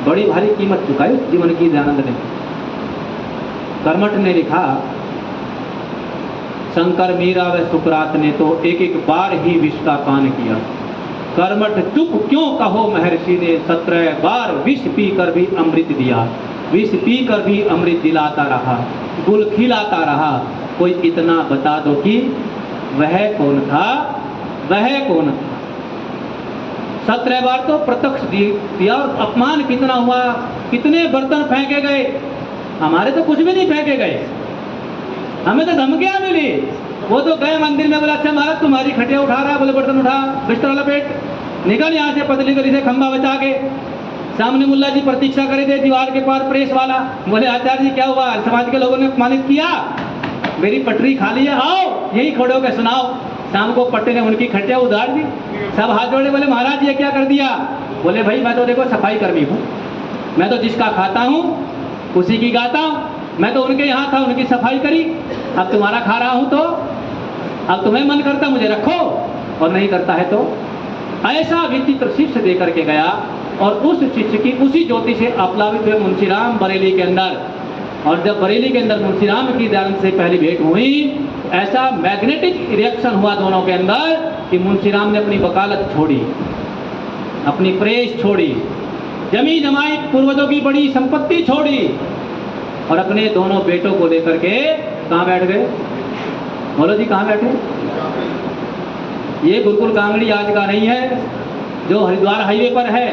बड़ी भारी कीमत चुकाई उस जीवन की दयानंद ने। कर्मठ ने लिखा, शंकर मीरा व सुकरात ने तो एक एक बार ही विष का पान किया, कर्मठ चुप क्यों कहो महर्षि ने 17 बार विष पीकर भी अमृत दिया। विष पीकर भी अमृत दिलाता रहा, गुल खिलाता रहा, कोई इतना बता दो कि वह कौन था, वह कौन था। 17 बार तो प्रत्यक्ष दिया, और अपमान कितना हुआ, कितने बर्तन फेंके गए। हमारे तो कुछ भी नहीं फेंके गए, हमें तो धमकियां मिली। वो तो गए मंदिर में, बोला अच्छा महाराज तुम्हारी खटिया उठा रहा है, बोले बर्तन उठा, बिस्तर वाला पेट निकल यहाँ से, पतली गली से खंभा बचा के। सामने मुल्ला जी प्रतीक्षा करे थे दीवार के पार, प्रेस वाला। बोले आचार्य जी क्या हुआ, समाज के लोगों ने अपमानित किया, मेरी पटरी खाली है, आओ यही खड़े होकर सुनाओ। शाम को पट्टे ने उनकी खटिया उधार दी, सब हाथ जोड़े, बोले महाराज ये क्या कर दिया। बोले भाई मैं तो देखो सफाई कर्मी हूँ, मैं तो जिसका खाता हूँ उसी की गाता हूँ, मैं तो उनके यहाँ था, उनकी सफाई करी, अब तुम्हारा खा रहा हूँ, तो अब तुम्हें मन करता मुझे रखो और नहीं करता है तो। ऐसा विचित्र शिष्य दे करके गया, और उस शिष्य की उसी ज्योति से अपलावित हुए मुंशीराम बरेली के अंदर। और जब बरेली के अंदर मुंशीराम की दयानंद से पहली भेंट हुई, ऐसा मैग्नेटिक रिएक्शन हुआ दोनों के अंदर कि मुंशीराम ने अपनी वकालत छोड़ी, अपनी प्रेस छोड़ी, जमी जमाई पूर्वजों की बड़ी संपत्ति छोड़ी, और अपने दोनों बेटों को लेकर के कहाँ बैठ गए। बोलो जी कहाँ बैठे। ये गुरुकुल कांगड़ी आज का नहीं है, जो हरिद्वार हाईवे पर है।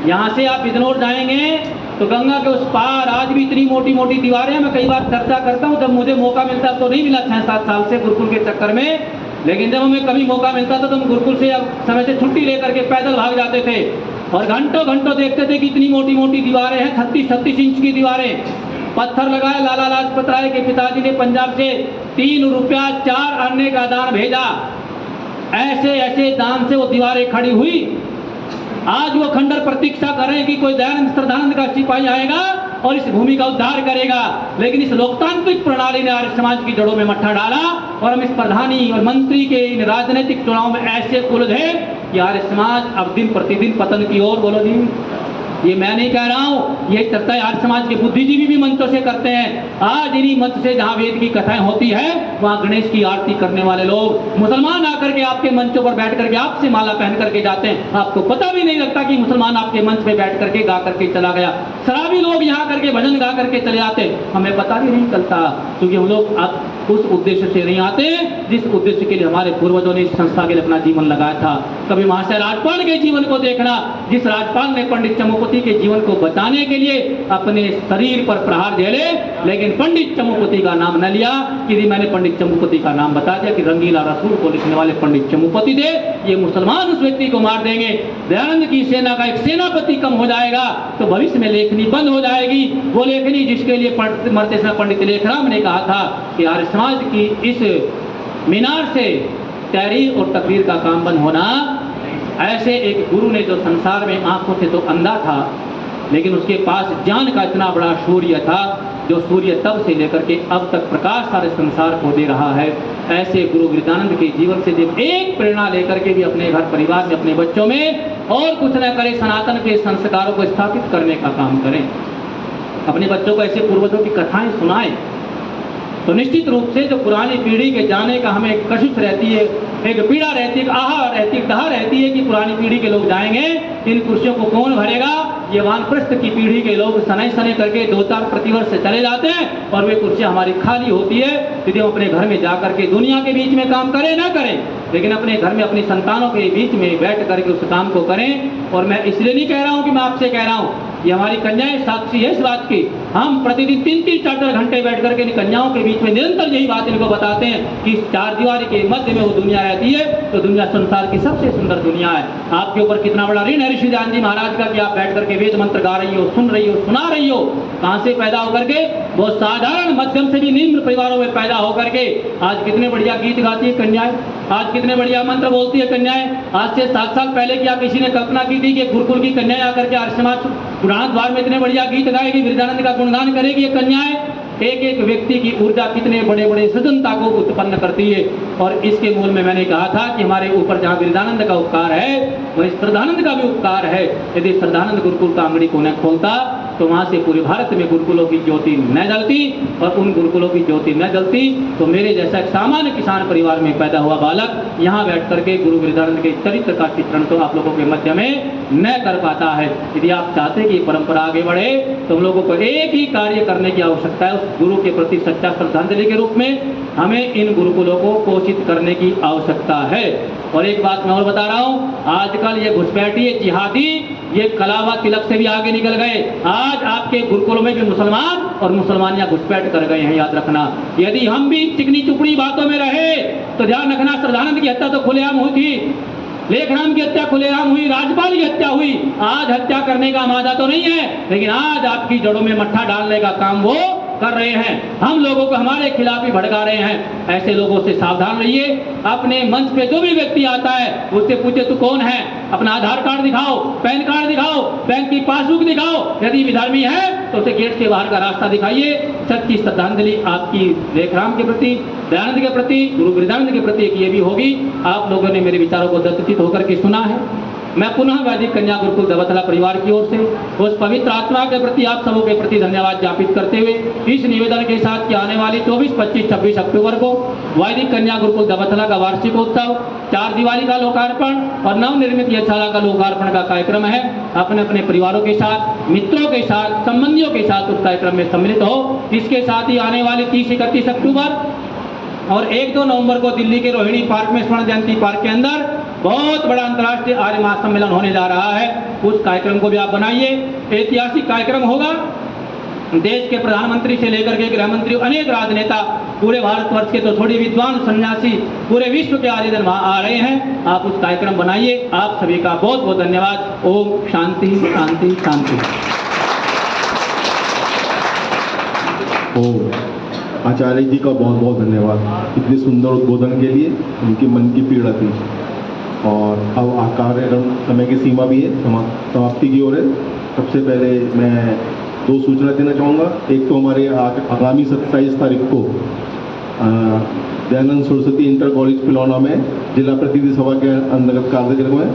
यहाँ से आप बिजनौर जाएंगे तो गंगा के उस पार आज भी इतनी मोटी मोटी दीवारें हैं। मैं कई बार चर्चा करता हूँ, जब मुझे मौका मिलता तो नहीं मिला 6-7 साल से गुरुकुल के चक्कर में, लेकिन जब हमें कभी मौका मिलता था तो हम गुरुकुल से समय से छुट्टी लेकर के पैदल भाग जाते थे, और घंटों घंटों देखते थे कि इतनी मोटी मोटी दीवारें हैं, 36-36 इंच की दीवारें। पत्थर लगाए, लाला लाजपत राय के पिताजी ने पंजाब से 3 रुपया 4 आने का दान भेजा, ऐसे ऐसे दान से वो दीवारें खड़ी हुई। आज वो खंडर प्रतीक्षा कर रहे हैं कि कोई दयानंद श्रद्धानंद का सिपाही आएगा और इस भूमि का उद्धार करेगा, लेकिन इस लोकतांत्रिक प्रणाली ने आर्य समाज की जड़ों में मट्ठा डाला, और हम इस प्रधानी और मंत्री के इन राजनीतिक चुनाव में ऐसे उलझे कि आर्य समाज अब दिन प्रतिदिन पतन की ओर। बोलो जी, ये मैं नहीं कह रहा हूँ, ये चर्चा आर्य समाज के बुद्धिजीवी भी मंचों से करते हैं। आज इन्हीं मंच से जहाँ वेद की कथाएं होती है, वहाँ गणेश की आरती करने वाले लोग मुसलमान आकर के आपके मंचों पर बैठ करके आपसे माला पहन करके जाते हैं, आपको पता भी नहीं लगता कि मुसलमान आपके मंच पे बैठ करके गा करके चला गया। शराबी लोग यहाँ करके भजन गा करके चले आते, हमें पता भी नहीं चलता, क्योंकि हम लोग अब उस उद्देश्य से नहीं आते जिस उद्देश्य के लिए हमारे पूर्वजों ने इस संस्था के लिए अपना जीवन लगाया था। कभी महाशय राजपाल के जीवन को देखना, जिस राजपाल ने पंडित चमुपति के जीवन को बचाने के लिए अपने शरीर पर प्रहार झेले, लेकिन पंडित चमुपति का नाम न लिया। यदि मैंने पंडित चमुपति का नाम बता दिया कि रंगीला रसूल को लिखने वाले पंडित चमुपति थे, ये मुसलमान उस व्यक्ति को मार देंगे, दयानंद की सेना का एक सेनापति कम हो जाएगा, तो भविष्य में लेखनी बंद हो जाएगी। वो लेखनी जिसके लिए मरते समय पंडित लेखराम ने कहा था कि आर्य समाज की इस मीनार से तहरीर और तकरीर का काम बंद होना। ऐसे एक गुरु ने जो संसार में आंखों से तो अंधा था, लेकिन उसके पास ज्ञान का इतना बड़ा सूर्य था, जो सूर्य तब से लेकर के अब तक प्रकाश सारे संसार को दे रहा है। ऐसे गुरु गिरजानंद के जीवन से जब एक प्रेरणा लेकर के भी अपने घर परिवार में, अपने बच्चों में और कुछ न करें, सनातन के संस्कारों को स्थापित करने का काम करें। अपने बच्चों को ऐसे पूर्वजों की कथाएं सुनाएं, तो निश्चित रूप से जो पुरानी पीढ़ी के जाने का हमें एक कशिश रहती है, एक पीड़ा रहती है, एक आह रहती है, डहा रहती है कि पुरानी पीढ़ी के लोग जाएंगे, इन कुर्सियों को कौन भरेगा। ये वानप्रस्थ की पीढ़ी के लोग सने सने करके 2-4 प्रतिवर्ष से चले जाते हैं और वे कुर्सियां हमारी खाली होती है। यदि हम अपने घर में जा करके दुनिया के बीच में काम करें ना करें, लेकिन अपने घर में अपनी संतानों के बीच में बैठ करके उस काम को करें। और मैं इसलिए नहीं कह रहा हूं कि मैं आपसे कह रहा हूं, ये हमारी कन्याएं साक्षी है इस बात की। हम प्रतिदिन 3-3, 4-4 घंटे बैठ करके इन कन्याओं के बीच में निरंतर यही बात इनको बताते हैं कि इस चार दीवारी के मध्य में वो दुनिया रहती है, तो दुनिया संसार की सबसे सुंदर दुनिया है। आपके ऊपर कितना बड़ा ऋण है ऋषि ध्यान जी महाराज का कि आप बैठ करके वेद मंत्र गा रही हो, सुन रही हो, सुना रही हो। कहां से पैदा होकर के? वो साधारण मध्यम से भी निम्न परिवारों में पैदा होकर के आज कितने बढ़िया गीत गाती है कन्याएं, आज कितने बढ़िया मंत्र बोलती है कन्याएं। आज से 7 साल पहले क्या किसी ने कल्पना की थी कि गुरुकुल की कन्याएं आकर के आर्य समाज पुराण द्वार में इतने बढ़िया गीत गाएगी, वृद्धानंद का गुणगान करेगी ये कन्याएं। एक एक व्यक्ति की ऊर्जा कितने बड़े बड़े सृजनता को उत्पन्न करती है। और इसके मूल में मैंने कहा था कि हमारे ऊपर जहाँ वृद्धानंद का उपकार है वहीं श्रद्धानंद का भी उपकार है। यदि श्रद्धानंद गुरुकुल का अंगड़ी को न खोलता तो वहां से पूरे भारत में गुरुकुलों की ज्योति न जलती, और उन गुरुकुलों की ज्योति न जलती तो मेरे जैसा एक सामान्य किसान परिवार में पैदा हुआ बालक यहाँ बैठ करके गुरु वृद्धानंद के चरित्र का चित्रण तो आप लोगों के मध्य में न कर पाता है। यदि आप चाहते कि परंपरा आगे बढ़े तो हम लोगों को एक ही कार्य करने की आवश्यकता है, उस गुरु के प्रति सच्चा श्रद्धांजलि के रूप में हमें इन गुरुकुलों को पोषित करने की आवश्यकता है। और एक बात मैं और बता रहा हूँ, आजकल ये घुसपैठी, ये जिहादी, ये कलावा तिलक से भी आगे निकल गए। आज आपके गुरुकुलों में भी मुसलमान और मुसलमानियां घुसपैठ कर गए हैं, याद रखना। यदि हम भी चिकनी चुपड़ी बातों में रहे तो ध्यान रखना, श्रद्धानंद की हत्या तो खुलेआम हुई थी, लेखराम की हत्या खुलेआम हुई, राज्यपाल की हत्या हुई। आज हत्या करने का मादा तो नहीं है, लेकिन आज आपकी जड़ों में मट्ठा डालने का काम वो कर रहे हैं। हम लोगों को हमारे खिलाफ ही भड़का रहे हैं। ऐसे लोगों से सावधान रहिए। अपने मंच पे जो भी व्यक्ति आता है उससे पूछे तू कौन है, अपना आधार कार्ड दिखाओ, पैन कार्ड दिखाओ, बैंक की पासबुक दिखाओ। यदि विधर्मी है तो उसे गेट के बाहर का रास्ता दिखाइए। सच्ची श्रद्धांजलि आपकी लेखराम के प्रति, दयानंद के प्रति, गुरु वृद्धानंद के प्रति ये भी होगी। आप लोगों ने मेरे विचारों को दत्तचित होकर के सुना है। मैं पुनः वैदिक कन्या गुरुकुल दबथला परिवार की ओर से उस पवित्र आत्मा के प्रति आप सबों के प्रति धन्यवाद ज्ञापित करते हुए इस निवेदन के साथ कि आने वाली 24, 25, 26 अक्टूबर को वैदिक कन्या गुरुकुल दबथला का वार्षिकोत्सव, 4 दिवाली का लोकार्पण और नवनिर्मित यज्ञशाला का लोकार्पण का कार्यक्रम है। अपने अपने परिवारों के साथ, मित्रों के साथ, संबंधियों के साथ उस कार्यक्रम में सम्मिलित हो। इसके साथ ही आने वाली 30, 31 अक्टूबर और 1-2 नवंबर को दिल्ली के रोहिणी पार्क में, स्वर्ण जयंती पार्क के अंदर बहुत बड़ा अंतर्राष्ट्रीय आर्य महासम्मेलन होने जा रहा है। उस कार्यक्रम को भी आप बनाइए। ऐतिहासिक कार्यक्रम होगा। देश के प्रधानमंत्री से लेकर के गृह मंत्री, अनेक राजनेता, पूरे भारतवर्ष के तो थोड़ी विद्वान सन्यासी, पूरे विश्व के आर्यजन वहां आ रहे हैं। आप उस कार्यक्रम बनाइए। आप सभी का बहुत बहुत धन्यवाद। ओम शांति शांति शांति। ओम आचार्य जी का बहुत बहुत धन्यवाद इतने सुंदर उद्बोधन के लिए। उनकी मन की पीड़ा थी। और अब कार्यक्रम समय की सीमा भी है, समाप्ति की ओर है। सबसे पहले मैं 2 सूचना देना चाहूँगा। एक तो हमारे आगामी 27 तारीख को दयानंद सरस्वती इंटर कॉलेज पिलौना में जिला प्रतिनिधि सभा के अंतर्गत कार्यक्रम है,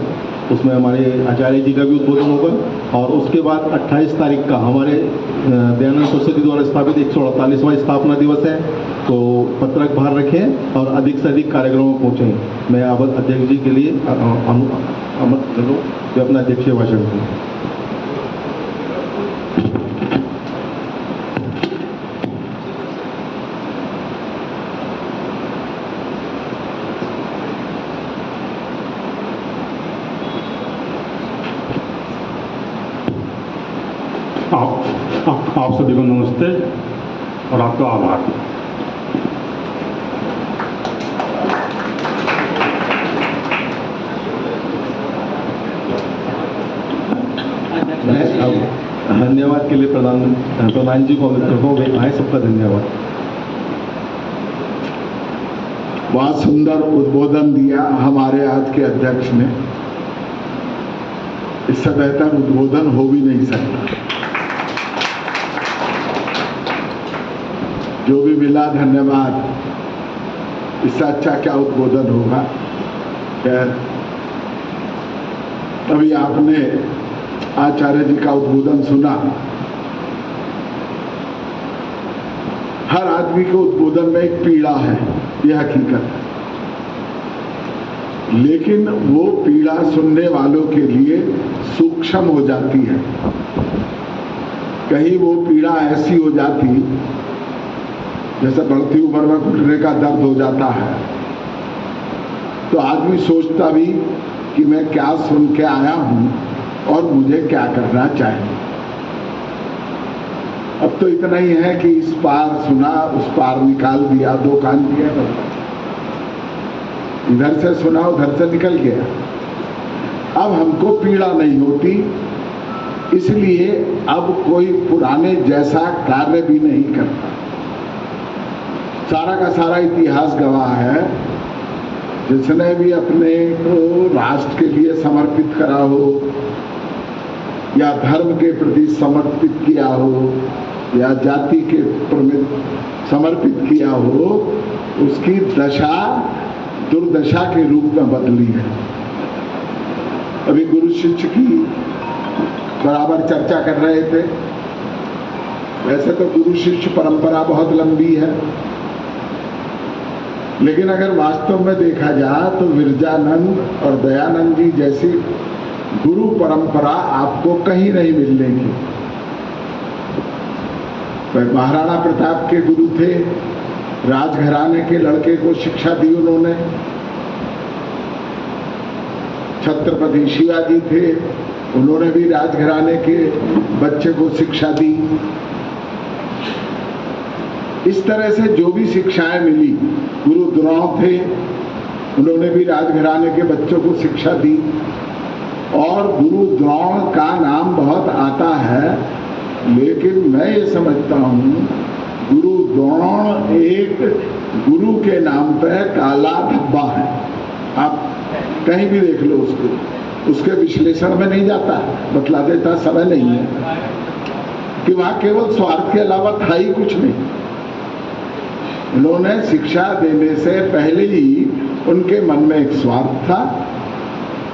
उसमें हमारे आचार्य जी का भी उद्बोधन होगा। और उसके बाद 28 तारीख का हमारे दयानंद सरस्वती द्वारा स्थापित 148वां स्थापना दिवस है, तो पत्रक बाहर रखें और अधिक से अधिक कार्यक्रमों में पहुँचें। मैं अब अध्यक्ष जी के लिए अमृत करूँ जो अपना अध्यक्षीय भाषण दूँ। आप सभी को नमस्ते और आपका आभार। मैं अब धन्यवाद के लिए प्रधान जी को अनुरोध आए, सबका धन्यवाद। बहुत सुंदर उद्बोधन दिया हमारे आज के अध्यक्ष ने। इससे बेहतर उद्बोधन हो भी नहीं सकता। जो भी मिला धन्यवाद। इससे अच्छा क्या उद्बोधन होगा। खैर, अभी आपने आचार्य जी का उद्बोधन सुना। हर आदमी के उद्बोधन में एक पीड़ा है, यह हकीकत है। लेकिन वो पीड़ा सुनने वालों के लिए सूक्ष्म हो जाती है। कहीं वो पीड़ा ऐसी हो जाती जैसे बढ़ती उम्र में घुटने का दर्द हो जाता है, तो आदमी सोचता भी कि मैं क्या सुन के आया हूं और मुझे क्या करना चाहिए। अब तो इतना ही है कि इस पार सुना, उस पार निकाल दिया, 2 कान दिया, इधर से सुना, उधर से निकल गया। अब हमको पीड़ा नहीं होती, इसलिए अब कोई पुराने जैसा कार्य भी नहीं करता। सारा का सारा इतिहास गवाह है, जिसने भी अपने को राष्ट्र के लिए समर्पित करा हो या धर्म के प्रति समर्पित किया हो या जाति के प्रति समर्पित किया हो, उसकी दशा दुर्दशा के रूप में बदली है। अभी गुरु शिष्य की बराबर चर्चा कर रहे थे। वैसे तो गुरु शिष्य परंपरा बहुत लंबी है, लेकिन अगर वास्तव में देखा जाए तो विरजानंद और दयानंद जी जैसी गुरु परंपरा आपको कहीं नहीं मिलेगी। महाराणा प्रताप के गुरु थे, राजघराने के लड़के को शिक्षा दी उन्होंने। छत्रपति शिवाजी थे, उन्होंने भी राजघराने के बच्चे को शिक्षा दी। इस तरह से जो भी शिक्षाएं मिली, गुरु द्रोण थे, उन्होंने भी राजघराने के बच्चों को शिक्षा दी। और गुरु द्रोण का नाम बहुत आता है, लेकिन मैं ये समझता हूँ गुरु द्रोण एक गुरु के नाम पे काला धब्बा है। आप कहीं भी देख लो उसको, उसके विश्लेषण में नहीं जाता, बतला देता समय नहीं है कि वहाँ केवल स्वार्थ के अलावा था ही कुछ नहीं। उन्होंने शिक्षा देने से पहले ही उनके मन में एक स्वार्थ था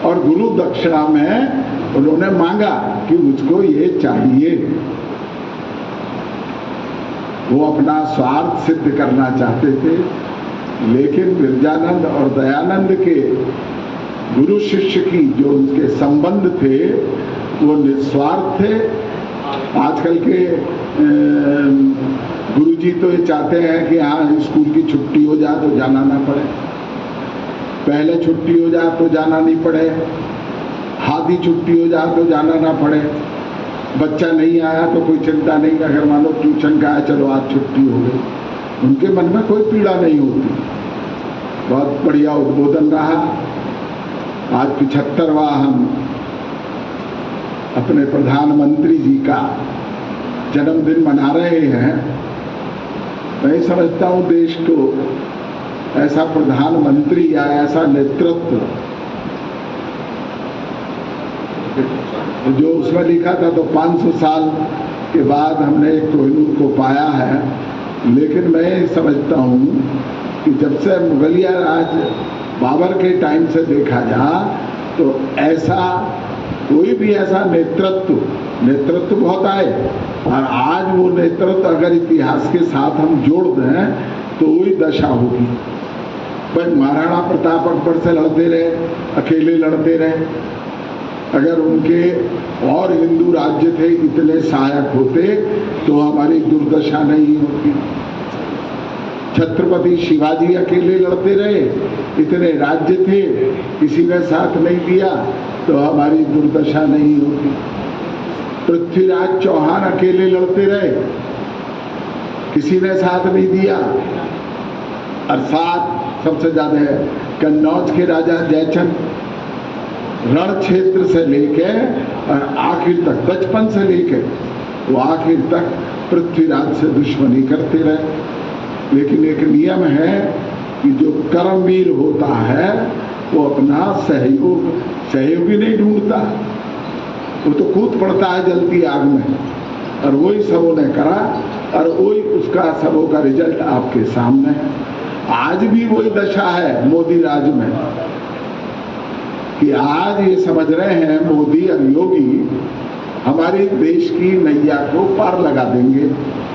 और गुरु दक्षिणा में उन्होंने मांगा कि मुझको ये चाहिए। वो अपना स्वार्थ सिद्ध करना चाहते थे, लेकिन विरजानंद और दयानंद के गुरु शिष्य की जो उनके संबंध थे वो निस्वार्थ थे। आजकल के गुरुजी तो ये चाहते हैं कि हाँ स्कूल की छुट्टी हो जाए तो जाना ना पड़े, पहले छुट्टी हो जाए तो जाना नहीं पड़े, आधी छुट्टी हो जाए तो जाना ना पड़े, बच्चा नहीं आया तो कोई चिंता नहीं, अगर मानो ट्यूशन का है चलो आज छुट्टी हो गई। उनके मन में कोई पीड़ा नहीं होती। बहुत बढ़िया उद्बोधन रहा। आज 75वां हम अपने प्रधानमंत्री जी का जन्मदिन मना रहे हैं। मैं समझता हूँ देश को ऐसा प्रधानमंत्री या ऐसा नेतृत्व, जो उसमें लिखा था तो 500 साल के बाद हमने कोहिनूर को पाया है, लेकिन मैं समझता हूँ कि जब से मुगलिया राज बाबर के टाइम से देखा जा तो ऐसा कोई भी ऐसा नेतृत्व बहुत आए, और आज वो नेतृत्व अगर इतिहास के साथ हम जोड़ दें तो वही दशा होगी। पर महाराणा प्रताप अकबर से लड़ते रहे, अकेले लड़ते रहे। अगर उनके और हिंदू राज्य थे इतने सहायक होते तो हमारी दुर्दशा नहीं होती। छत्रपति शिवाजी अकेले लड़ते रहे, इतने राज्य थे, किसी ने साथ नहीं दिया तो हमारी दुर्दशा नहीं होती। पृथ्वीराज चौहान अकेले लड़ते रहे, किसी ने साथ नहीं दिया। और साथ सबसे ज्यादा कन्नौज के राजा जयचंद रण क्षेत्र से लेके और आखिर तक, बचपन से लेके वो आखिर तक पृथ्वीराज से दुश्मनी करते रहे। लेकिन एक नियम है कि जो कर्मवीर होता है वो अपना सहयोगी नहीं ढूंढता, वो तो कूद पड़ता है जलती आग में। और वही सबों ने करा और वही उसका सबों का रिजल्ट आपके सामने है। आज भी वही दशा है मोदी राज में कि आज ये समझ रहे हैं मोदी और योगी हमारे देश की नैया को पार लगा देंगे।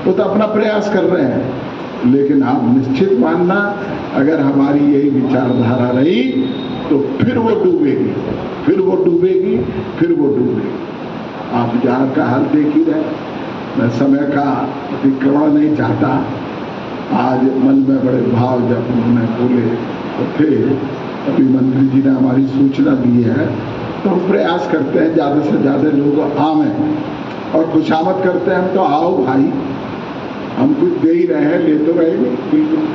वो तो अपना प्रयास कर रहे हैं, लेकिन आप निश्चित मानना, अगर हमारी यही विचारधारा रही तो फिर वो डूबेगी, फिर वो डूबेगी, फिर वो डूबेगी। आप बिहार का हाल देख ही रहे। मैं समय का अतिक्रमण नहीं चाहता। आज मन में बड़े भाव जब उन्होंने बोले तो थे, अभी मंत्री जी ने हमारी सूचना दी है, तो हम प्रयास करते हैं ज़्यादा से ज़्यादा लोग आवें और खुशामद करते हैं। हम तो आओ भाई, हम कुछ दे ही रहे हैं, ले तो रहे नहीं बिल्कुल,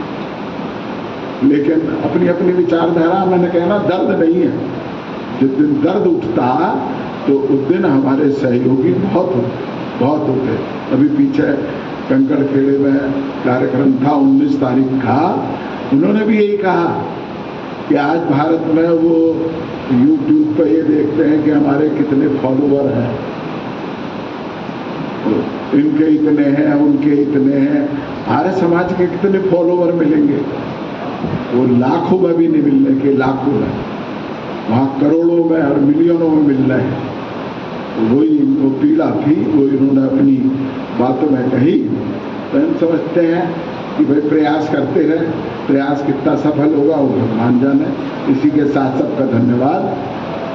लेकिन अपनी अपनी विचारधारा। मैंने कहना दर्द नहीं है, जिस दिन दर्द उठता तो उस दिन हमारे सहयोगी बहुत होते। अभी पीछे कंकड़ खेड़े में कार्यक्रम था 19 तारीख का, उन्होंने भी यही कहा कि आज भारत में वो YouTube पर ये देखते हैं कि हमारे कितने फॉलोवर हैं, तो इनके इतने हैं, उनके इतने हैं। आर्य समाज के कितने फॉलोवर मिलेंगे? वो लाखों में भी नहीं मिलने के, लाखों में, वहाँ करोड़ों में और मिलियनों में मिल रहे हैं। तो वही इनको पीड़ा थी, वो इन्होंने अपनी बातों में कही। तो हम समझते हैं कि भाई प्रयास करते रहे, प्रयास कितना सफल होगा वो भगवान जाने। इसी के साथ सबका धन्यवाद,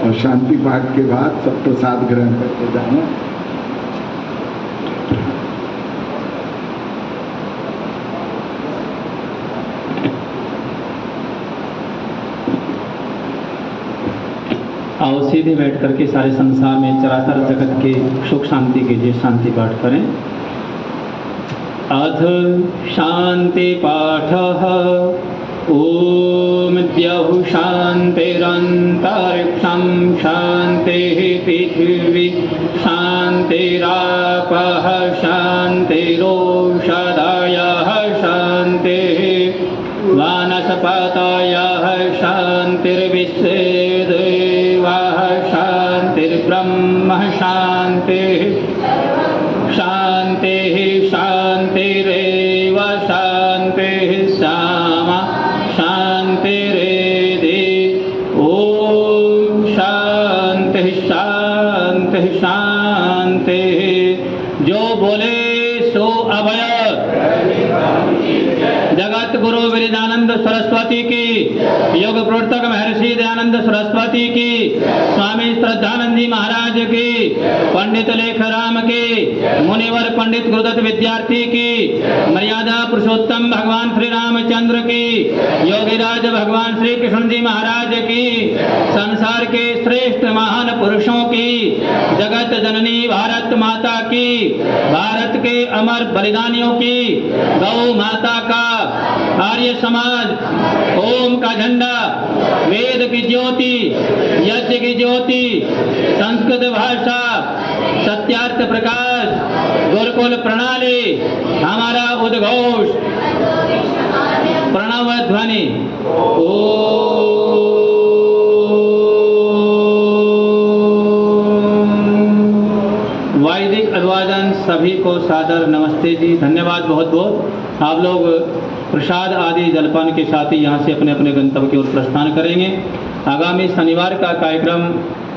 और शांति पाठ के बाद सब प्रसाद ग्रहण करके जाना। आओ सीधे बैठ करके सारे संसार में चराचर जगत के सुख शांति के लिए शांति पाठ करें। अथ शांति पाठ। ओम द्यौः शान्तिरन्तरिक्षं शान्तिः पृथिवी शान्तिरापः शान्तिरोषधयः शान्तिः वनस्पतयः शान्तिर्विश्वे देवाः शान्तिर्ब्रह्म शान्तिः शान्तिः शान्तिरेव शान्तिः सामा शान्तिरेधि। ओम शान्तिः शान्तिः शान्तिः। जो बोले सो अभय। जगत गुरु विरजानंद सरस्वती की, योग प्रवर्तक महर्षि दयानंद सरस्वती की, स्वामी श्रद्धानंद जी महाराज की, पंडित लेखराम की, मुनिवर पंडित गुरुदत्त विद्यार्थी की, मर्यादा पुरुषोत्तम भगवान श्री रामचंद्र की, योगीराज भगवान श्री कृष्ण जी महाराज की, संसार के श्रेष्ठ महान पुरुषों की, जगत जननी भारत माता की, भारत के अमर बलिदानियों की, गौ माता का, आर्य समाज, ओम का झंडा, वेद की ज्योति, यज्ञ की ज्योति, संस्कृत भाषा, सत्यार्थ प्रकाश, गुरुकुल प्रणाली, हमारा उद्घोष प्रणव ध्वनि। वैदिक अभिवादन सभी को सादर नमस्ते जी, धन्यवाद बहुत बहुत। आप लोग प्रसाद आदि जलपान के साथ ही यहाँ से अपने अपने गंतव्य की ओर प्रस्थान करेंगे। आगामी शनिवार का कार्यक्रम